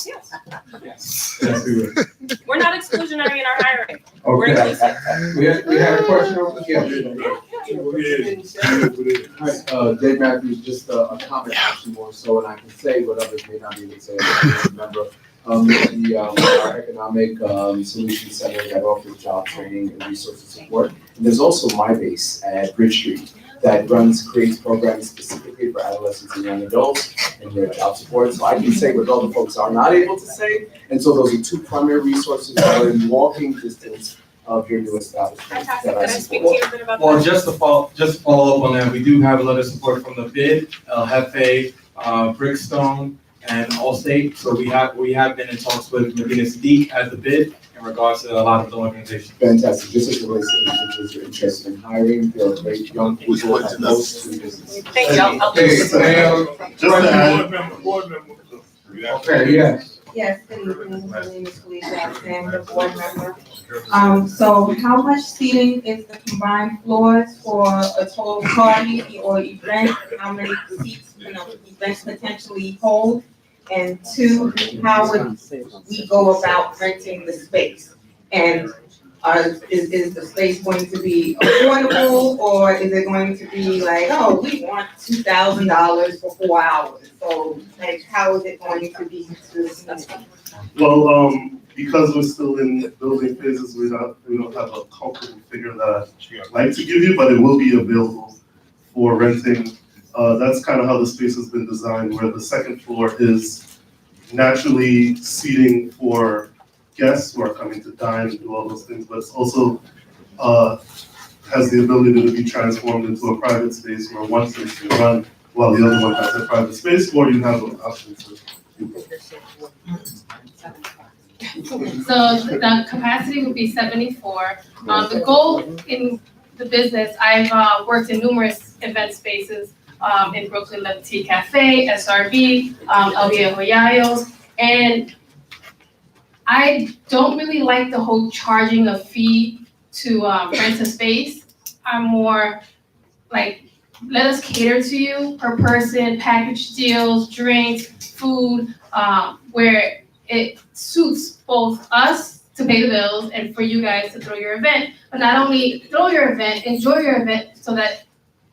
Yes. Yes, we would. We're not exclusionary in our hiring. We're Okay. inclusive. We have a question over here. Hi, Dave Matthews, just a comment actually more so, and I can say what others may not be able to say. I remember, our Economic Solutions Center that offers job training and resource support. And there's also My Base at Bridge Street that creates programs specifically for adolescents and young adults and their job support. So I can say what other folks are not able to say. And so those are 2 primary resources that are in walking distance of your new establishment Fantastic. that Can I I speak support. to you a bit about that? Well, just to follow up on that, we do have a letter of support from the BID, El Jefe, Brickstone, and Allstate. So we have been in talks with Medina Sadiq as the BID in regards to a lot of the organizations. Fantastic. Just as it relates to individuals who are interested in hiring, there are great young people at most in business. Thank you. I'll Hey, ma'am. Just to add. Board member. Okay, yes. Yes, good evening. My name is Felicia Alexander, board member. So how much seating is the combined floors for a total party or event? How many seats, events potentially hold? And 2, how would we go about renting the space? And is the space going to be affordable, or is it going to be like, oh, we want $2,000 for 4 hours? So like, how is it going to be? Well, because we're still in building phases, we don't have a comfortable figure that I'd like to give you, but it will be available for renting. That's kind of how the space has been designed, where the second floor is naturally seating for guests who are coming to dine and do all those things, but it's also has the ability to be transformed into a private space where one space can run while the other one has a private space, or you have an option to do both. So the capacity would be 74. The goal in the business, I've worked in numerous event spaces in Brooklyn, Le Petit Cafe, SRB, El Viejo Yayos, and I don't really like the whole charging a fee to rent a space. I'm more like, let us cater to you per person, package deals, drinks, food, where it suits both us to pay the bills and for you guys to throw your event, but not only throw your event, enjoy your event so that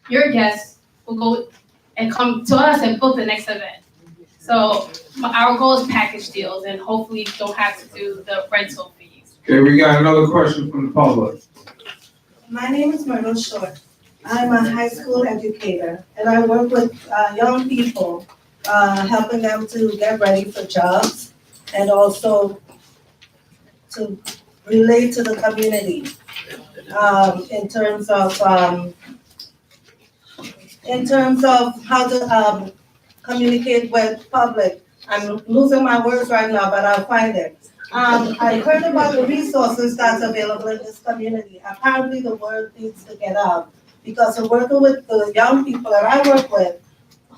your guests will go and come to us and book the next event. So our goal is package deals and hopefully don't have to do the rental fees. Okay, we got another question from the public. My name is Myrtle Short. I'm a high school educator and I work with young people, helping them to get ready for jobs and also to relate to the community in terms of how to communicate with public. I'm losing my words right now, but I'll find it. I heard about the resources that's available in this community. Apparently, the word needs to get out because I'm working with the young people that I work with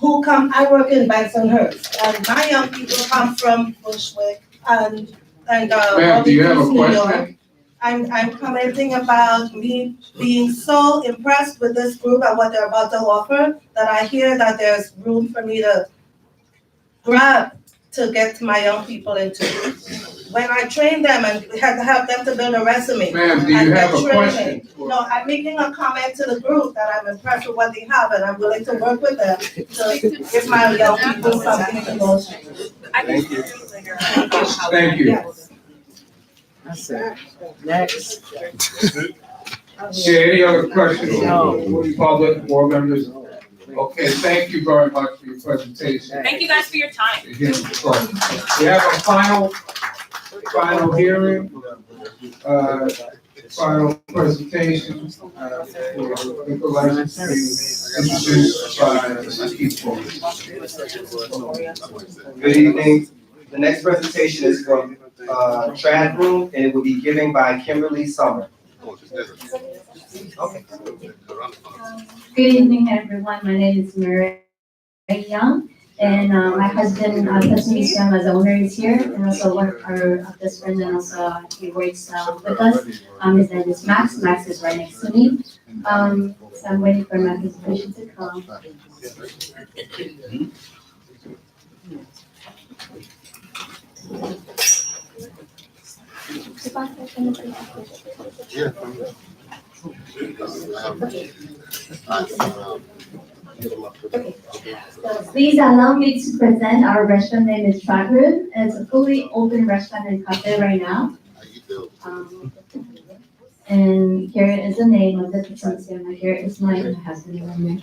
I work in Bensonhurst, and my young people come from Bushwick and Ma'am, do you have a New York. question? I'm commenting about me being so impressed with this group and what they're about to offer, that I hear that there's room for me to grab to get my young people into. When I train them and had to help them to build a resume. Ma'am, do you and have a get question? training. No, I'm making a comment to the group that I'm impressed with what they have and I'm willing to work with them to give my young people something to go to. Thank you. Thank you. That's it. Next. Yeah, any other questions from public, board members? Okay, thank you very much for your presentation. Thank you guys for your time. We have a final hearing, final presentation, for liquor license introduced by people. Good evening. The next presentation is from Trad Room, and it will be given by Kimberly Summer. Okay. Good evening, everyone. My name is Maria Young, and my husband, Tasmi Siam, as owner, is here, and also one of our best friends, and also he works with us. His name is Max. Max is right next to me. So I'm waiting for my presentation to come. So please allow me to present our restaurant name is Trad Room. It's a fully open restaurant and cafe right now. And here is the name of the facility. Here is my husband.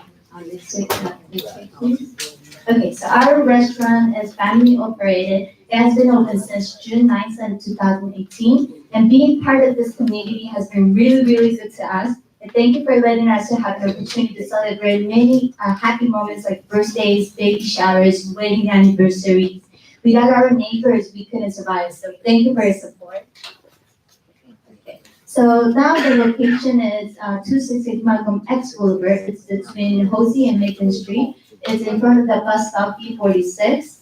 Please. Okay, so our restaurant is family operated. It has been open since June 9th, 2018. And being part of this community has been really, really good to us. And thank you for letting us to have the opportunity to celebrate many happy moments like birthdays, baby showers, wedding anniversaries. Without our neighbors, we couldn't survive. So thank you for your support. Okay. So now the location is 268 Malcolm X Boulevard. It's between Hosey and Macon Street. It's in front of the bus stop B46.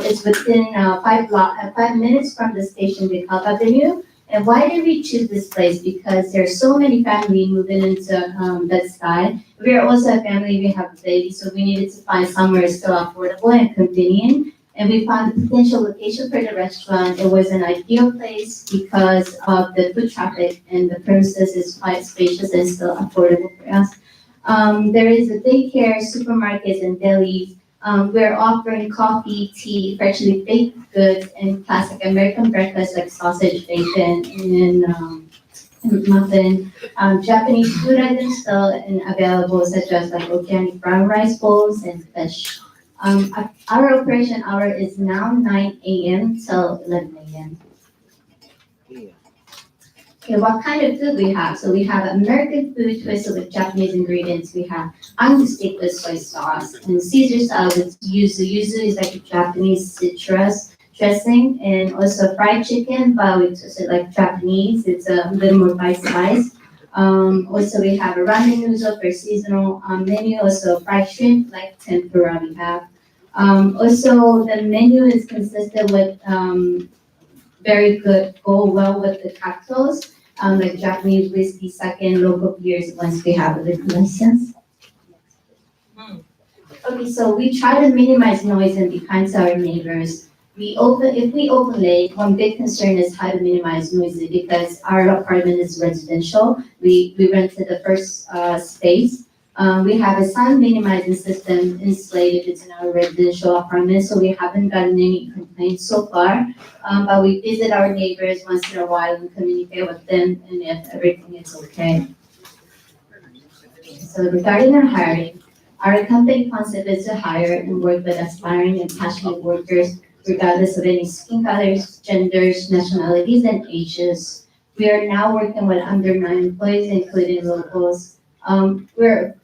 It's within 5 minutes from the station DeKalb Avenue. And why did we choose this place? Because there's so many families moving into Bed-Stuy. We are also a family, we have a baby, so we needed to find somewhere still affordable and convenient. And we found the potential location for the restaurant. It was an ideal place because of the foot traffic, and the premises is quite spacious and still affordable for us. There is a daycare, supermarkets, and delis. We're offering coffee, tea, freshly baked goods, and classic American breakfast like sausage, bacon, and muffin. Japanese food items still available, such as like organic brown rice bowls and fish. Our operation hour is now 9 a.m. till 11 a.m. Okay, what kind of food we have? So we have American food twisted with Japanese ingredients. We have Angus steak with soy sauce and Caesar salad with yuzu. Yuzu is like a Japanese citrus dressing, and also fried chicken, but we twisted like Japanese. It's a little more bite-sized. Also we have a ramen noodle for seasonal menu. Also fried shrimp like tempura we have. Also the menu is consistent with very good, go well with the cocktails, like Japanese whiskey, sake, and local beers once we have a liquor license. Okay, so we try to minimize noise and be kind to our neighbors. If we open late, one big concern is how to minimize noise because our apartment is residential. We rented the first space. We have a sound minimizing system installed in our residential apartment, so we haven't gotten any complaints so far. But we visit our neighbors once in a while and communicate with them, and if everything is okay. So regarding our hiring, our company concept is to hire and work with aspiring and passionate workers, regardless of any skin colors, genders, nationalities, and ages. We are now working with under 9 employees, including locals. We're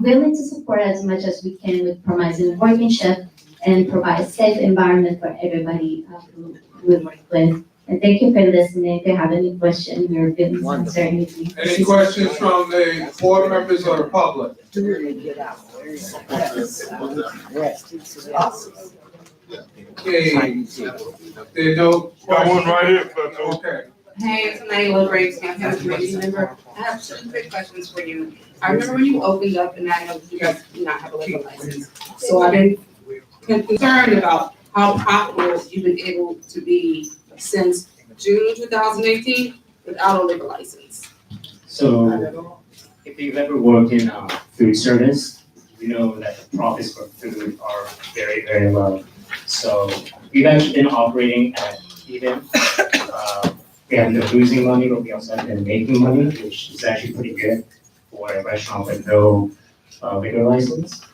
willing to support as much as we can with promising working shift, and provide a safe environment for everybody who we work with. And thank you for listening. If you have any questions, we're going to answer anything. Any questions from the board members or the public? Okay, there are no questions? Got one right here, Okay. Hey, it's Naila Graves, campaign committee member. I have two quick questions for you. I remember when you opened up, and I know you guys do not have a liquor license. So I've been concerned about how profitable you've been able to be since June 2018 without a liquor license. So if you've ever worked in food service, you know that the profits for food are very, very low. So we've actually been operating at even. We haven't been losing money, but we also have been making money, which is actually pretty good for a restaurant with no liquor license.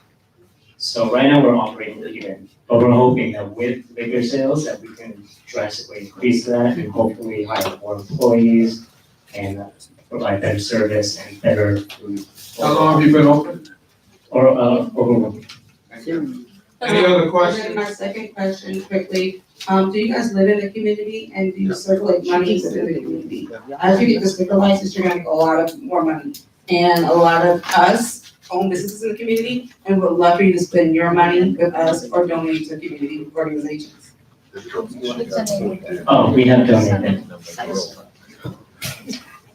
So right now we're operating even, but we're hoping that with liquor sales that we can drastically increase that and hopefully hire more employees and provide better service and better food. How long have you been open? Or over. Any other questions? And then my second question quickly, do you guys live in the community and do you circulate money within the community? As you get this liquor license, you're gonna get a lot of more money. And a lot of us own businesses in the community and would love for you to spend your money with us or donate to community organizations. Oh, we have donated.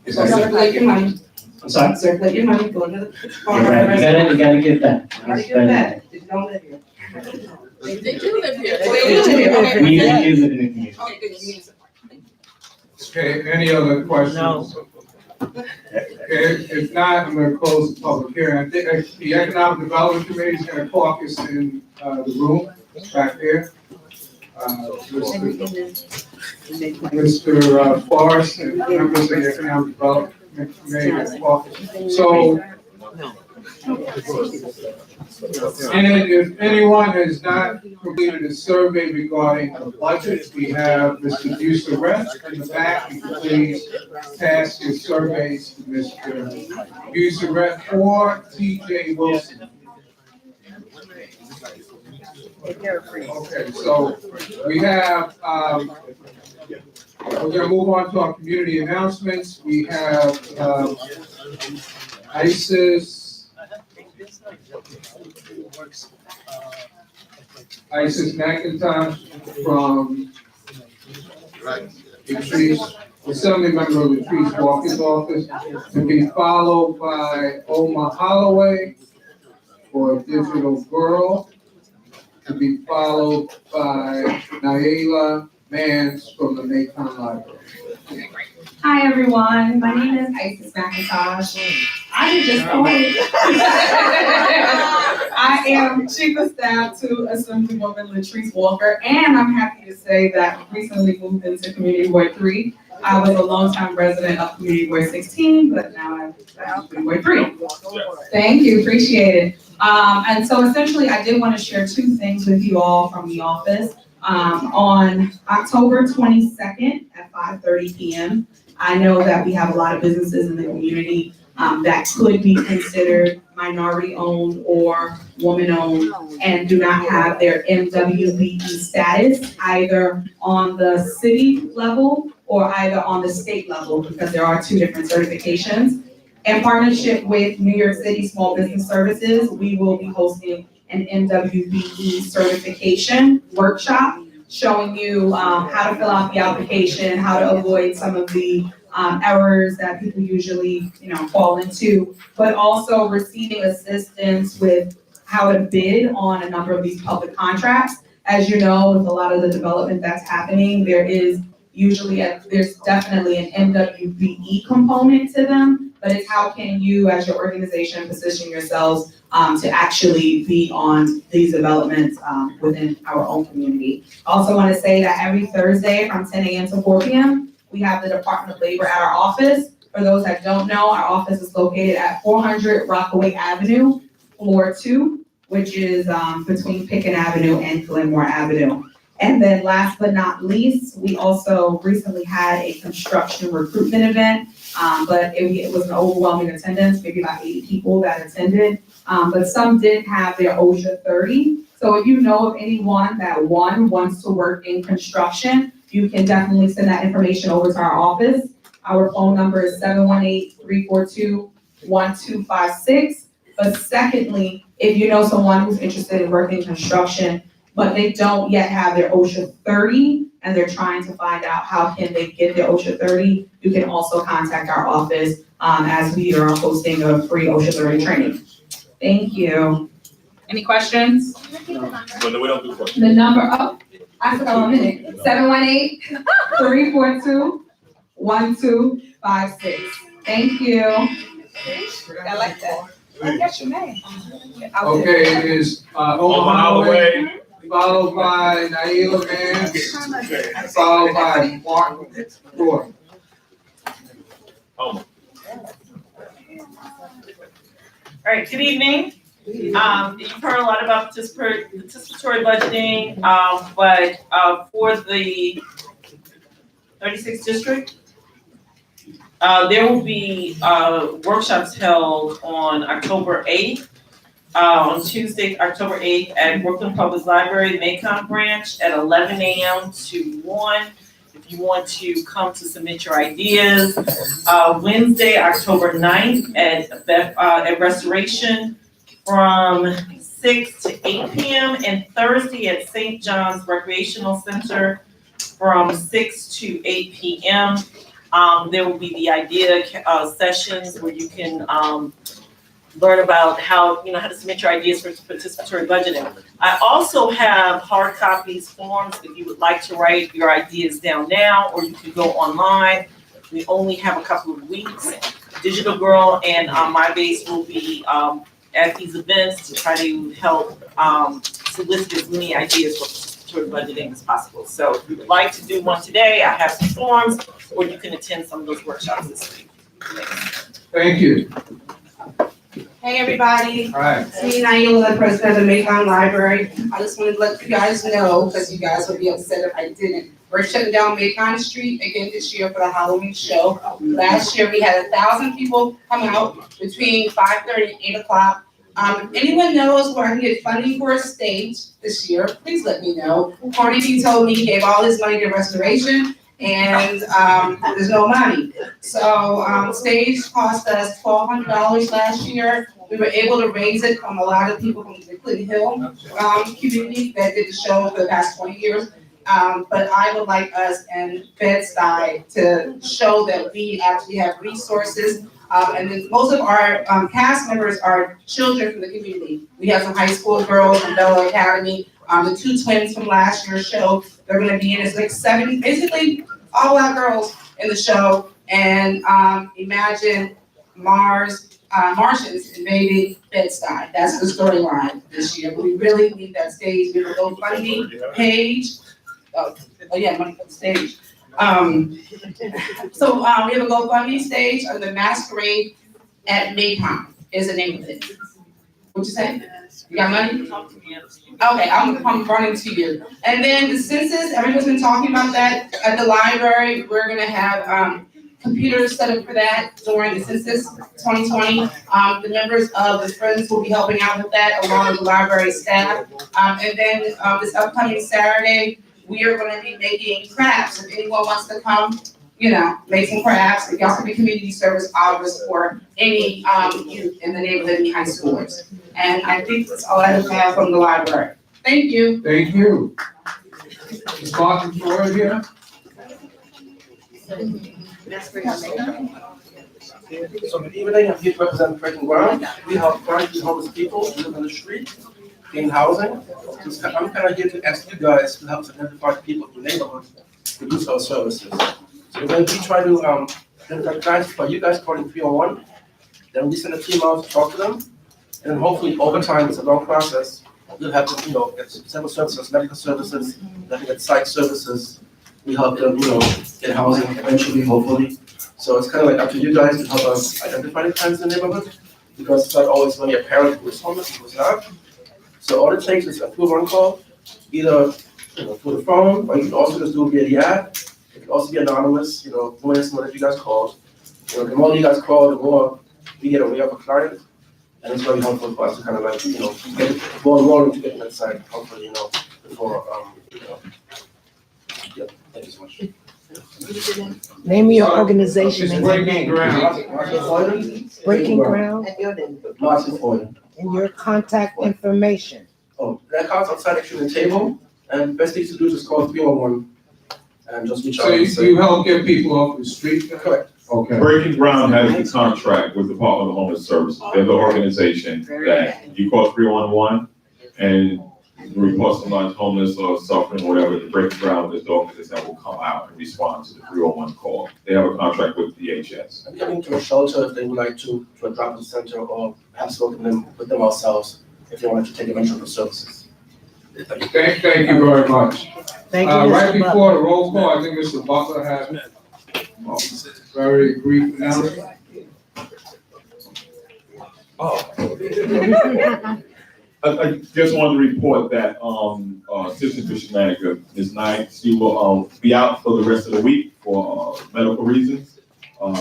So circulate your money. I'm sorry? Circulate your money, go to the farm. You're right, you gotta get that. Gotta get that, you don't live here. They do live here. Oh, they do live here, okay. We do live in the community. Okay, good, community support. Okay, any other questions? No. Okay, if not, I'm gonna close the public hearing. I think the Economic Development Committee is gonna caucus in the room back there. Mr. Forrest and members of the Economic Development Committee will caucus. So, and if anyone has not completed a survey regarding the budget, we have Mr. Buceret in the back. You can please pass your surveys to Mr. Buceret or TJ Wilson. Okay, so we have, we're gonna move on to our community announcements. We have, Isis McIntosh from the Trees, Assembly member of the Trees Walker's office, to be followed by Oma Holloway for Digital Girl, to be followed by Naila Mans from the Macon Library. Hi, everyone. My name is Isis McIntosh. I just I am Chief of Staff to Assemblywoman Latrice Walker, and I'm happy to say that recently moved into Community Ward 3. I was a longtime resident of Community Ward 16, but now I'm Community Ward 3. Thank you, appreciate it. And so essentially, I did want to share two things with you all from the office. On October 22nd at 5:30 p.m., I know that we have a lot of businesses in the community that could be considered minority-owned or woman-owned and do not have their MWBE status either on the city level or either on the state level, because there are two different certifications. In partnership with New York City Small Business Services, we will be hosting an MWBE certification workshop showing you how to fill out the application, how to avoid some of the errors that people usually, fall into, but also receiving assistance with how to bid on a number of these public contracts. As you know, with a lot of the development that's happening, there's definitely an MWBE component to them, but it's how can you as your organization position yourselves to actually be on these developments within our own community. I also want to say that every Thursday from 10 a.m. to 4 p.m., we have the Department of Labor at our office. For those that don't know, our office is located at 400 Rockaway Avenue, floor 2, which is between Pickett Avenue and Glenmore Avenue. And then last but not least, we also recently had a construction recruitment event, but it was an overwhelming attendance, maybe about 80 people that attended. But some did have their OSHA 30 So if you know of anyone that wants to work in construction, you can definitely send that information over to our office. Our phone number is 718-342-1256. But secondly, if you know someone who's interested in working in construction, but they don't yet have their OSHA 30, and they're trying to find out how can they get their OSHA 30, you can also contact our office, as we are hosting a free OSHA 30 training. Thank you. Any questions? But we don't do questions. The number, oh, I forgot 1 minute, 718-342-1256. Thank you. I like that. I got your name. Okay, it is, Omaha Holloway, followed by Naila Vance, followed by Martin Gordon. All right, good evening. You've heard a lot about participatory budgeting, but for the 36th district, there will be workshops held on October 8th, on Tuesday, October 8th at Brooklyn Public Library, Macon branch at 11 a.m. to 1. If you want to come to submit your ideas. Wednesday, October 9th at Restoration from 6 to 8 p.m. and Thursday at St. John's Recreational Center from 6 to 8 p.m. There will be the idea sessions where you can learn about how to submit your ideas for participatory budgeting. I also have hard copies, forms, if you would like to write your ideas down now, or you can go online. We only have a couple of weeks. Digital Girl and My Base will be at these events to try to help solicit as many ideas for participatory budgeting as possible. So if you would like to do one today, I have some forms, or you can attend some of those workshops this week. Thank you. Hey, everybody. All right. It's me, Naila, the president of the Macon Library. I just wanted to let you guys know, because you guys would be upset if I didn't. We're shutting down Macon Street again this year for the Halloween show. Last year, we had 1,000 people come out between 5:30 and 8 o'clock. If anyone knows where I can get funding for a stage this year, please let me know. Carnegie told me he gave all his money to restoration, and there's no money. So stage cost us $1,200 last year. We were able to raise it from a lot of people from the Clinton Hill community that did the show for the past 20 years. But I would like us in Bed-Stuy to show that we actually have resources. And then most of our cast members are children from the community. We have some high school girls from Bella Academy. The 2 twins from last year's show, they're gonna be in, it's like 70, basically all our girls in the show. And imagine Martians invading Bed-Stuy. That's the storyline this year. But we really need that stage. We have a GoFundMe page. Oh yeah, money for the stage. So we have a GoFundMe stage on the Masquerade at Macon is the name of it. What you say? You got money? Okay, I'm running to you. And then the census, everyone's been talking about that at the library. We're gonna have computers set up for that during the census 2020. The members of the Friends will be helping out with that along with the library staff. And then this upcoming Saturday, we are gonna be making crafts. If anyone wants to come, make some crafts. It can also be community service hours for any youth in the neighborhood and high schoolers. And I think that's all I have from the library. Thank you. Thank you. Ms. Martin Floyd here. So good evening, I'm here to represent Breaking Ground. We have currently homeless people who live on the street in housing. So I'm kind of here to ask you guys to help us identify people in the neighborhood to use our services. So when we try to identify clients for you guys calling 301, then we send a team out to talk to them. And hopefully over time, it's a long process. We'll have to, get several services, medical services, then get site services. We help them, get housing eventually, hopefully. So it's kind of like up to you guys to help us identify the clients in the neighborhood, because it's not always really apparent who is homeless and who is not. So all it takes is a 2-1 call, either through the phone, or you can also just do it via the app. It can also be anonymous, no one has known if you guys called. The more you guys call, the more we get aware of a client. And it's very helpful for us to kind of like, get the ball rolling to get that side, hopefully, before, yeah, thank you so much. Name your organization It's and your Breaking name. Ground. Breaking Ground Martin Foyle. and your contact information. Oh, that car's outside actually the table, and best thing to do is just call 311 and just reach out. So and you say- help get people off the street? Correct. Okay. Breaking Ground has a contract with the Department of Homeless Services. They're the organization that you call 311 and you report somebody's homeless or suffering, whatever, the Breaking Ground is the organization that will come out and respond to the 311 call. They have a contract with DHS. And getting to a shelter if they would like to a drop-in center, or perhaps working them with them ourselves if they wanted to take advantage of the services. Thank you very much. Thank you, Right Mr. before the roll call, I think Mr. Butler had a very brief announcement. I just wanted to report that, Assistant District Manager, Ms. Knight, she will, be out for the rest of the week for, medical reasons. And I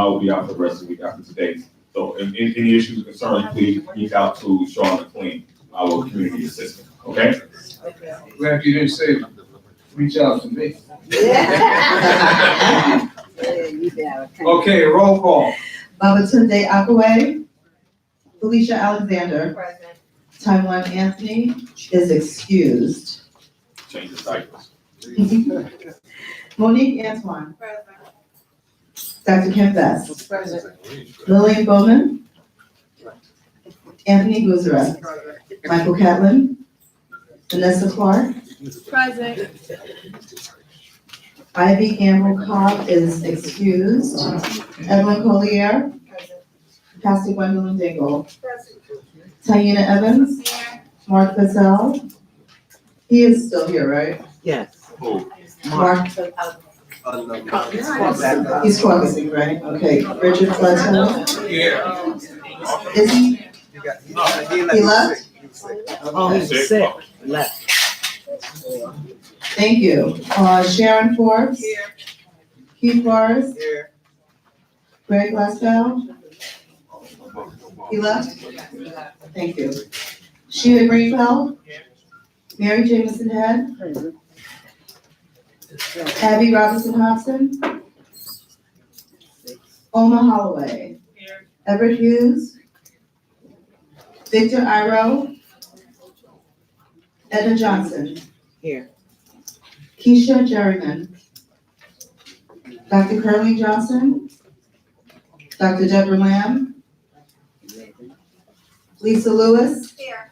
will be out for the rest of the week after today. So, any issues or concerns, please reach out to Sean McLean, our community assistant, okay? Glad you didn't say, reach out to me. Okay, roll call. Babatunde Akaway, Felicia Alexander. Taiwan Anthony is excused. Change the cycles. Monique Antoine. Dr. Kim Best. Lillian Bowman. Anthony Guzera. Michael Catlin. Vanessa Clark. Present. Ivy Gamble Cobb is excused. Evelyn Collier. Pastor Gwendolyn Dingle. Taina Evans. Mark Patel. He is still here, right? Yes. Mark. He's crossing, right? Okay. Richard Plateau. Yeah. Is he? He left? Oh, he's sick. Left. Thank you. Sharon Forbes. Keith Morris. Greg Glasgow. He left? Thank you. Sheila Greenfeld. Mary Jamison Head. Abby Robinson Hobson. Oma Holloway. Everett Hughes. Victor Iro. Edna Johnson. Here. Keisha Jerryman. Dr. Curly Johnson. Dr. Deborah Lamb. Lisa Lewis. Here.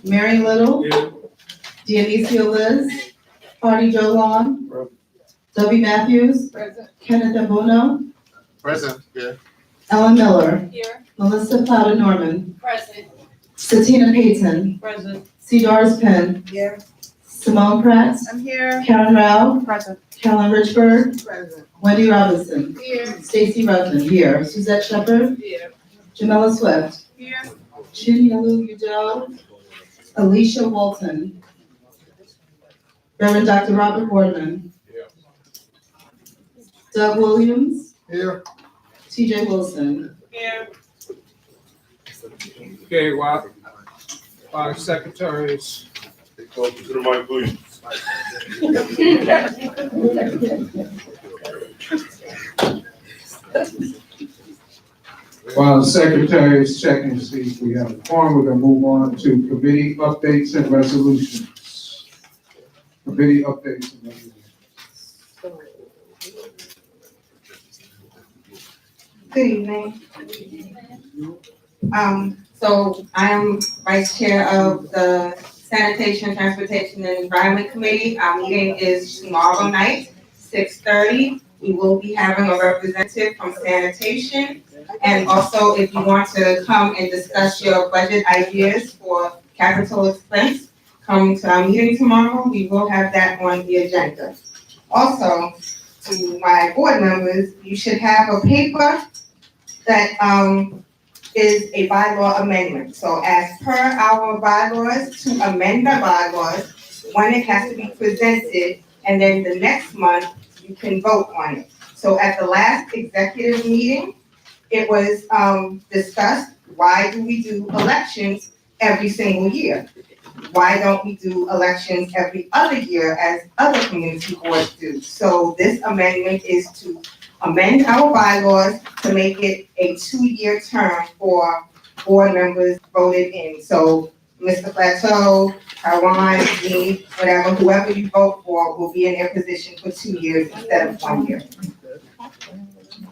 Mary Little. Dionisio Liz. Hardy Joe Long. Debbie Matthews. Kenneth Abuno. Present, yeah. Ellen Miller. Here. Melissa Plowder Norman. Present. Satina Payton. Present. C. Doris Penn. Here. Simone Pratt. I'm here. Karen Rao. Present. Kellen Richburg. Present. Wendy Robinson. Here. Stacy Rutland. Here. Suzette Shepherd. Here. Jamela Swift. Here. Chinyalu Udell. Alicia Walton. Reverend Dr. Robert Boardman. Doug Williams. Here. TJ Wilson. Here. Okay, while secretaries. To the mic, please. While the secretary is checking to see if we have a form, we're gonna move on to committee updates and resolutions. Committee updates and resolutions. Good evening. So I am vice chair of the Sanitation, Transportation, and Environment Committee. Our meeting is tomorrow night, 6:30. We will be having a representative from sanitation. And also, if you want to come and discuss your budget ideas for capital expense, come to our meeting tomorrow. We will have that on the agenda. Also, to my board members, you should have a paper that is a bylaw amendment. So as per our bylaws, to amend the bylaws, one, it has to be presented, and then the next month, you can vote on it. So at the last executive meeting, it was, discussed, why do we do elections every single year? Why don't we do elections every other year as other community boards do? So this amendment is to amend our bylaws to make it a 2-year term for board members voted in. So Mr. Plateau, Taiwan, me, whatever, whoever you vote for will be in their position for 2 years instead of 1 year.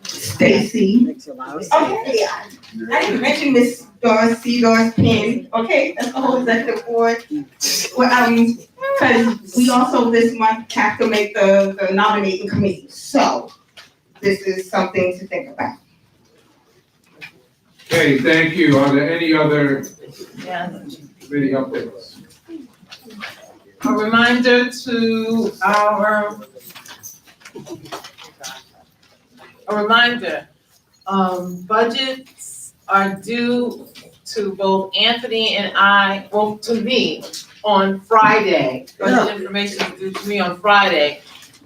Stacy. Okay, I didn't mention Miss Doris Pin, okay, that's the whole executive board. Well, because we also this month have to make the nominating committee, so this is something to think about. Okay, thank you. Are there any other committee updates? A reminder to budgets are due to both Anthony and I, well, to me, on Friday. Budget information is due to me on Friday.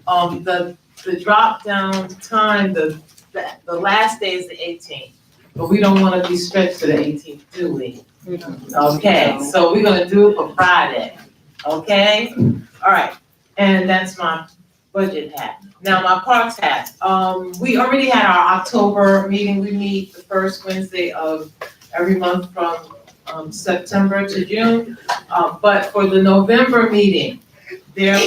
The drop down time, the last day is the 18th, but we don't wanna be stretched to the 18th, do we? Okay, so we're gonna do it for Friday, okay? All right, and that's my budget hat. Now, my parks hat, we already had our October meeting. We meet the first Wednesday of every month from September to June. But for the November meeting, there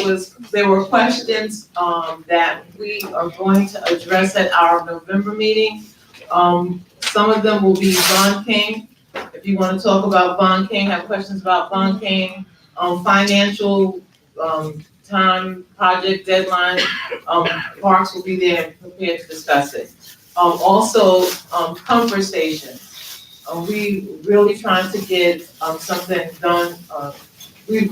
were questions that we are going to address at our November meeting. Some of them will be Bond King. If you want to talk about Bond King, have questions about Bond King, financial time, project deadline, Parks will be there and prepared to discuss it. Also, comfort stations. We really trying to get something done. We're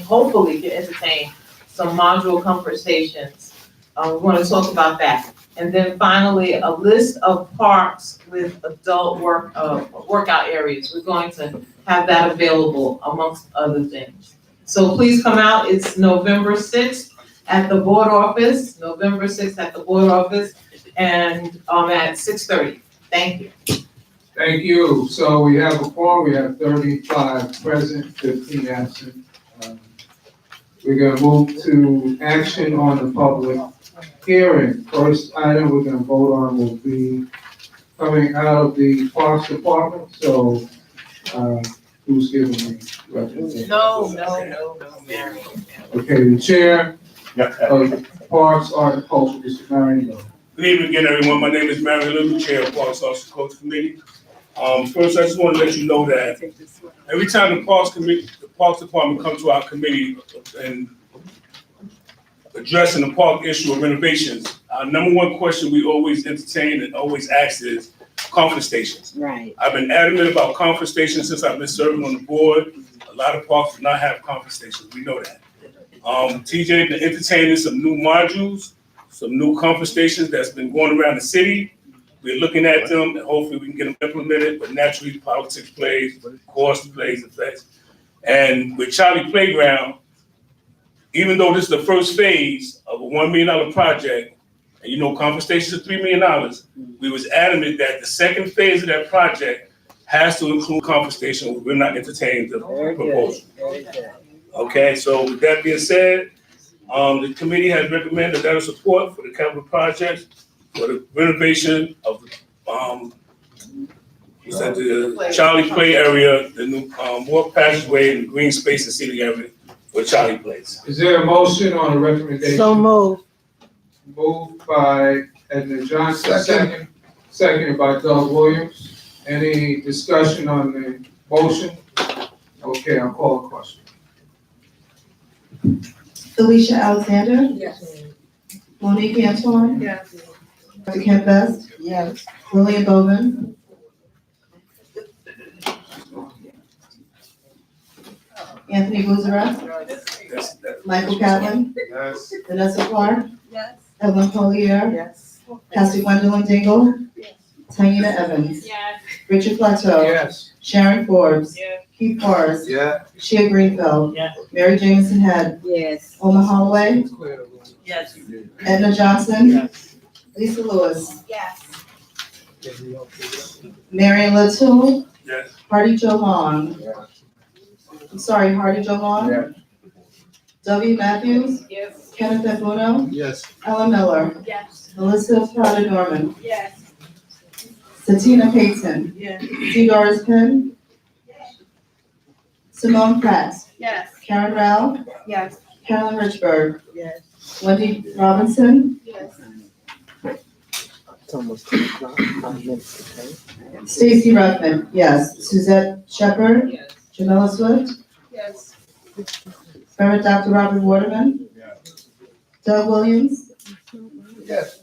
hopefully can entertain some modular comfort stations. We want to talk about that. And then finally, a list of parks with adult workout areas. We're going to have that available amongst other things. So please come out. It's November 6th at the board office, November 6th at the board office, and at 6:30. Thank you. Thank you. So we have a quorum, we have 35 present, 15 absent. We're gonna move to action on the public hearing. First item we're gonna vote on will be coming out of the Parks Department, so, who's giving me recommendation? No, Mary. Okay, the chair of Parks, Art, and Culture, Mr. Marion. Good evening again, everyone. My name is Marion Little, Chair of Parks, Arts, and Culture Committee. First, I just want to let you know that every time the Parks Department comes to our committee and addressing the park issue of renovations, our number one question we always entertain and always ask is comfort stations. Right. I've been adamant about comfort stations since I've been serving on the board. A lot of parks do not have comfort stations. We know that. TJ been entertaining some new modules, some new comfort stations that's been going around the city. We're looking at them and hopefully we can get them implemented, but naturally politics plays, cost plays effects. And with Charlie Playground, even though this is the first phase of a $1 million project, and you know comfort stations are $3 million, we was adamant that the second phase of that project has to include comfort station. We're not entertaining the proposal. Okay, so with that being said, the committee has recommended letter of support for the capital projects for the renovation of the Charlie Play area, the new walk passageway and green space and seating area for Charlie Place. Is there a motion on the recommendation? So moved. Moved by Edna Johnson, seconded by Doug Williams. Any discussion on the motion? Okay, I'll call a question. Felicia Alexander? Yes. Monique Antoine? Yes. Dr. Kent Best? Yes. Lillian Bowman? Anthony Buzarek? Michael Catlin? Yes. Vanessa Clark? Yes. Evelyn Collier? Yes. Pastor Gwendolyn Dingle? Taina Evans? Yes. Richard Plateau? Yes. Sharon Forbes? Yes. Keith Forrest? Yeah. Shea Greenfield? Yes. Mary Jamison Head? Yes. Oma Holloway? Yes. Edna Johnson? Lisa Lewis, Yes. Marion Latour, Yes. Hardy Joe Long. I'm sorry, Hardy Joe Long. Yeah. W. Matthews, Yes. Kenneth Capuno, Yes. Ellen Miller, Yes. Melissa Prada Norman, Yes. Satina Payton, Yes. C. Doris Penn, Simone Pratt, Yes. Karen Rao, Yes. Carolyn Richburg, Yes. Wendy Robinson, Yes. It's almost 2 o'clock, 5 minutes to pay. Stacy Ruffin, yes, Suzette Shepherd, Yes. Jamila Swift, Yes. Reverend Dr. Robert Waterman, Doug Williams, Yes.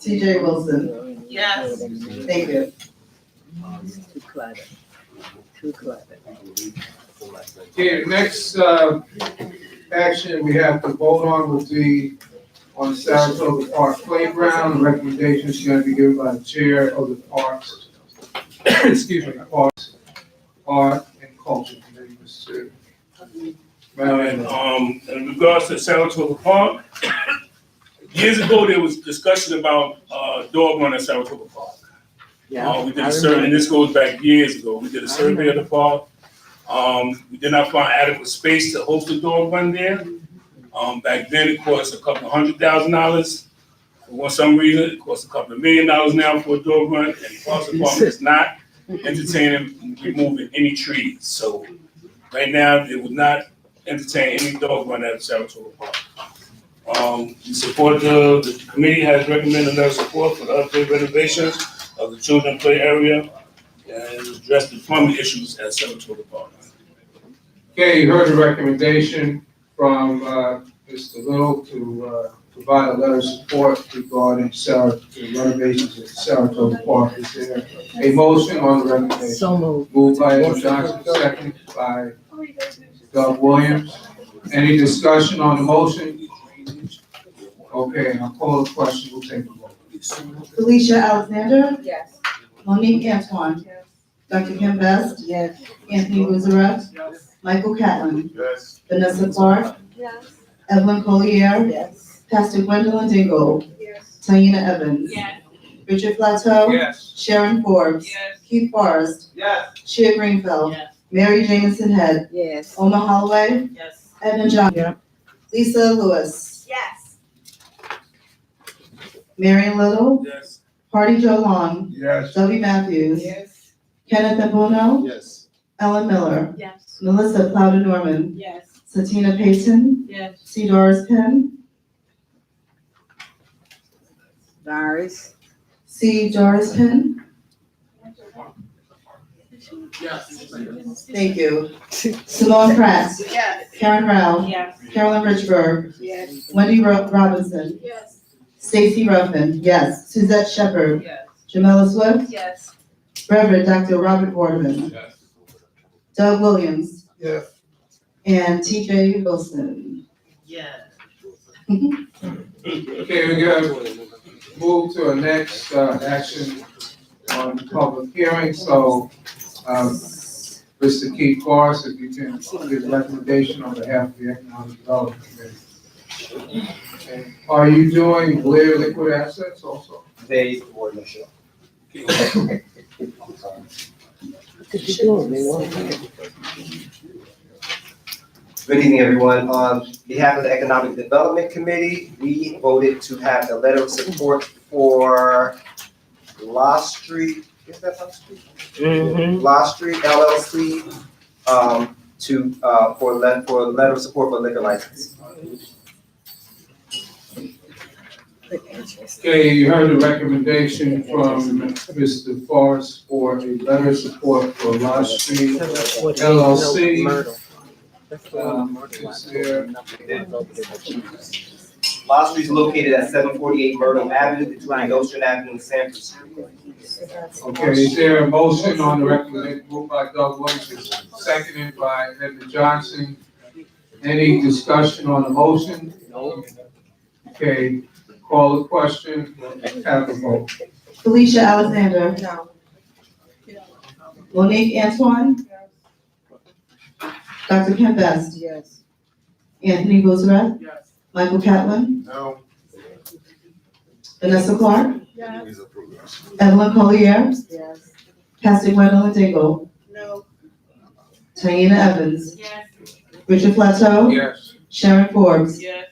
TJ Wilson. Yes. Thank you. Too cluttered. Too cluttered. Okay, the next, action we have to vote on will be on Saratoga Park Playground. The recommendation is going to be given by the chair of the Parks, excuse me, Parks, Art and Culture Committee, Mr. And, in regards to Saratoga Park, years ago, there was discussion about, dog run at Saratoga Park. We did a survey, and this goes back years ago, we did a survey of the park. We did not find adequate space to host a dog run there. Back then, it cost $200,000. For some reason, it costs $2 million now for a dog run, and the Parks Department is not entertaining removing any trees. So right now, they would not entertain any dog run at Saratoga Park. We support the committee has recommended their support for the upgrade renovations of the children play area and address the plumbing issues at Saratoga Park. Okay, you heard the recommendation from, Mr. Little to, provide a letter of support regarding the renovations at Saratoga Park. Is there a motion on the recommendation? So moved. Moved by Edwin Johnson, second by Doug Williams. Any discussion on the motion? Okay, I'll call the question, we'll take the vote. Felicia Alexander, Yes. Monique Antoine, Dr. Kim Best, Yes. Anthony Buzarek, Michael Catlin, Yes. Vanessa Clark, Yes. Evelyn Collier, Yes. Pastor Gwendolyn Dingle, Yes. Taina Evans, Yes. Richard Plateau, Yes. Sharon Forbes, Yes. Keith Forrest, Yes. Shea Greenfield, Yes. Mary Jamison Head, Yes. Oma Holloway, Yes. Edmund Johnson, Lisa Lewis, Yes. Marion Little, Yes. Hardy Joe Long, Yes. W. Matthews, Yes. Kenneth Capuno, Yes. Ellen Miller, Yes. Melissa Plowder Norman, Yes. Satina Payton, Yes. C. Doris Penn, Doris. C. Doris Penn. Thank you. Simone Pratt, Yes. Karen Rao, Yes. Carolyn Richburg, Yes. Wendy Robinson, Yes. Stacy Ruffin, yes. Suzette Shepherd, Yes. Jamila Swift, Yes. Reverend Dr. Robert Waterman, Yes. Doug Williams, Yes. and TJ Wilson. Yes. Okay, we're gonna move to our next, action on the public hearing, so, Mr. Keith Forrest, if you can give a recommendation on behalf of the Economic Development Committee. And are you doing Blair Liquid Assets also? They were the show. Good evening, everyone. On behalf of the Economic Development Committee, we voted to have a letter of support for Law Street, is that Law Street? Law Street LLC, for a letter of support for liquor license. Okay, you heard the recommendation from Mr. Forrest for a letter of support for Law Street LLC. Is there, Law Street is located at 748 Myrtle Avenue between Ocean Avenue and Sanford Street. okay, is there a motion on the recommendation moved by Doug Williams, seconded by Edmund Johnson? Any discussion on the motion? No. Okay, call the question, have a vote. Felicia Alexander, No. Monique Antoine, Dr. Kim Best, Yes. Anthony Buzarek, Yes. Michael Catlin, No. Vanessa Clark, Yes. Evelyn Collier, Yes. Pastor Gwendolyn Dingle, No. Taina Evans, Yes. Richard Plateau, Yes. Sharon Forbes, Yes.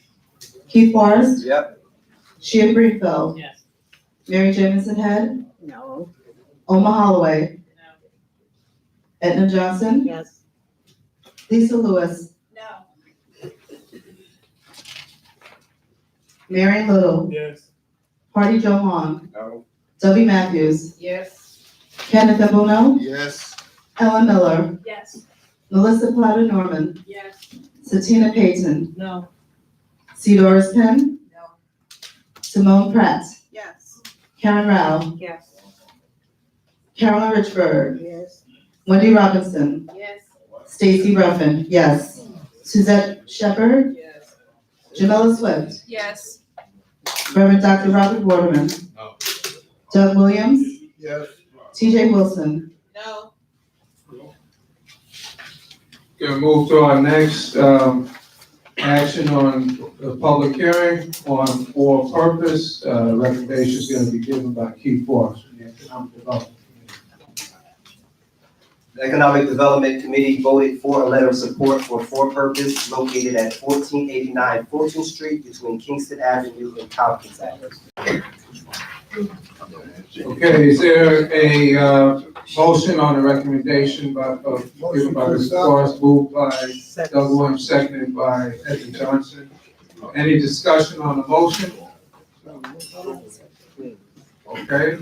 Keith Forrest, Yep. Sheila Greenfield, Yes. Mary Jamison Head, No. Oma Holloway, Edna Johnson, Yes. Lisa Lewis, No. Mary Little, Yes. Hardy Joe Long, No. Debbie Matthews, Yes. Kenneth Embuno, Yes. Ellen Miller, Yes. Melissa Plata Norman, Yes. Satina Payton, No. C. Doris Penn, No. Simone Pratt, Yes. Karen Rao, Yes. Carolyn Richburg, Yes. Wendy Robinson, Yes. Stacy Ruffin, yes. Suzette Shepherd, Yes. Jamila Swift, Yes. Reverend Dr. Robert Waterman, No. Doug Williams, Yes. TJ Wilson. No. Gonna move to our next, action on the public hearing on for purpose. Recommendation is gonna be given by Keith Forrest from the Economic Development. The Economic Development Committee voted for a letter of support for purpose located at 1489 14th Street between Kingston Avenue and Tompkins Avenue. Okay, is there a, motion on the recommendation given by Mr. Forrest, moved by Doug Williams, seconded by Edwin Johnson? Any discussion on the motion? Okay.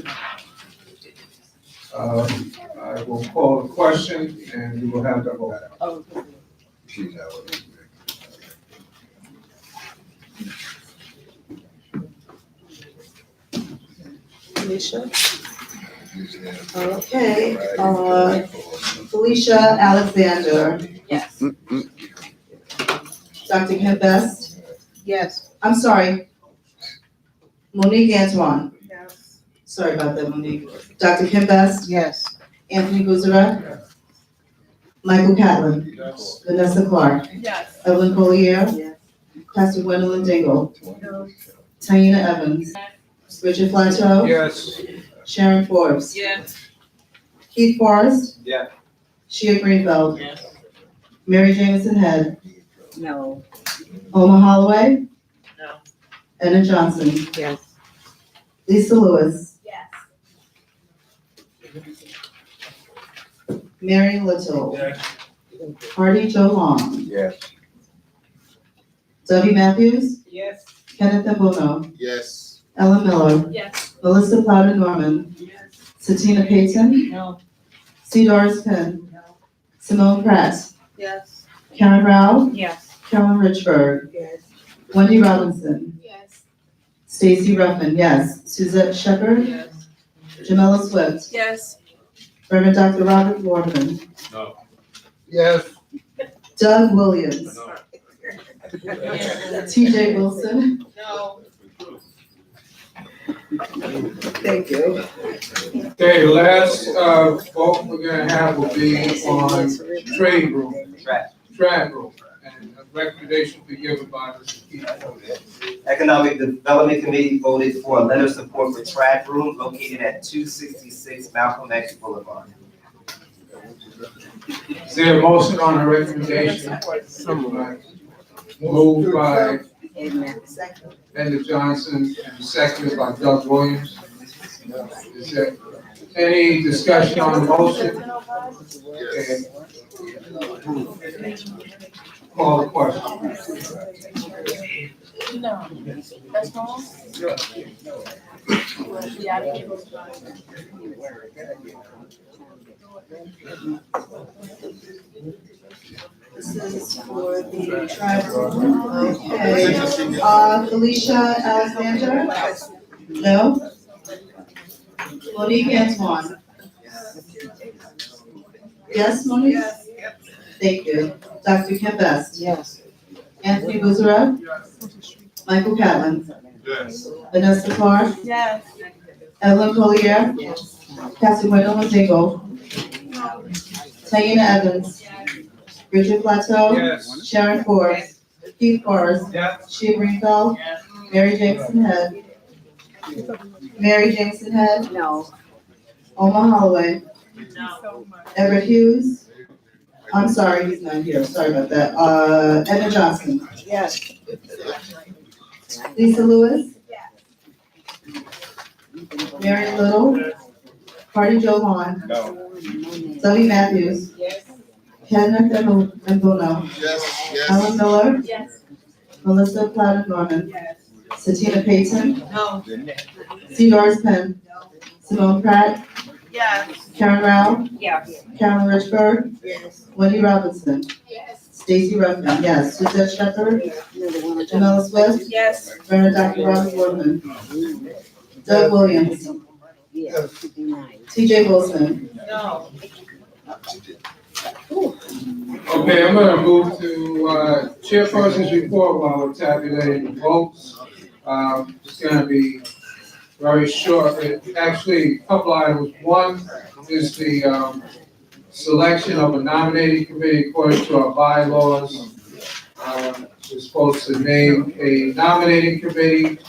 I will call the question and we will have the vote. Felicia? Okay, Felicia Alexander, Yes. Dr. Kim Best, Yes. I'm sorry. Monique Antoine, Yes. sorry about that, Monique. Dr. Kim Best, Yes. Anthony Guzera, Michael Catlin, Yes. Vanessa Clark, Yes. Evelyn Collier, Yes. Pastor Gwendolyn Dingle, No. Taina Evans, Richard Plateau, Yes. Sharon Forbes, Yes. Keith Forrest, Yeah. Sheila Greenfield, Yes. Mary Jamison Head, No. Oma Holloway, No. Edna Johnson, Yes. Lisa Lewis, Yes. Mary Little, Yes. Hardy Joe Long, Yes. Debbie Matthews, Yes. Kenneth Embuno, Yes. Ellen Miller, Yes. Melissa Plata Norman, Yes. Satina Payton, No. C. Doris Penn, Simone Pratt, Yes. Karen Rao, Yes. Carolyn Richburg, Yes. Wendy Robinson, Yes. Stacy Ruffin, yes. Suzette Shepherd, Yes. Jamila Swift, Yes. Reverend Dr. Robert Waterman, No. Yes. Doug Williams, No. TJ Wilson. No. Thank you. Okay, the last, vote we're gonna have will be on trade room, trade room. And a recommendation will be given by Mr. Keith Forrest. Economic Development Committee voted for a letter of support for track room located at 266 Malcolm X Boulevard. Is there a motion on the recommendation? Moved by Edna Johnson and seconded by Doug Williams. Is there any discussion on the motion? Okay. Call the question. No. That's wrong? This is for the tribal. Okay, Felicia Alexander? No? Monique Antoine? Yes, Monique? Thank you. Dr. Kim Best? Yes. Anthony Guzera? Michael Catlin? Yes. Vanessa Clark? Yes. Evelyn Collier? Pastor Gwendolyn Dingle? Taina Evans? Richard Plateau? Yes. Sharon Forbes? Keith Forrest? Yes. Sheila Greenfield? Mary Jamison Head? Mary Jameson Head, No. Omar Holloway, No. Everett Hughes. I'm sorry, he's not here, sorry about that. Edna Johnson, Yes. Lisa Lewis, Mary Little, Cardi Joe Vaughn, No. Zoe Matthews, Kenneth Mbono, Yes, Helen Miller, Yes. Melissa Cloud Norman, Satina Payton, No. C. Doris Penn, Simone Pratt, Yes. Karen Rao, Yes. Carolyn Richburg, Yes. Wendy Robinson, Yes. Stacy Ruffin, yes, Suzette Shepherd, Jamila Swift, Yes. Reverend Dr. Robert Workman, Doug Williams, Yes. T.J. Wilson. No. Okay, I'm gonna move to, chairperson's report while we're tabulating the votes. It's gonna be very short. Actually, a couple items. One is the, selection of a nominating committee according to our bylaws. We're supposed to name a nominating committee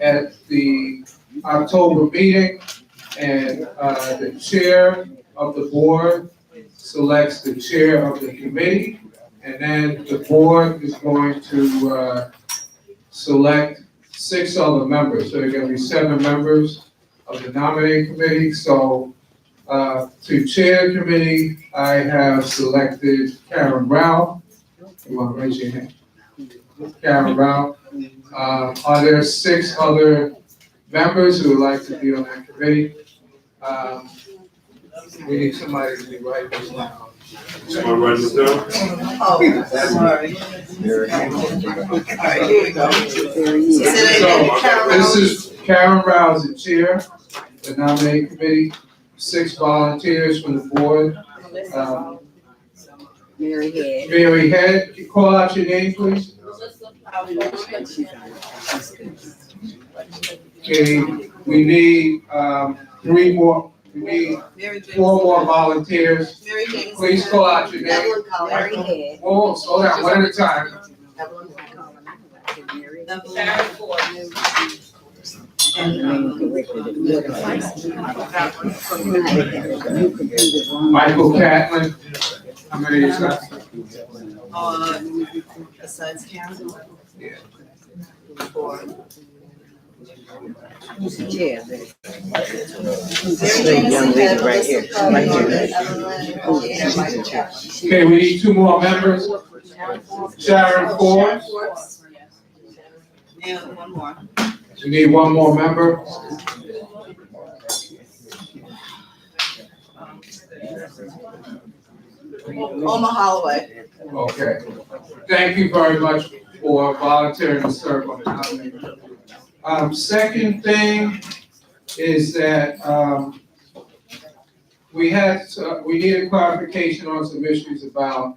at the October meeting, and, the chair of the board selects the chair of the committee, and then the board is going to, select 6 other members. So there are gonna be 7 members of the nominating committee. So, to chair the committee, I have selected Karen Rao. You want to raise your hand? Karen Rao. Are there 6 other members who would like to be on that committee? We need somebody to write this down. Someone write this down? Oh, sorry. Here we go. So, this is Karen Rao as the chair, the nominating committee, 6 volunteers from the board. Mary Head. Mary Head, can you call out your name, please? Okay, we need, 3 more, we need 4 more volunteers. Please call out your name. Mary Head. Oh, slow down, one at a time. Sharon Ford. Michael Catlin, how many is that? Besides Karen? Yeah. Who's the chair? Very young lady right here, Okay, we need 2 more members. Sharon Ford, And one more. we need 1 more member. Omar Holloway. Okay. Thank you very much for volunteering to serve on the nominating. Second thing is that, we needed clarification on some issues about,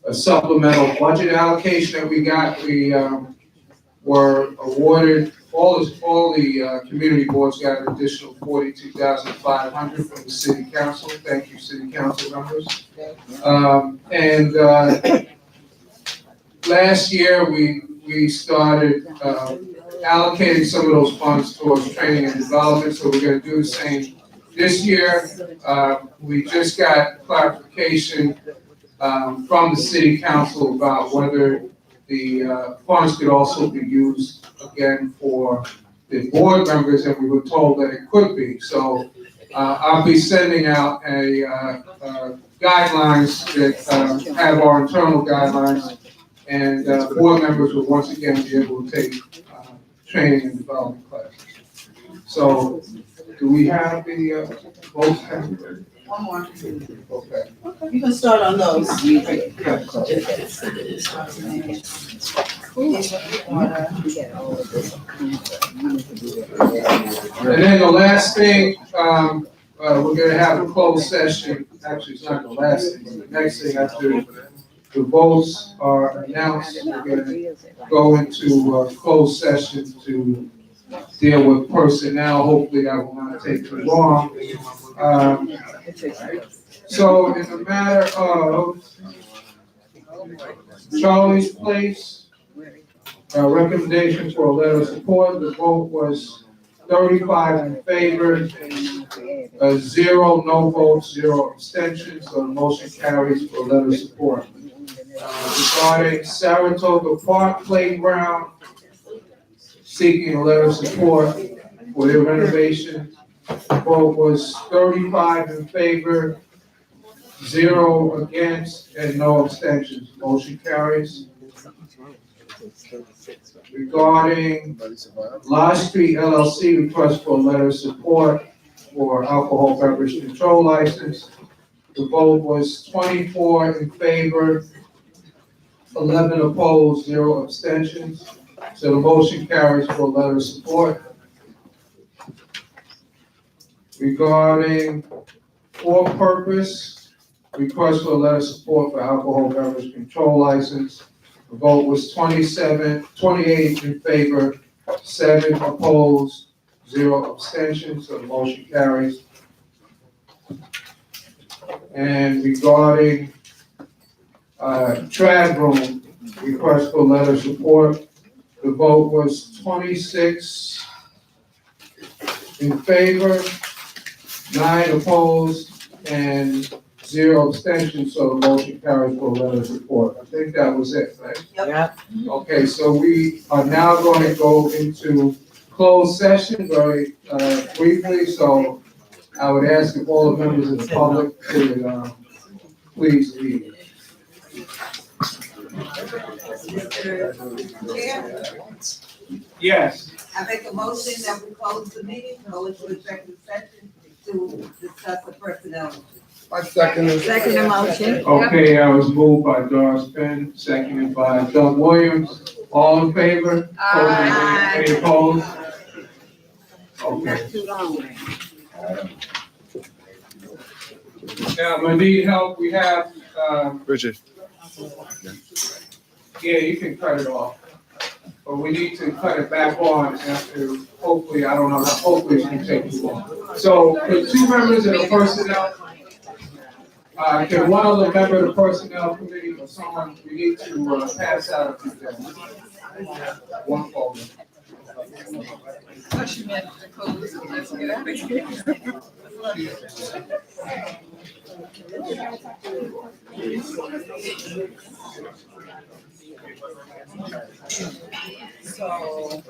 a supplemental budget allocation that we got. We, were awarded, all the community boards got an additional $42,500 from the city council. Thank you, city council members. Last year, we started, allocating some of those funds towards training and development, so we're gonna do the same this year. We just got clarification, from the city council about whether the, funds could also be used again for the board members, and we were told that it could be. So, I'll be sending out guidelines that, have our internal guidelines, and, board members will once again be able to take, training and development classes. So, do we have the, vote? One more. Okay. You can start on those. And then the last thing, we're gonna have a closed session. Actually, it's not the last thing, the next thing after the votes are announced, we're gonna go into a closed session to deal with personnel. Hopefully that will not take too long. So in the matter of Charlie's Place, recommendation for a letter of support. The vote was 35 in favor, 0 no votes, 0 abstentions, so the motion carries for a letter of support. Regarding Saratoga Park Playground, seeking a letter of support for their renovation. The vote was 35 in favor, 0 against, and no abstentions. Motion carries. Regarding Lodge Street LLC, request for a letter of support for alcohol beverage control license. The vote was 24 in favor, 11 opposed, 0 abstentions. So the motion carries for a letter of support. Regarding For Purpose, request for a letter of support for alcohol beverage control license. The vote was 28 in favor, 7 opposed, 0 abstentions, so the motion carries. And regarding Trad Room, request for a letter of support. The vote was 26 in favor, 9 opposed, and 0 abstentions, so the motion carries for a letter of support. I think that was it, right? Yep. Okay, so we are now going to go into closed session very briefly, so I would ask if all the members of the public would please leave. Yes. I make a motion that we close the meeting, go into executive session to discuss the personnel. I second it. Second the motion. Okay, I was moved by Doris Penn, seconded by Doug Williams. All in favor? Aye. Any opposed? Okay. Too long. Now, I'm gonna need help. We have, Richard. yeah, you can cut it off. But we need to cut it back on after, hopefully, I don't know, hopefully it won't take too long. So, the 2 members of the personnel, can one other member of the personnel committee or someone, we need to pass out a few things. One folder. So.